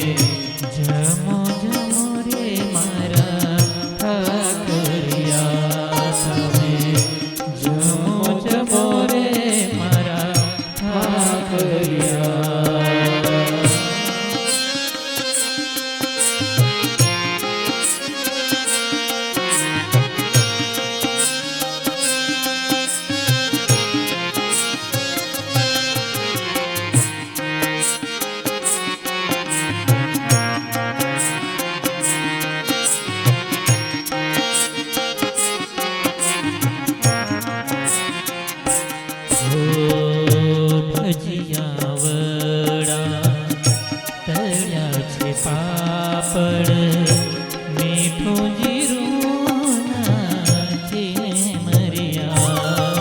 જમો જમો રે મારા ઠાકરિયા, તમે જમો જમો રે મારા ઠાકરિયા. ભજીયા વડા તળ્યા છે પાપડ, મીઠું જીરું નાખીને મરિયા,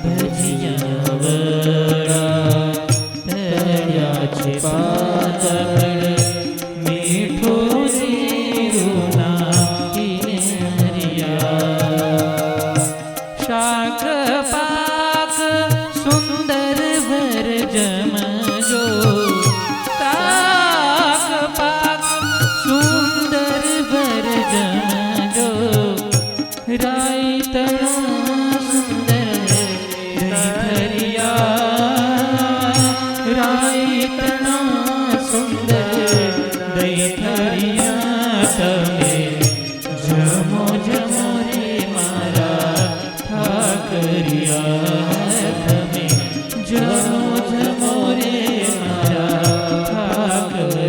ભજીયા વડા તળ્યા છે પાપડ, મીઠું જીરું નાખીને મરિયા, શાક પાક સુંદર વર જમજો, શાક પાક સુંદર વર જમજો, રાયતણા સુંદર દહીંથરિયા, રાયતણા સુંદર દહીંથરિયા, તમે જમો જમો રે મારા ઠાકરિયા, તમે જમો જમો રે મારા ઠાકરિયા.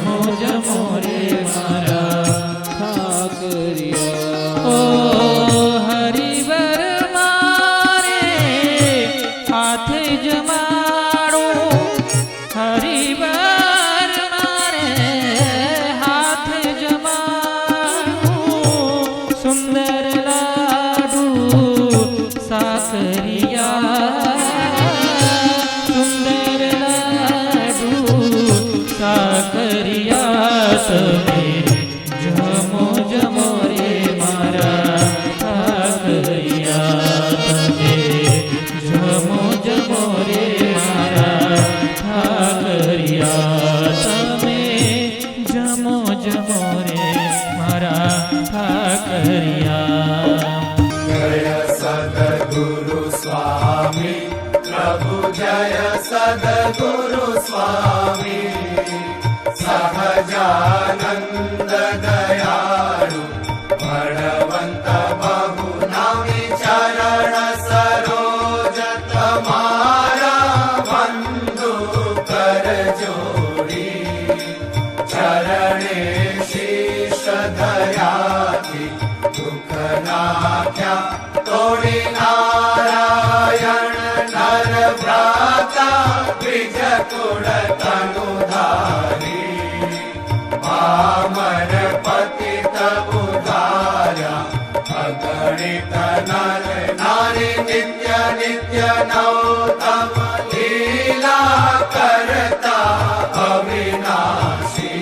જમો જમો રે મારા ઠાકરિયા ઓ હરિવર મારે હાથ જમાડો હરિવર મારે હાથ જમાડો સુંદર લાડુ સાકરિયા સુંદર લાડુ સાકરિયા તમે જમો જમો રે મારા ઠાકરિયા તમે જમો જમો રે મારા ઠાકરિયા તમે જમો જમો રે મારા ઠાકરિયા जय सद्गुरु स्वामी प्रभु जय सद्गुरु स्वामी सहजानंद दयाळु भगवंत बहु नामी चरण सरोज तमारा बंधु कर जोड़ी चरणे शीश दयाति दुख नाख्या तोड़ी नारायण नर भ्राता द्विज कुल तनुधारी पामर पतित उदार्या अगणित नर नारी नित्य नित्य नौतम लीला करता अविनाशी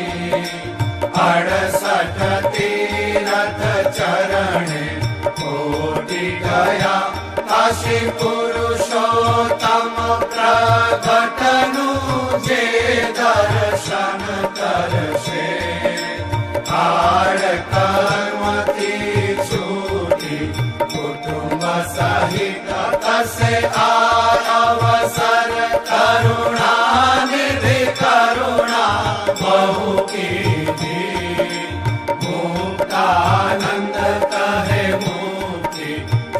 68 तीरथ चरणे कोटि गया काशी पुरुषोत्तम प्रगटनु जे दर्शन करशे आड़ कर्मથી છૂટી કુટુંબ સહિત કસે આ અવસર કરુણા નિધિ કરુણા બહુ કીધી મુક્તાનંદ કહે મુક્તિ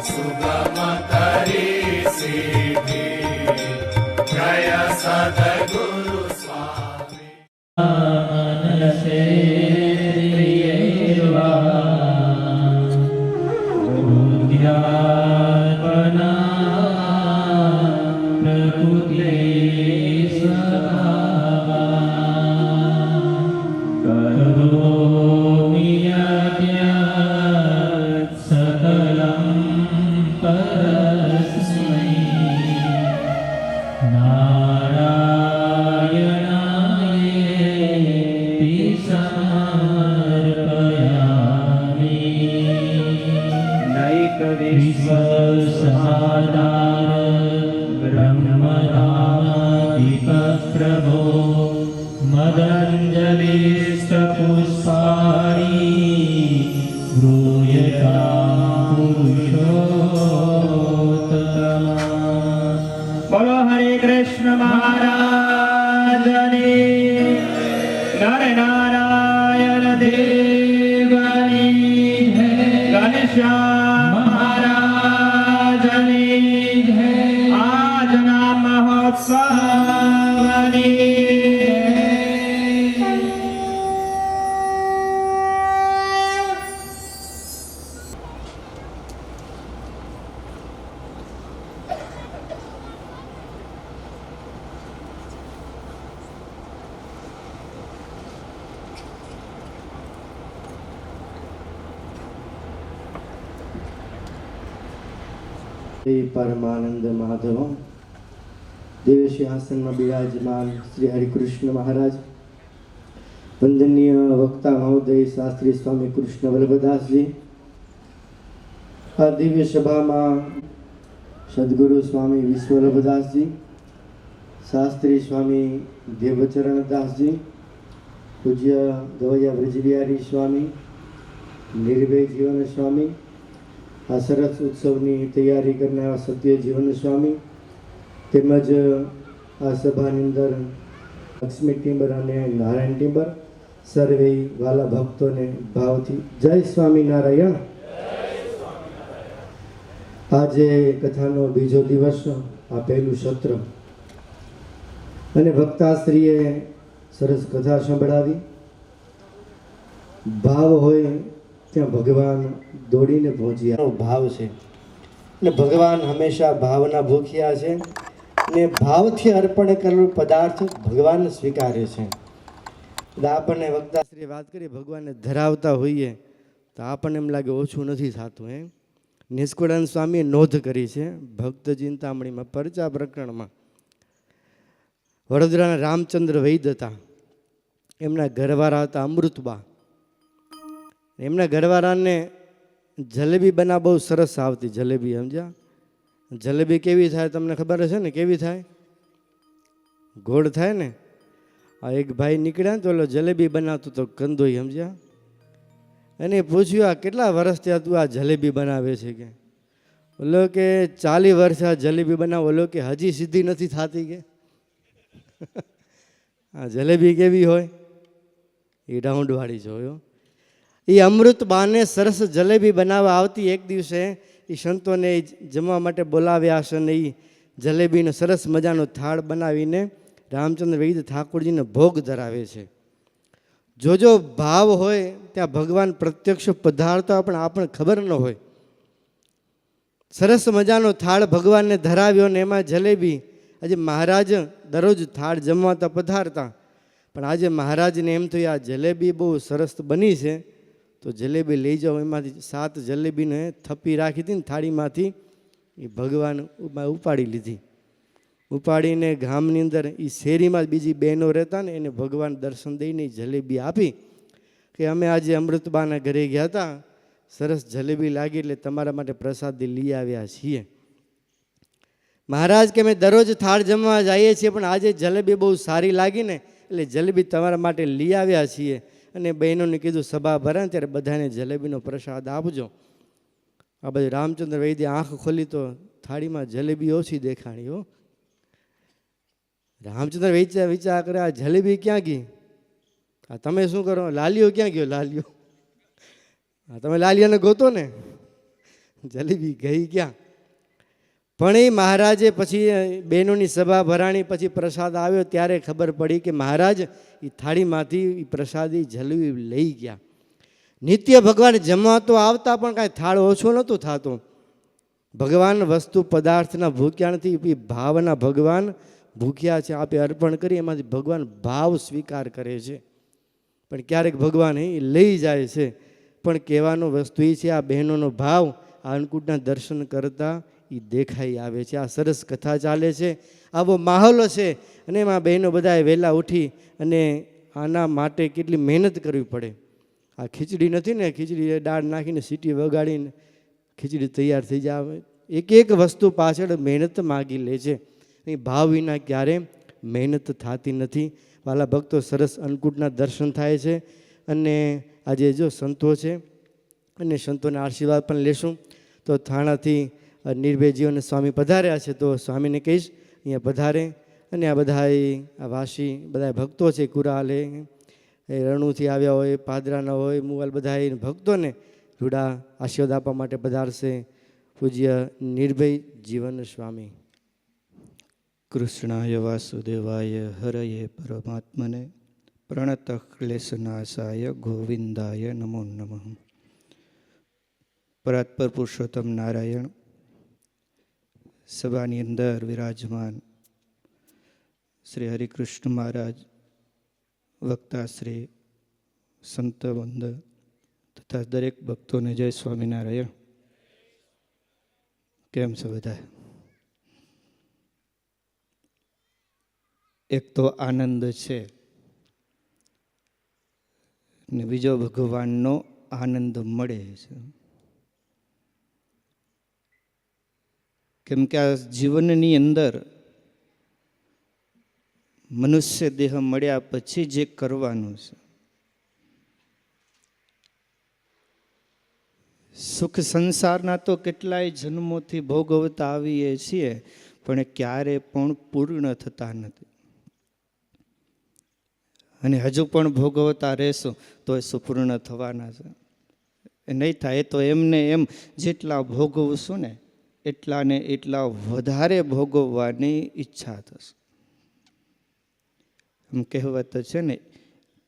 સુગમ કરી સીધી જય સદગુરુ સ્વામી मनसे प्रियेर्वा बुद्ध्यात्मना प्रकृते सदा करोमि यद्यत् सकलं परस्मै नारायणायेति समर्पयामि नैक विश्वसमाधार ब्रह्मधामाधिपप्रभो मदञ्जलिस्तपुष्पाणि ब्रूयतां पुरुषोत्तमा बोलो हरे कृष्ण महाराजनी नर नारायण देवनी घनश्याम महाराजनी આજના શ્રી પરમાનંદ માધવ દિવ્ય સિંહાસનમાં બિરાજમાન શ્રી હરિકૃષ્ણ મહારાજ, વંદનીય વક્તા મહોદય શાસ્ત્રી સ્વામી કૃષ્ણ વલ્લભદાસજી, આ દિવ્ય સભામાં સદગુરુ સ્વામી વિશ્વવલ્લભદાસજી, શાસ્ત્રી સ્વામી દેવચરણદાસજી, પૂજ્ય ગવૈયા બ્રજબિહારી સ્વામી, નિર્ભય જીવન સ્વામી, આ સરસ ઉત્સવની તૈયારી કરનાર સત્ય જીવન સ્વામી, તેમજ આ સભાની અંદર લક્ષ્મી ટીમ્બર અને નારાયણ ટીમ્બર, સર્વે વાલા ભક્તોને ભાવથી જય સ્વામિનારાયણ. આજે કથાનો બીજો દિવસ, આ પહેલું સત્ર, અને ભક્તાશ્રીએ સરસ કથા સંભળાવી. ભાવ હોય ત્યાં ભગવાન દોડીને પહોંચી આવે. ભાવ છે અને ભગવાન હંમેશા ભાવના ભૂખ્યા છે ને ભાવથી અર્પણ કરેલો પદાર્થ ભગવાન સ્વીકારે છે. એટલે આપણને વક્તાશ્રીએ વાત કરી ભગવાનને ધરાવતા હોઈએ તો આપણને એમ લાગે ઓછું નથી થતું. નિષ્કુળાનંદ સ્વામીએ નોંધ કરી છે ભક્ત ચિંતામણીમાં પરચા પ્રકરણમાં. વડોદરાના રામચંદ્ર વૈદ હતા, એમના ઘરવાળા હતા અમૃતબા. એમના ઘરવાળાને જલેબી બના બહુ સરસ આવતી. જલેબી સમજ્યા? જલેબી કેવી થાય તમને ખબર હશે ને? કેવી થાય? ગોળ થાય ને. આ એક ભાઈ નીકળ્યા ને તો ઓલો જલેબી બનાવતો તો કંદોઈ, સમજ્યા? એને પૂછ્યું આ કેટલા વર્ષથી તું આ જલેબી બનાવે છે? કે ઓલો કે 40 વર્ષ આ જલેબી બનાવો. ઓલો કે હજી સીધી નથી થતી. કે આ જલેબી કેવી હોય? એ રાઉન્ડવાળી જોયો. એ અમૃતબાને સરસ જલેબી બનાવવા આવતી. એક દિવસે એ સંતોને જમવા માટે બોલાવ્યા હશે ને એ જલેબીનો સરસ મજાનો થાળ બનાવીને રામચંદ્ર વૈદ ઠાકોરજીને ભોગ ધરાવે છે. જો ભાવ હોય ત્યાં ભગવાન પ્રત્યક્ષ પધારતા પણ આપણને ખબર ન હોય. સરસ મજાનો થાળ ભગવાનને ધરાવ્યો ને એમાં જલેબી. આજે મહારાજ દરરોજ થાળ જમવાતા પધારતા, પણ આજે મહારાજને એમ થયું આ જલેબી બહુ સરસ બની છે તો જલેબી લઈ જાઓ. એમાંથી 7 જલેબીને થપ્પી રાખી હતી ને થાળીમાંથી, એ ભગવાન ઉપાડી લીધી. ઉપાડીને ગામની અંદર એ શેરીમાં બીજી બહેનો રહેતા ને એને ભગવાન દર્શન દઈને જલેબી આપી કે અમે આજે અમૃતબાના ઘરે ગયા હતા, સરસ જલેબી લાગી એટલે તમારા માટે પ્રસાદી લઈ આવ્યા છીએ. મહારાજ કે અમે દરરોજ થાળ જમવા જઈએ છીએ પણ આજે જલેબી બહુ સારી લાગી ને એટલે જલેબી તમારા માટે લઈ આવ્યા છીએ. અને બહેનોને કીધું સભા ભરાય ત્યારે બધાને જલેબીનો પ્રસાદ આપજો. આ બધું રામચંદ્ર વૈદ્ય આંખ ખોલી તો થાળીમાં જલેબી ઓછી દેખાણી. હો, રામચંદ્ર વૈદ્ય વિચાર કરે આ જલેબી ક્યાં ગઈ? આ તમે શું કરો? લાલિયો ક્યાં ગયો? લાલિયો, હા તમે લાલિયાને ગોતો ને, જલેબી ગઈ ક્યાં? પણ એ મહારાજે પછી બહેનોની સભા ભરાણી, પછી પ્રસાદ આવ્યો ત્યારે ખબર પડી કે મહારાજ એ થાળીમાંથી એ પ્રસાદી જલેબી લઈ ગયા. નિત્ય ભગવાન જમવા તો આવતા પણ કાંઈ થાળ ઓછો નહોતો થતો. ભગવાન વસ્તુ પદાર્થના ભૂખ્યા નથી, એ ભાવના ભગવાન ભૂખ્યા છે. આપે અર્પણ કરી એમાંથી ભગવાન ભાવ સ્વીકાર કરે છે. પણ ક્યારેક ભગવાન એ લઈ જાય છે. પણ કહેવાનો વસ્તુ એ છે આ બહેનોનો ભાવ આ અન્નકૂટના દર્શન કરતા એ દેખાઈ આવે છે. આ સરસ કથા ચાલે છે, આવો માહોલ છે. અને એમાં બહેનો બધાએ વહેલા ઉઠી અને આના માટે કેટલી મહેનત કરવી પડે. આ ખીચડી નથી ને, ખીચડી દાળ નાખીને સીટી વગાડીને ખીચડી તૈયાર થઈ જાય. એક વસ્તુ પાછળ મહેનત માગી લે છે. એ ભાવ વિના ક્યારે મહેનત થતી નથી. વાલા ભક્તો, સરસ અન્નકૂટના દર્શન થાય છે. અને આજે જો સંતો છે અને સંતોના આશીર્વાદ પણ લેશું. તો થાણાથી નિર્ભયજીવન સ્વામી પધાર્યા છે, તો સ્વામીને કહીશ અહીંયા પધારે. અને આ બધા આ વાસી બધા ભક્તો છે, કુરાલે એ રણુથી આવ્યા હોય, પાદરાના હોય, મુવાલ બધા ભક્તોને રૂડા આશીર્વાદ આપવા માટે પધારશે પૂજ્ય નિર્ભય જીવન સ્વામી. કૃષ્ણાય વાસુદેવાય હરયે પરમાત્મને પ્રણત ક્લેશનાશાય ગોવિંદાય નમો નમઃ. પરાત્પર પુરુષોત્તમ નારાયણ સભાની અંદર વિરાજમાન શ્રી હરિકૃષ્ણ મહારાજ, વક્તા શ્રી સંતવંદ તથા દરેક ભક્તોને જય સ્વામિનારાયણ. કેમ છે બધા? એક તો આનંદ છે ને બીજો ભગવાનનો આનંદ મળે છે. કેમ કે આ જીવનની અંદર મનુષ્ય દેહ મળ્યા પછી જે કરવાનું છે, સુખ સંસારના તો કેટલાય જન્મોથી ભોગવતા આવીએ છીએ પણ ક્યારે પણ પૂર્ણ થતા નથી. અને હજુ પણ ભોગવતા રહેશું તો એ સુપૂર્ણ થવાના છે. નહીં થાય તો એમને એમ જેટલા ભોગવશું ને એટલા ને એટલા વધારે ભોગવવાની ઈચ્છા થશે. એમ કહેવત છે ને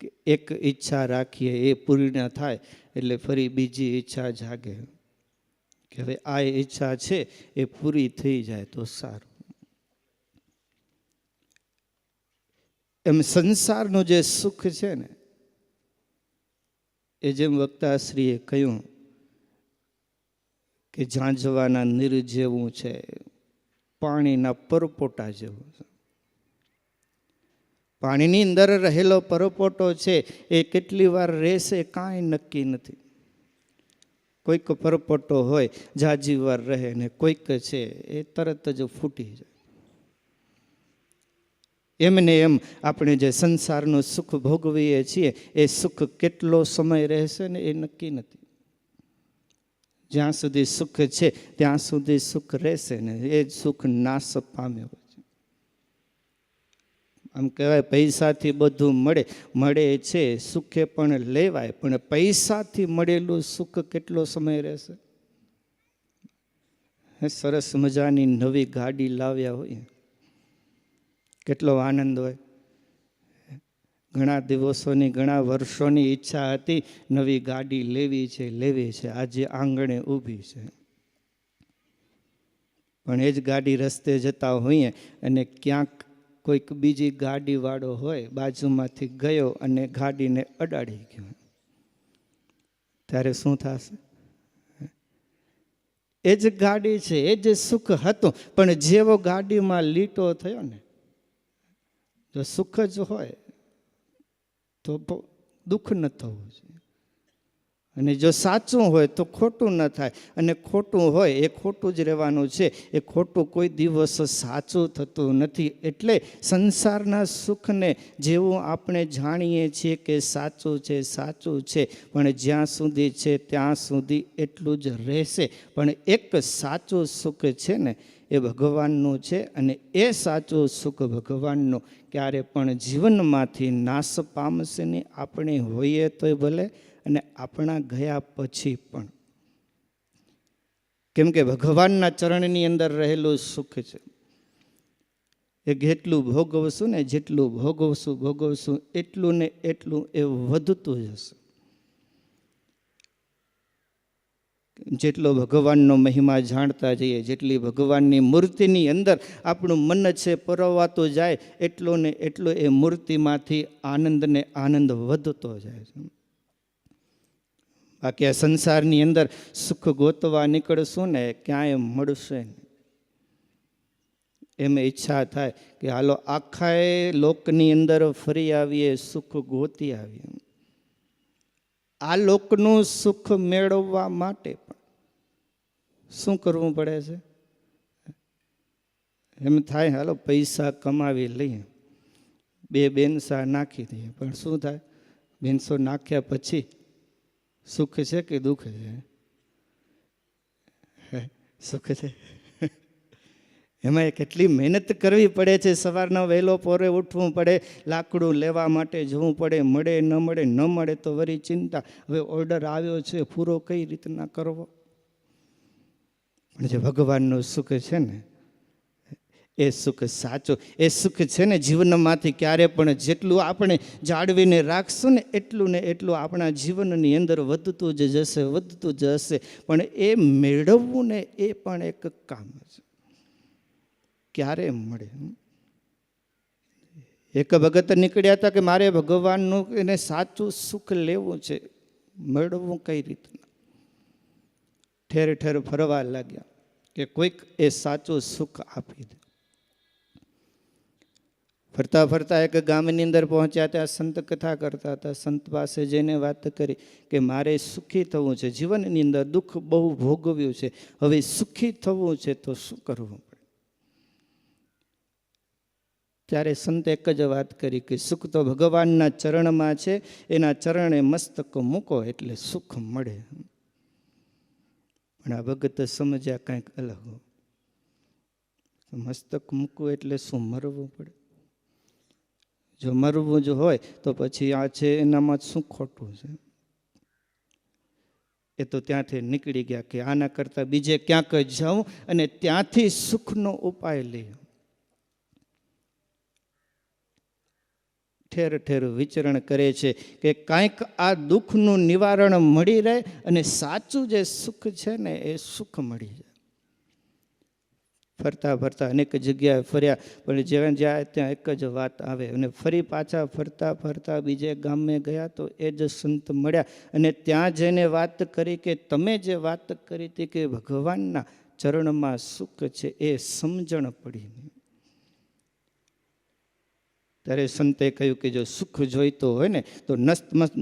કે એક ઈચ્છા રાખીએ એ પૂરી ન થાય એટલે ફરી બીજી ઈચ્છા જાગે કે હવે આ ઈચ્છા છે એ પૂરી થઈ જાય તો સારું. એમ સંસારનું જે સુખ છે ને એ જેમ વક્તાશ્રીએ કહ્યું કે ઝાંઝવાના નીર જેવું છે, પાણીના પરપોટા જેવું છે. પાણીની અંદર રહેલો પરપોટો છે એ કેટલી વાર રહેશે કાંઈ નક્કી નથી. કોઈક પરપોટો હોય ઝાઝી વાર રહે ને કોઈક છે એ તરત જ ફૂટી જાય. એમને એમ આપણે જે સંસારનું સુખ ભોગવીએ છીએ એ સુખ કેટલો સમય રહેશે ને એ નક્કી નથી. જ્યાં સુધી સુખ છે ત્યાં સુધી સુખ રહેશે ને એ સુખ નાશ પામ્યો છે. આમ કહેવાય પૈસાથી બધું મળે છે, સુખે પણ લેવાય, પણ પૈસાથી મળેલું સુખ કેટલો સમય રહેશે? સરસ મજાની નવી ગાડી લાવ્યા હોય, કેટલો આનંદ હોય. ઘણા દિવસોની ઘણા વર્ષોની ઈચ્છા હતી નવી ગાડી લેવી છે, આજે આંગણે ઊભી છે. પણ એ જ ગાડી રસ્તે જતા હોઈએ અને ક્યાંક કોઈક બીજી ગાડીવાળો હોય બાજુમાંથી ગયો અને ગાડીને અડાડી ગયો, ત્યારે શું થશે? એ જ ગાડી છે, એ જ સુખ હતું, પણ જેવો ગાડીમાં લીટો થયો ને, જો સુખ જ હોય તો દુઃખ ન થવું જોઈએ, અને જો સાચું હોય તો ખોટું ન થાય, અને ખોટું હોય એ ખોટું જ રહેવાનું છે. એ ખોટું કોઈ દિવસ સાચું થતું નથી. એટલે સંસારના સુખને જેવું આપણે જાણીએ છીએ કે સાચું છે, પણ જ્યાં સુધી છે ત્યાં સુધી એટલું જ રહેશે. પણ એક સાચું સુખ છે ને એ ભગવાનનું છે, અને એ સાચું સુખ ભગવાનનું ક્યારે પણ જીવનમાંથી નાશ પામશે નહીં. આપણે હોઈએ તોય ભલે અને આપણા ગયા પછી પણ, કેમ કે ભગવાનના ચરણની અંદર રહેલું સુખ છે એ જેટલું ભોગવશું ને જેટલું ભોગવશું એટલું ને એટલું એ વધતું જશે. જેટલો ભગવાનનો મહિમા જાણતા જઈએ, જેટલી ભગવાનની મૂર્તિની અંદર આપણું મન છે પરોવાતું જાય, એટલો ને એટલો એ મૂર્તિમાંથી આનંદ વધતો જાય છે. બાકી આ સંસારની અંદર સુખ ગોતવા નીકળશું ને ક્યાંય મળશે નહીં. એમ ઈચ્છા થાય કે હાલો આખા લોકની અંદર ફરી આવીએ, સુખ ગોતી આવીએ. આ લોકનું સુખ મેળવવા માટે પણ શું કરવું પડે છે? એમ થાય હાલો પૈસા કમાવી લઈએ, 2 બેનસા નાખી દઈએ, પણ શું થાય? બેનસો નાખ્યા પછી સુખ છે કે દુઃખ છે? સુખ છે. એમાં કેટલી મહેનત કરવી પડે છે. સવારના વહેલો પોરે ઉઠવું પડે, લાકડું લેવા માટે જવું પડે, મળે ન મળે તો વળી ચિંતા, હવે ઓર્ડર આવ્યો છે પૂરો કઈ રીતના કરવો. પણ જે ભગવાનનું સુખ છે ને એ સુખ સાચું, એ સુખ છે ને જીવનમાંથી ક્યારે પણ જેટલું આપણે જાળવીને રાખશું ને એટલું આપણા જીવનની અંદર વધતું જ જશે. પણ એ મેળવવું ને એ પણ એક કામ છે. ક્યારે મળે? એક ભગત નીકળ્યા હતા કે મારે ભગવાનનું એને સાચું સુખ લેવું છે, મેળવવું કઈ રીતના? ઠેર ઠેર ફરવા લાગ્યા કે કોઈક એ સાચું સુખ આપી દે. ફરતા ફરતા એક ગામની અંદર પહોંચ્યા, ત્યાં સંત કથા કરતા હતા. સંત પાસે જઈને વાત કરી કે મારે સુખી થવું છે, જીવનની અંદર દુઃખ બહુ ભોગવ્યું છે, હવે સુખી થવું છે તો શું કરવું પડે? ત્યારે સંત એક જ વાત કરી કે સુખ તો ભગવાનના ચરણમાં છે, એના ચરણે મસ્તક મૂકો એટલે સુખ મળે. પણ આ ભગત સમજ્યા કંઈક અલગ. મસ્તક મૂકવું એટલે શું? મરવું પડે. જો મરવું જ હોય તો પછી આ છે એનામાં શું ખોટું છે? એ તો ત્યાંથી નીકળી ગયા કે આના કરતાં બીજે ક્યાંક જાઉં અને ત્યાંથી સુખનો ઉપાય લઈએ. ઠેર ઠેર વિચરણ કરે છે કે કાંઈક આ દુઃખનું નિવારણ મળી રહે અને સાચું જે સુખ છે ને એ સુખ મળી જાય. ફરતા ફરતા અનેક જગ્યાએ ફર્યા, પણ જ્યાં જાય ત્યાં એક જ વાત આવે અને ફરી પાછા ફરતા ફરતા બીજે ગામે ગયા તો એ જ સંત મળ્યા અને ત્યાં જઈને વાત કરી કે તમે જે વાત કરી હતી કે ભગવાનના ચરણમાં સુખ છે એ સમજણ પડી. ત્યારે સંતે કહ્યું કે જો સુખ જોઈતો હોય ને તો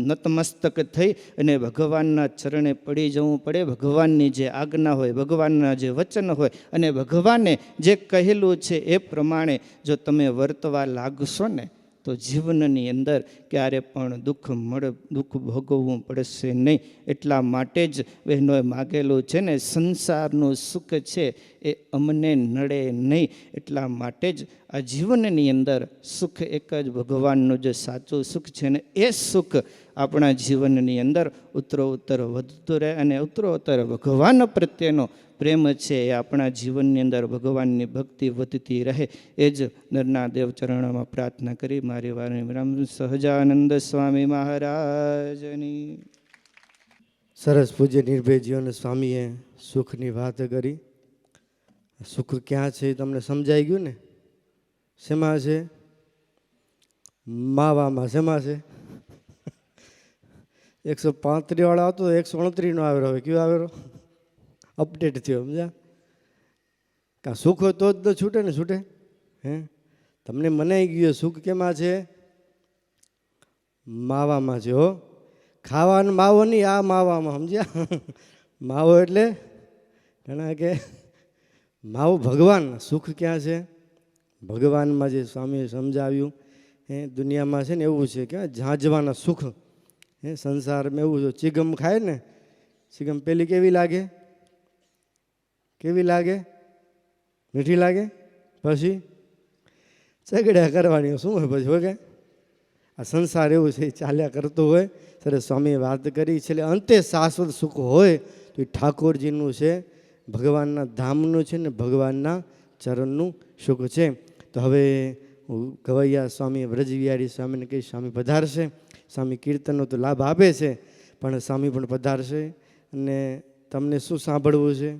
નતમસ્તક થઈ અને ભગવાનના ચરણે પડી જવું પડે. ભગવાનની જે આજ્ઞા હોય, ભગવાનના જે વચન હોય અને ભગવાને જે કહેલું છે એ પ્રમાણે જો તમે વર્તવા લાગશો ને તો જીવનની અંદર ક્યારે પણ દુઃખ ભોગવવું પડશે નહીં. એટલા માટે જ બહેનોએ માગેલું છે ને, સંસારનું સુખ છે એ અમને નડે નહીં. એટલા માટે જ આ જીવનની અંદર સુખ એક જ ભગવાનનું જે સાચું સુખ છે ને એ સુખ આપણા જીવનની અંદર ઉત્તરોત્તર વધતું રહે અને ઉત્તરોત્તર ભગવાન પ્રત્યેનો પ્રેમ છે એ આપણા જીવનની અંદર ભગવાનની ભક્તિ વધતી રહે. એ જ નરના દેવ ચરણોમાં પ્રાર્થના કરી મારી વાણી વિરામ. સહજાનંદ સ્વામી મહારાજની. સરસ પૂજ્ય નિર્ભય જીવન સ્વામીએ સુખની વાત કરી. સુખ ક્યાં છે એ તમને સમજાઈ ગયું ને? શેમાં છે? માવામાં. શેમાં છે? 135 વાળો આવતો 129 નો આવેલો. હવે કયો આવેલો? અપડેટ થયો. સમજા? કાં સુખ હોય તો જ છૂટે ને. છૂટે હે? તમને મનાઈ ગયું સુખ કેમાં છે? માવામાં છે. હો, ખાવાનો માવો નહીં, આ માવામાં. સમજ્યા? માવો એટલે ઘણા કે માવો ભગવાન. સુખ ક્યાં છે? ભગવાનમાં. જે સ્વામીએ સમજાવ્યું હે, દુનિયામાં છે ને એવું છે કે ઝાંઝવાના સુખ હે. સંસારમાં એવું છે. ચીગમ ખાય ને, ચીગમ પેલી કેવી લાગે? કેવી લાગે? મીઠી લાગે. પછી ઝઘડા કરવાની. શું હોય પછી? હોય કે આ સંસાર એવું છે, ચાલ્યા કરતું હોય. સરસ સ્વામીએ વાત કરી. છેલ્લે અંતે શાશ્વત સુખ હોય તો એ ઠાકોરજીનું છે, ભગવાનના ધામનું છે ને ભગવાનના ચરણનું સુખ છે. તો હવે હું ગવૈયા સ્વામી, વ્રજવિહારી સ્વામીને કહીશ, સ્વામી પધારશે. સ્વામી કીર્તનનો તો લાભ આપે છે, પણ સ્વામી પણ પધારશે અને તમને શું સાંભળવું છે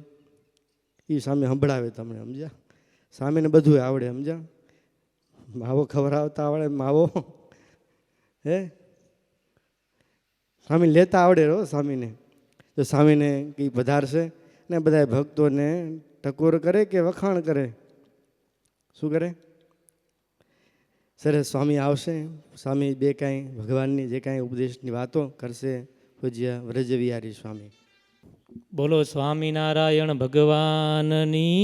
એ સ્વામી સંભળાવે તમને. સમજ્યા? સ્વામીને બધું આવડે. સમજ્યા? માવો ખવડાવતા આવડે. માવો હે સ્વામી લેતા આવડે. રહો સ્વામીને. તો સ્વામીને કંઈ પધારશે ને બધા ભક્તોને ટકોર કરે કે વખાણ કરે? શું કરે? સરસ સ્વામી આવશે. સ્વામી બે કાંઈ ભગવાનની જે કાંઈ ઉપદેશની વાતો કરશે. પૂજ્ય વ્રજવિહારી સ્વામી. બોલો સ્વામિનારાયણ ભગવાનની.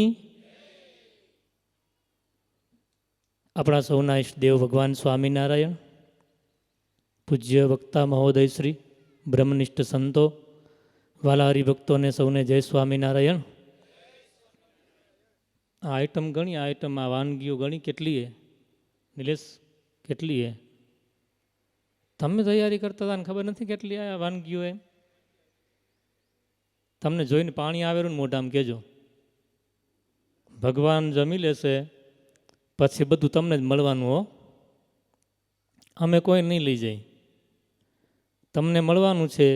આપણા સૌના ઈષ્ટદેવ ભગવાન સ્વામિનારાયણ, પૂજ્ય વક્તા મહોદય શ્રી, બ્રહ્મનિષ્ઠ સંતો, વાલા હરિભક્તોને સૌને જય સ્વામિનારાયણ. આ આઈટમ ગણી, આ આઈટમ, આ વાનગીઓ ગણી. કેટલી હે નિલેશ? કેટલી હે? તમે તૈયારી કરતા હતા ને ખબર નથી કેટલી આ વાનગીઓ એમ? તમને જોઈને પાણી આવેલું ને મોઢામાં કહેજો. ભગવાન જમી લેશે પછી બધું તમને જ મળવાનું. હો, અમે કોઈ નહીં લઈ જાય, તમને મળવાનું છે.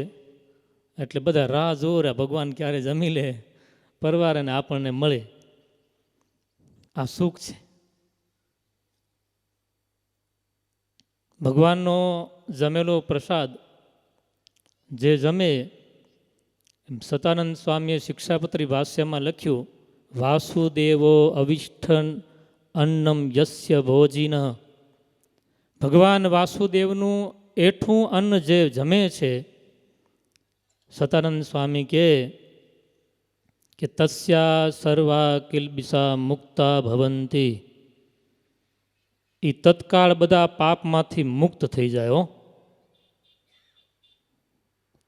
એટલે બધા રાહ જોવો રહ્યા ભગવાન ક્યારે જમી લે, પરવાર અને આપણને મળે. આ સુખ છે. ભગવાનનો જમેલો પ્રસાદ જે જમે, સતાનંદ સ્વામીએ શિક્ષાપત્રી ભાષ્યમાં લખ્યું, વાસુદેવો અવિષ્ઠન અન્નમ યસ્ય ભોજિન. ભગવાન વાસુદેવનું એઠું અન્ન જે જમે છે, સતાનંદ સ્વામી કહે કે તસ્યા સર્વા કિલ્બિષા મુક્તા ભવંતી. એ તત્કાળ બધા પાપમાંથી મુક્ત થઈ જાય. હો,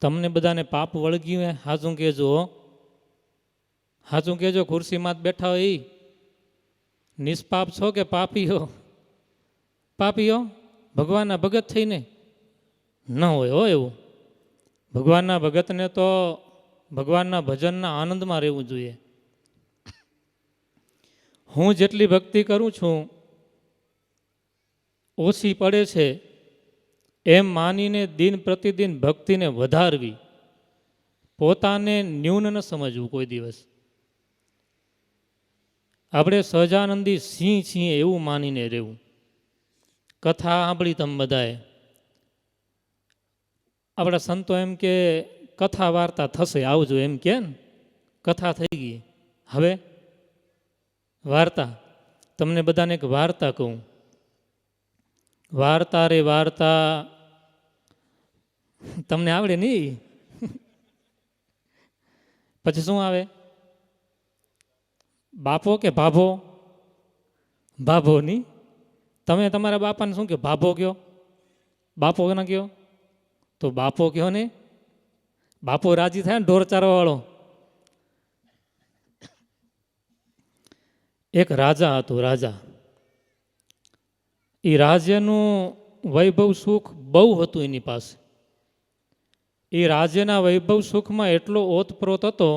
તમને બધાને પાપ વળગ્યું હે? હાચું કહેજો. હાચું કહેજો. ખુરશીમાં જ બેઠા હોય એ નિષ્પાપ છો કે પાપીઓ? પાપીઓ ભગવાનના ભગત થઈને ન હોય. હો, એવું ભગવાનના ભગતને તો ભગવાનના ભજનના આનંદમાં રહેવું જોઈએ. હું જેટલી ભક્તિ કરું છું ઓછી પડે છે એમ માનીને દિન પ્રતિદિન ભક્તિને વધારવી, પોતાને ન્યૂન ન સમજવું કોઈ દિવસ. આપણે સહજાનંદી સિંહ છીએ એવું માનીને રહેવું. કથા સાંભળી તમે બધાએ, આપણા સંતો એમ કે કથા વાર્તા થશે, આવજો એમ કે ને. કથા થઈ ગઈ, હવે વાર્તા. તમને બધાને એક વાર્તા કહું. વાર્તા રે વાર્તા તમને આવડે નહીં. પછી શું આવે? બાપો કે ભાભો? ભાભો નહીં. તમે તમારા બાપાને શું કહો? ભાભો કયો? બાપો ના કયો? તો બાપો કયો ને. બાપો રાજી થાય ને ઢોર ચારવા વાળો. એક રાજા હતો. રાજા, એ રાજ્યનું વૈભવ સુખ બહુ હતું એની પાસે. એ રાજ્યના વૈભવ સુખમાં એટલો ઓતપ્રોત હતો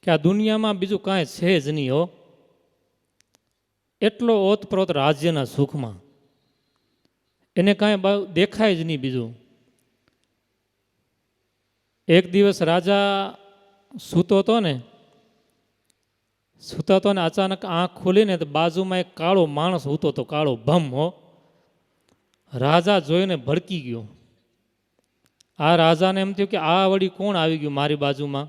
કે આ દુનિયામાં બીજું કાંઈ છે જ નહીં હો. એટલો ઓતપ્રોત રાજ્યના સુખમાં, એને કાંઈ દેખાય જ નહીં બીજું. એક દિવસ રાજા સૂતો હતો ને, અચાનક આંખ ખુલીને તો બાજુમાં એક કાળો માણસ સૂતો હતો, કાળો ભમ હો. રાજા જોઈને ભડકી ગયો. આ રાજાને એમ થયું કે આ વળી કોણ આવી ગયું મારી બાજુમાં?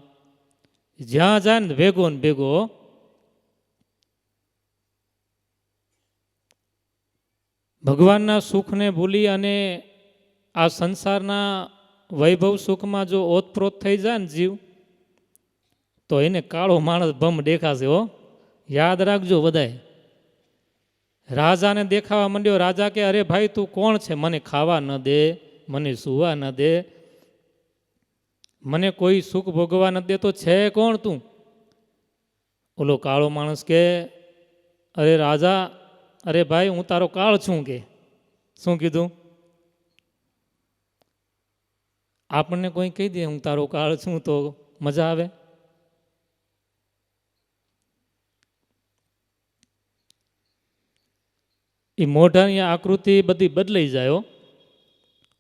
જ્યાં જાય ને ભેગો ને ભેગો. ભગવાનના સુખને ભૂલી અને આ સંસારના વૈભવ સુખમાં જો ઓતપ્રોત થઈ જાય ને જીવ, તો એને કાળો માણસ ભમ દેખાશે હો. યાદ રાખજો બધાય. રાજાને દેખાવા માંડ્યો. રાજા કે અરે ભાઈ તું કોણ છે? મને ખાવા ન દે, મને સુવા ન દે, મને કોઈ સુખ ભોગવા ન દે, તો છે કોણ તું? ઓલો કાળો માણસ કે અરે રાજા, અરે ભાઈ હું તારો કાળ છું. કે શું કીધું? આપણને કોઈ કહી દે હું તારો કાળ છું તો મજા આવે? એ મોઢાની આકૃતિ બધી બદલાઈ જાય.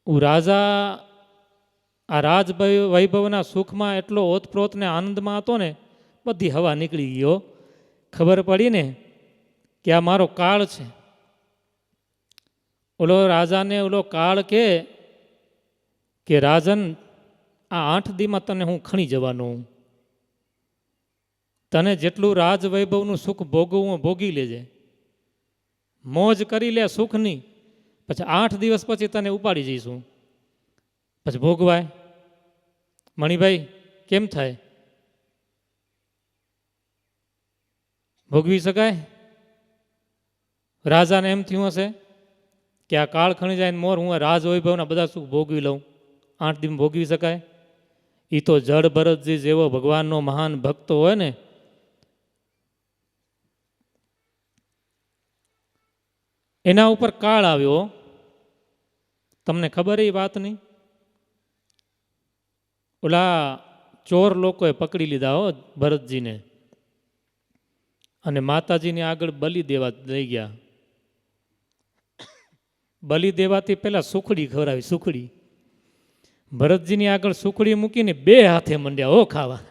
રાજા આ રાજ વૈભવના સુખમાં એટલો ઓતપ્રોત ને આનંદમાં હતો ને, બધી હવા નીકળી ગયો. ખબર પડી ને કે આ મારો કાળ છે. ઓલો રાજાને ઓલો કાળ કે રાજન, આ 8 દીમાં તને હું ખણી જવાનો. તને જેટલું રાજ વૈભવનું સુખ ભોગવવું ભોગી લેજે, મોજ કરી લે સુખની. પછી 8 દિવસ પછી તને ઉપાડી જઈશું. પછી ભોગવાય. મણિભાઈ કેમ થાય? ભોગવી શકાય? રાજાને એમ થયું હશે કે આ કાળ ખણી જાય મોર, હું રાજ વૈભવના બધા સુખ ભોગવી લઉં. 8 દિવસ ભોગવી શકાય? એ તો જડ ભરતજી જેવો ભગવાનનો મહાન ભક્ત હોય ને, એના ઉપર કાળ આવ્યો. તમને ખબર એ વાતની? ઓલા ચોર લોકોએ પકડી લીધા હો ભરતજીને, અને માતાજીની આગળ બલિ દેવા લઈ ગયા. બલિ દેવાથી પહેલા સુખડી ખવડાવી. સુખડી ભરતજીની આગળ સુખડી મૂકીને 2 હાથે મંડ્યા હો ખાવા.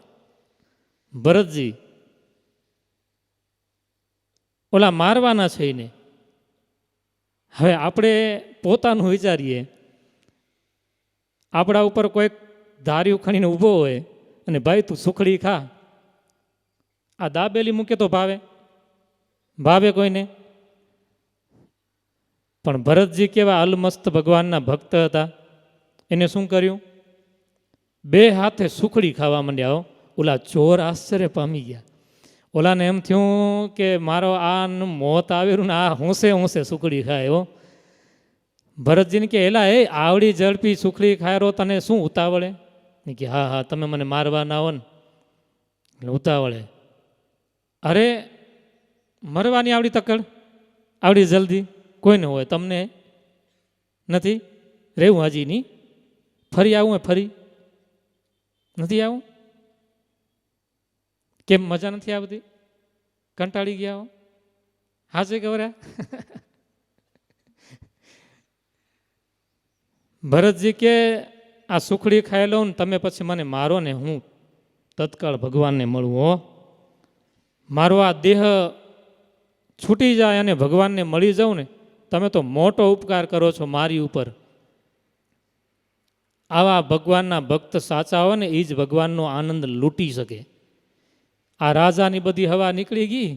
ભરતજી ઓલા મારવાના છે એને. હવે આપણે પોતાનું વિચારીએ, આપણા ઉપર કોઈક ધાર્યું ખણીને ઊભો હોય અને ભાઈ તું સુખડી ખા, આ દાબેલી મૂકે તો ભાવે? ભાવે કોઈને? પણ ભરતજી કેવા અલમસ્ત ભગવાનના ભક્ત હતા. એને શું કર્યું? 2 હાથે સુખડી ખાવા માંડ્યા. ઓલા ચોર આશ્ચર્ય પામી ગયા. ઓલાને એમ થયું કે મારો આ મોત આવેલું ને આ હોંશે હોંશે સુખડી ખાય હો. ભરતજીને કે એલા એ આવડી ઝડપી સુખડી ખાયરો, તને શું ઉતાવળે? કે હા હા તમે મને મારવા ના હો ને એટલે ઉતાવળે. અરે મરવાની આવડી તકડ, આવડી જલ્દી કોઈને હોય, તમને નથી? રહેવું હજી નહીં? ફરી આવું? ફરી નથી આવું? કેમ મજા નથી આવતી? કંટાળી ગયા હો? હાજે ગવર્યા? ભરતજી કે આ સુખડી ખાઈ લઉં ને તમે પછી મને મારો ને હું તત્કાળ ભગવાનને મળું હો. મારો આ દેહ છૂટી જાય અને ભગવાનને મળી જાઉં ને તમે તો મોટો ઉપકાર કરો છો મારી ઉપર. આવા ભગવાનના ભક્ત સાચા હોય ને એ જ ભગવાનનો આનંદ લૂંટી શકે. આ રાજાની બધી હવા નીકળી ગઈ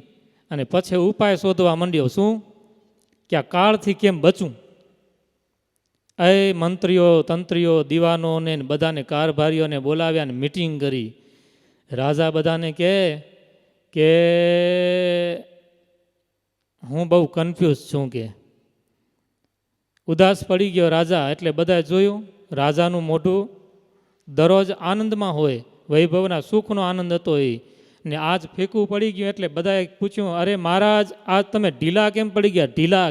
અને પછી ઉપાય શોધવા માંડ્યો. શું કે આ કાળથી કેમ બચું. એ મંત્રીઓ તંત્રીઓ દીવાનોને બધાને કારભારીઓને બોલાવ્યા ને મિટિંગ કરી. રાજા બધાને કે હું બહુ કન્ફ્યુઝ છું કે ઉદાસ પડી ગયો રાજા. એટલે બધાએ જોયું રાજાનું મોઢું દરરોજ આનંદમાં હોય, વૈભવના સુખનો આનંદ હતો એ, ને આજ ફીકું પડી ગયું. એટલે બધાએ પૂછ્યું, અરે મહારાજ આજ તમે ઢીલા કેમ પડી ગયા? ઢીલા.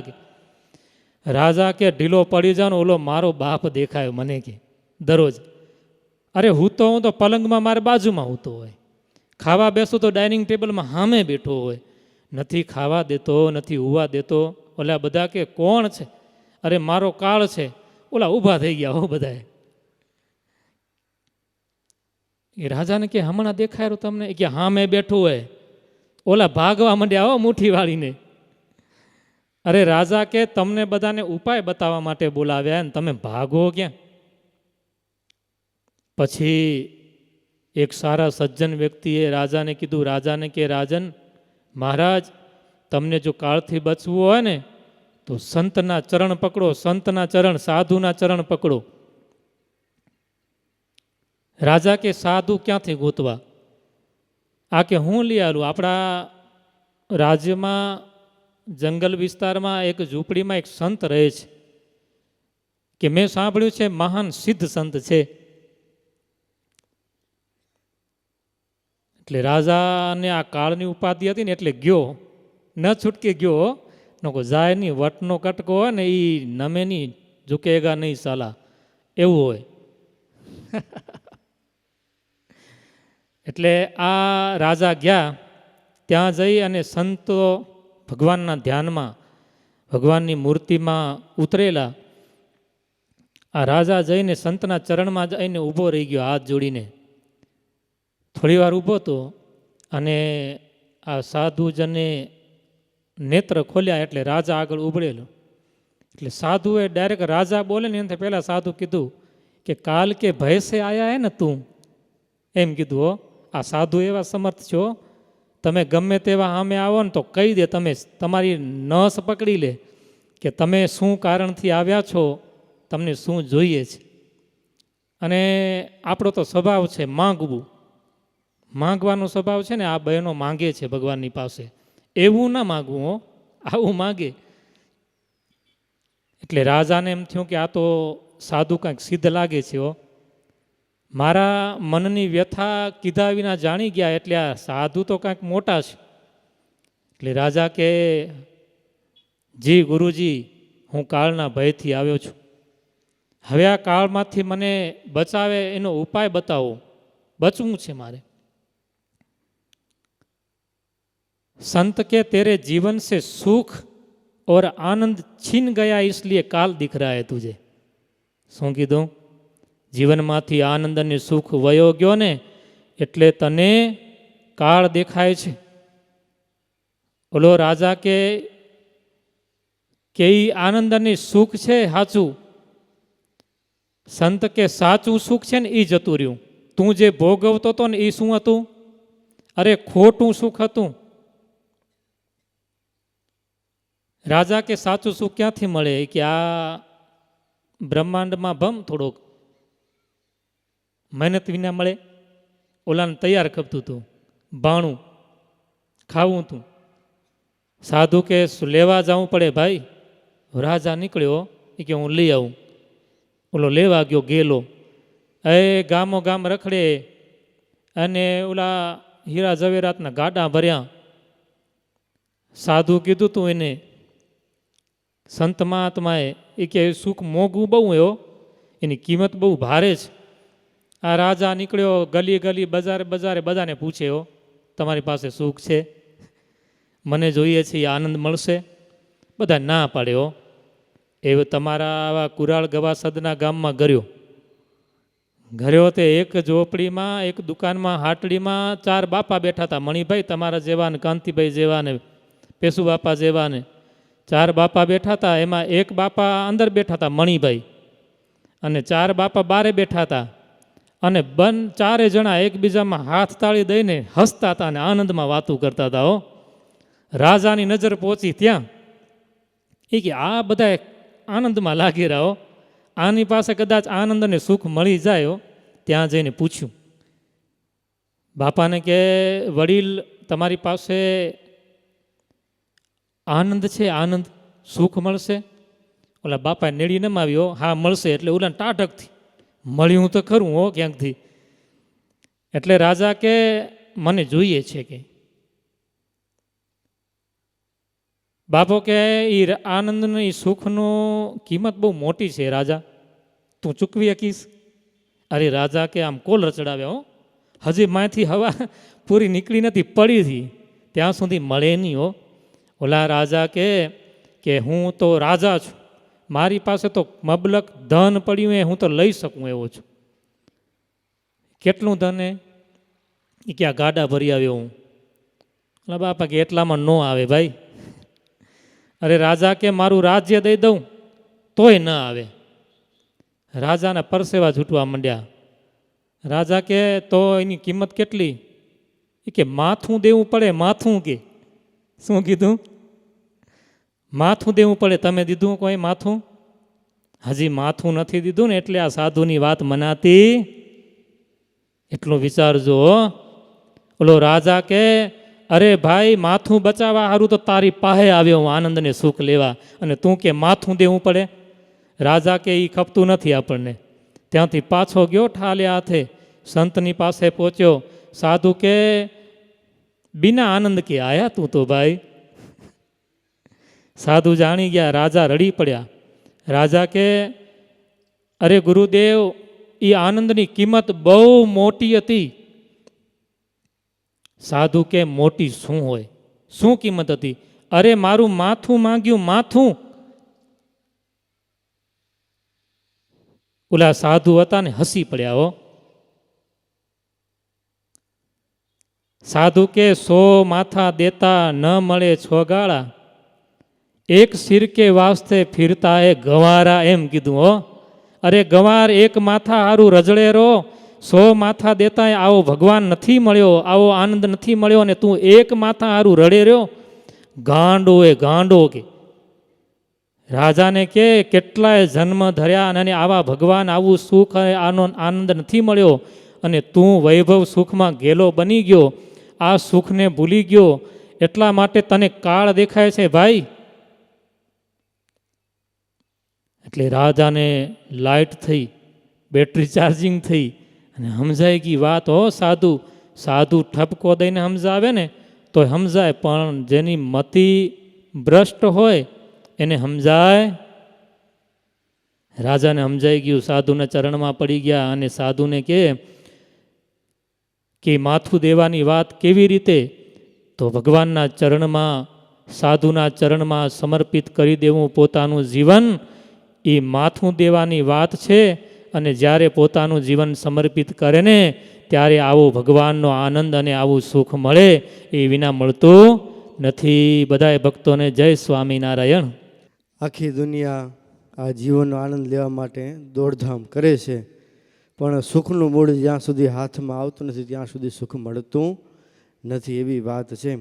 રાજા કે ઢીલો પડી જાવ ને ઓલો મારો બાપ દેખાયો મને કે દરરોજ. અરે હું તો પલંગમાં મારે બાજુમાં હૂતો હોય, ખાવા બેસું તો ડાઇનિંગ ટેબલમાં સામે બેઠો હોય, નથી ખાવા દેતો, નથી ઉવા દેતો. ઓલા બધા કે કોણ છે? અરે મારો કાળ છે. ઓલા ઊભા થઈ ગયા હો બધાએ. એ રાજાને કે હમણાં દેખાયું તમને? કે હા મેં બેઠું હોય. ઓલા ભાગવા માંડ્યા હો મુઠ્ઠી વાળીને. અરે રાજા કે તમને બધાને ઉપાય બતાવવા માટે બોલાવ્યા ને તમે ભાગો ક્યાં? પછી એક સારા સજ્જન વ્યક્તિએ રાજાને કીધું. રાજાને કે રાજન મહારાજ તમને જો કાળથી બચવું હોય ને તો સંતના ચરણ પકડો. સંતના ચરણ, સાધુના ચરણ પકડો. રાજા કે સાધુ ક્યાંથી ગોતવા? આ કે હું લઈ આલું. આપણા રાજ્યમાં જંગલ વિસ્તારમાં એક ઝૂંપડીમાં એક સંત રહે છે કે મેં સાંભળ્યું છે મહાન સિદ્ધ સંત છે. એટલે રાજાને આ કાળની ઉપાધિ હતી ને એટલે ગયો, ન છૂટકે ગયો. નકો જાય નહીં, વટનો કટકો હોય ને એ નમે નહીં, ઝૂકેગા નહીં સાલા, એવું હોય. એટલે આ રાજા ગયા, ત્યાં જઈ અને સંતો ભગવાનના ધ્યાનમાં, ભગવાનની મૂર્તિમાં ઉતરેલા. આ રાજા જઈને સંતના ચરણમાં જઈને ઊભો રહી ગયો હાથ જોડીને. થોડી વાર ઊભો હતો અને આ સાધુજને નેત્ર ખોલ્યા એટલે રાજા આગળ ઉભળેલો. એટલે સાધુએ ડાયરેક્ટ રાજા બોલે ને એનાથી પહેલાં સાધુ કીધું કે કાલ કે ભયસે આયા હે ને તું, એમ કીધું. હો આ સાધુ એવા સમર્થ છો, તમે ગમે તેવા સામે આવો ને તો કહી દે, તમે તમારી નસ પકડી લે કે તમે શું કારણથી આવ્યા છો, તમને શું જોઈએ છે. અને આપણો તો સ્વભાવ છે માંગવું, માંગવાનો સ્વભાવ છે ને. આ બહેનો માંગે છે ભગવાનની પાસે, એવું ના માગવું હો, આવું માગે. એટલે રાજાને એમ થયું કે આ તો સાધુ કાંઈક સિદ્ધ લાગે છે. હો મારા મનની વ્યથા કીધા વિના જાણી ગયા, એટલે આ સાધુ તો કાંઈક મોટા છે. એટલે રાજા કે જી ગુરુજી, હું કાળના ભયથી આવ્યો છું. હવે આ કાળમાંથી મને બચાવે એનો ઉપાય બતાવો, બચવું છે મારે. संत के तेरे जीवन से सुख और आनंद छीन गया इसलिए काल दिख रहा है तुझे. શું કીધું? જીવનમાંથી આનંદ અને સુખ વયો ગયો ને એટલે તને કાળ દેખાય છે. ઓલો રાજા કે ઈ આનંદ અને સુખ છે સાચું. સંત કે સાચું સુખ છે ને એ જતું રહ્યું. તું જે ભોગવતો હતો ને એ શું હતું? અરે ખોટું સુખ હતું. રાજા કે સાચું સુખ ક્યાંથી મળે? કે આ બ્રહ્માંડમાં ભમ થોડોક મહેનત વિના મળે. ઓલાને તૈયાર ખપતું હતું, ભાણું ખાવું હતું. સાધુ કે લેવા જવું પડે ભાઈ. રાજા નીકળ્યો એ કે હું લઈ આવું. ઓલો લેવા ગયો ગેલો. ગામો ગામ રખડે અને ઓલા હીરા ઝવેરાતના ગાડા ભર્યા. સાધુ કીધું તું એને, સંત મહાત્માએ, એ કે સુખ મોંઘું બહુ એવો, એની કિંમત બહુ ભારે છે. આ રાજા નીકળ્યો ગલી ગલી બજારે બજારે બધાને પૂછે, હો તમારી પાસે સુખ છે? મને જોઈએ છે, એ આનંદ મળશે? બધા ના પાડ્યો. એ તમારા આવા કુરાળ ગવાસદના ગામમાં ઘર્યો તે એક ઝોપડીમાં એક દુકાનમાં હાટડીમાં 4 બાપા બેઠા હતા. મણિભાઈ તમારા જેવા ને કાંતિભાઈ જેવા ને પેસુ બાપા જેવા ને 4 બાપા બેઠા હતા. એમાં એક બાપા અંદર બેઠા હતા મણિભાઈ, અને 4 બાપા બારે બેઠા હતા. અને 4 જણા એકબીજામાં હાથ તાળી દઈને હસતા હતા અને આનંદમાં વાતું કરતા હતા. રાજાની નજર પહોંચી ત્યાં, એ કે આ બધા આનંદમાં લાગી રહ્યો, આની પાસે કદાચ આનંદ અને સુખ મળી જાય. ત્યાં જઈને પૂછ્યું બાપાને કે વડીલ તમારી પાસે આનંદ છે, આનંદ સુખ મળશે? ઓલા બાપા નેડી ન આવ્યો, હા મળશે. એટલે ઓલા ટાઢકથી મળ્યું તો ખરું હો ક્યાંકથી. એટલે રાજા કે મને જોઈએ છે કે. બાપો કે એ આનંદની સુખનું કિંમત બહુ મોટી છે રાજા, તું ચૂકવી શકીશ? અરે રાજા કે આમ કોલ રચડાવ્યા હો, હજી માંથી હવા પૂરી નીકળી નથી, પડી હતી ત્યાં સુધી મળે નહીં હો. ઓલા રાજા કે હું તો રાજા છું, મારી પાસે તો મબલક ધન પડ્યું એ હું તો લઈ શકું એવો છું. કેટલું ધન? એ ક્યાં ગાડા ભરી આવ્યો હું. ઓલા બાપા કે એટલામાં ન આવે ભાઈ. અરે રાજા કે મારું રાજ્ય દઈ દઉં તોય ન આવે. રાજાના પરસેવા છૂટવા માંડ્યા. રાજા કે તો એની કિંમત કેટલી? એ કે માથું દેવું પડે. માથું કે શું કીધું? માથું દેવું પડે. તમે દીધું કોઈ માથું? હજી માથું નથી દીધું ને એટલે આ સાધુની વાત મનાતી. એટલું વિચારજો. ઓલો રાજા કે અરે ભાઈ માથું બચાવવા સારું તો તારી પાસે આવ્યો હું આનંદને સુખ લેવા, અને તું કે માથું દેવું પડે. રાજા કે એ ખપતું નથી આપણને. ત્યાંથી પાછો ગયો ઠાલ્યા હાથે, સંતની પાસે પહોંચ્યો. સાધુ કે બિના આનંદ કે આયા તું તો ભાઈ. સાધુ જાણી ગયા, રાજા રડી પડ્યા. રાજા કે અરે ગુરુદેવ, એ આનંદની કિંમત બહુ મોટી હતી. સાધુ કે મોટી શું હોય, શું કિંમત હતી? અરે મારું માથું માંગ્યું, માથું. ઓલા સાધુ હતા ને હસી પડ્યા હો. સાધુ કે 100 માથા દેતા ન મળે 6 ગાળા, એક સિરકે વાસ્તે ફિરતા એ ગંવારા, એમ કીધું હો. અરે ગંવાર એક માથા હારું રજળે રો, 100 માથા દેતા આવો ભગવાન નથી મળ્યો, આવો આનંદ નથી મળ્યો, અને તું એક માથા હારું રડે રહ્યો. ગાંડો એ ગાંડો કે. રાજાને કે કેટલાય જન્મ ધર્યા અને આવા ભગવાન આવું સુખ આનો આનંદ નથી મળ્યો, અને તું વૈભવ સુખમાં ગેલો બની ગયો, આ સુખને ભૂલી ગયો, એટલા માટે તને કાળ દેખાય છે ભાઈ. એટલે રાજાને લાઇટ થઈ, બેટરી ચાર્જિંગ થઈ અને સમજાય ગઈ વાત. હો સાધુ સાધુ ઠપકો દઈને સમજાવે ને તો સમજાય, પણ જેની મતિ ભ્રષ્ટ હોય એને સમજાય. રાજાને સમજાઈ ગયું, સાધુના ચરણમાં પડી ગયા અને સાધુને કે માથું દેવાની વાત કેવી રીતે? તો ભગવાનના ચરણમાં, સાધુના ચરણમાં સમર્પિત કરી દેવું પોતાનું જીવન, એ માથું દેવાની વાત છે. અને જ્યારે પોતાનું જીવન સમર્પિત કરે ને ત્યારે આવો ભગવાનનો આનંદ અને આવું સુખ મળે, એ વિના મળતું નથી. બધાય ભક્તોને જય સ્વામિનારાયણ. આખી દુનિયા આ જીવનનો આનંદ લેવા માટે દોડધામ કરે છે, પણ સુખનું મૂળ જ્યાં સુધી હાથમાં આવતું નથી ત્યાં સુધી સુખ મળતું નથી, એવી વાત છે.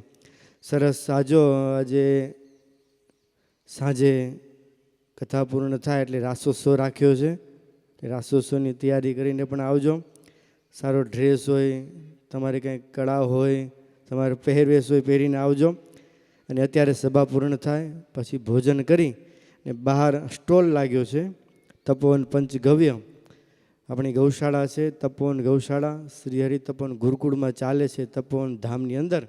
સરસ. સાજો આજે સાંજે કથા પૂર્ણ થાય એટલે રાસોત્સવ રાખ્યો છે. રાસોત્સવની તૈયારી કરીને પણ આવજો. સારો ડ્રેસ હોય, તમારે કંઈક કળા હોય, તમારે પહેરવેશ હોય, પહેરીને આવજો. અને અત્યારે સભા પૂર્ણ થાય પછી ભોજન કરી ને બહાર સ્ટોલ લાગ્યો છે તપોવન પંચગવ્ય, આપણી ગૌશાળા છે તપોવન ગૌશાળા, શ્રી હરિ તપોવન ગુરુકુળમાં ચાલે છે તપોવન ધામની અંદર.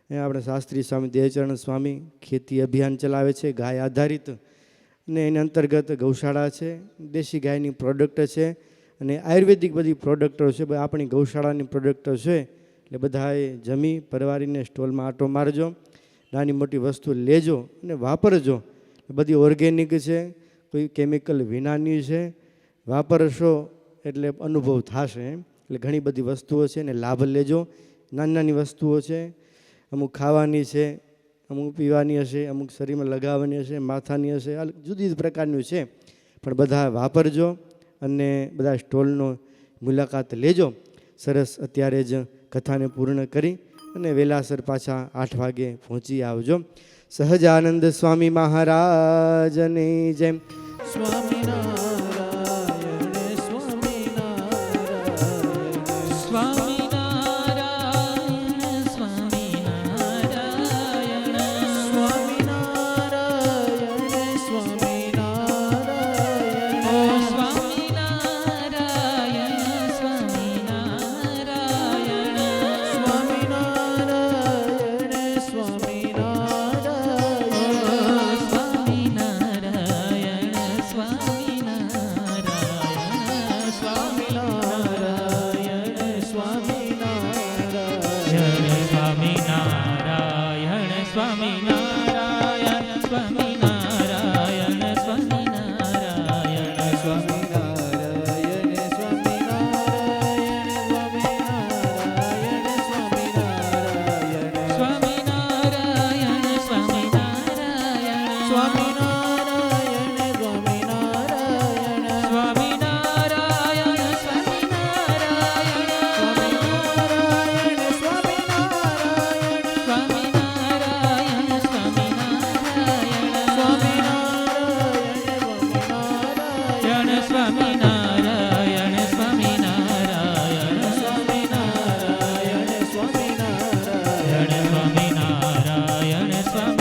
આપણે શાસ્ત્રી સ્વામી દેવચરણ સ્વામી ખેતી અભિયાન ચલાવે છે ગાય આધારિત, અને એની અંતર્ગત ગૌશાળા છે, દેશી ગાયની પ્રોડક્ટ છે અને આયુર્વેદિક બધી પ્રોડક્ટો છે, આપણી ગૌશાળાની પ્રોડક્ટો છે. એટલે બધાએ જમી પરવારીને સ્ટોલમાં આંટો મારજો, નાની મોટી વસ્તુ લેજો અને વાપરજો. બધી ઓર્ગેનિક છે, કોઈ કેમિકલ વિનાની છે, વાપરશો એટલે અનુભવ થશે એમ. એટલે ઘણી બધી વસ્તુઓ છે ને લાભ લેજો. નાની નાની વસ્તુઓ છે, અમુક ખાવાની છે, અમુક પીવાની હશે, અમુક શરીરમાં લગાવવાની હશે, માથાની હશે, જુદી જુદી પ્રકારનું છે, પણ બધા વાપરજો અને બધા સ્ટોલનો મુલાકાત લેજો. સરસ અત્યારે જ કથાને પૂર્ણ કરી અને વેલાસર પાછા 8 વાગે પહોંચી આવજો. સહજાનંદ સ્વામી મહારાજની જય. સ્વામિનારાયણ સ્વામિનારાયણ સ્વામિનારાયણ સ્વામિનારાયણ સ્વામિનારાયણ સ્વામિનારાયણ ઓ સ્વામિનારાયણ સ્વામિનારાયણ સ્વામિનારાયણ સ્વામિનારાયણ સ્વામિનારાયણ સ્વામિનારાયણ સ્વામિનારાયણ સ્વામિનારાયણ સ્વામિનારાયણ સ્વામિનારાયણ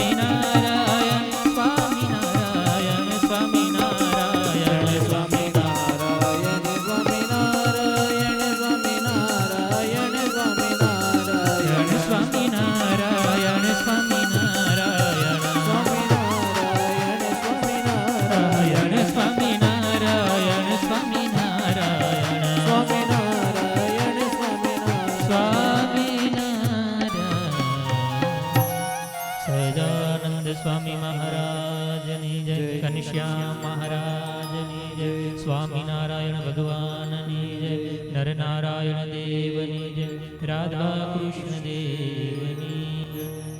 સ્વામિનારાયણ સ્વામિનારાયણ સ્વામિનારાયણ સ્વામિનારાયણ સહજાનંદ સ્વામી મહારાજની જય. ઘનશ્યામ મહારાજની જય. સ્વામિનારાયણ ભગવાનની જય. નરનારાયણ દેવની જય. રાધા કૃષ્ણ દેવ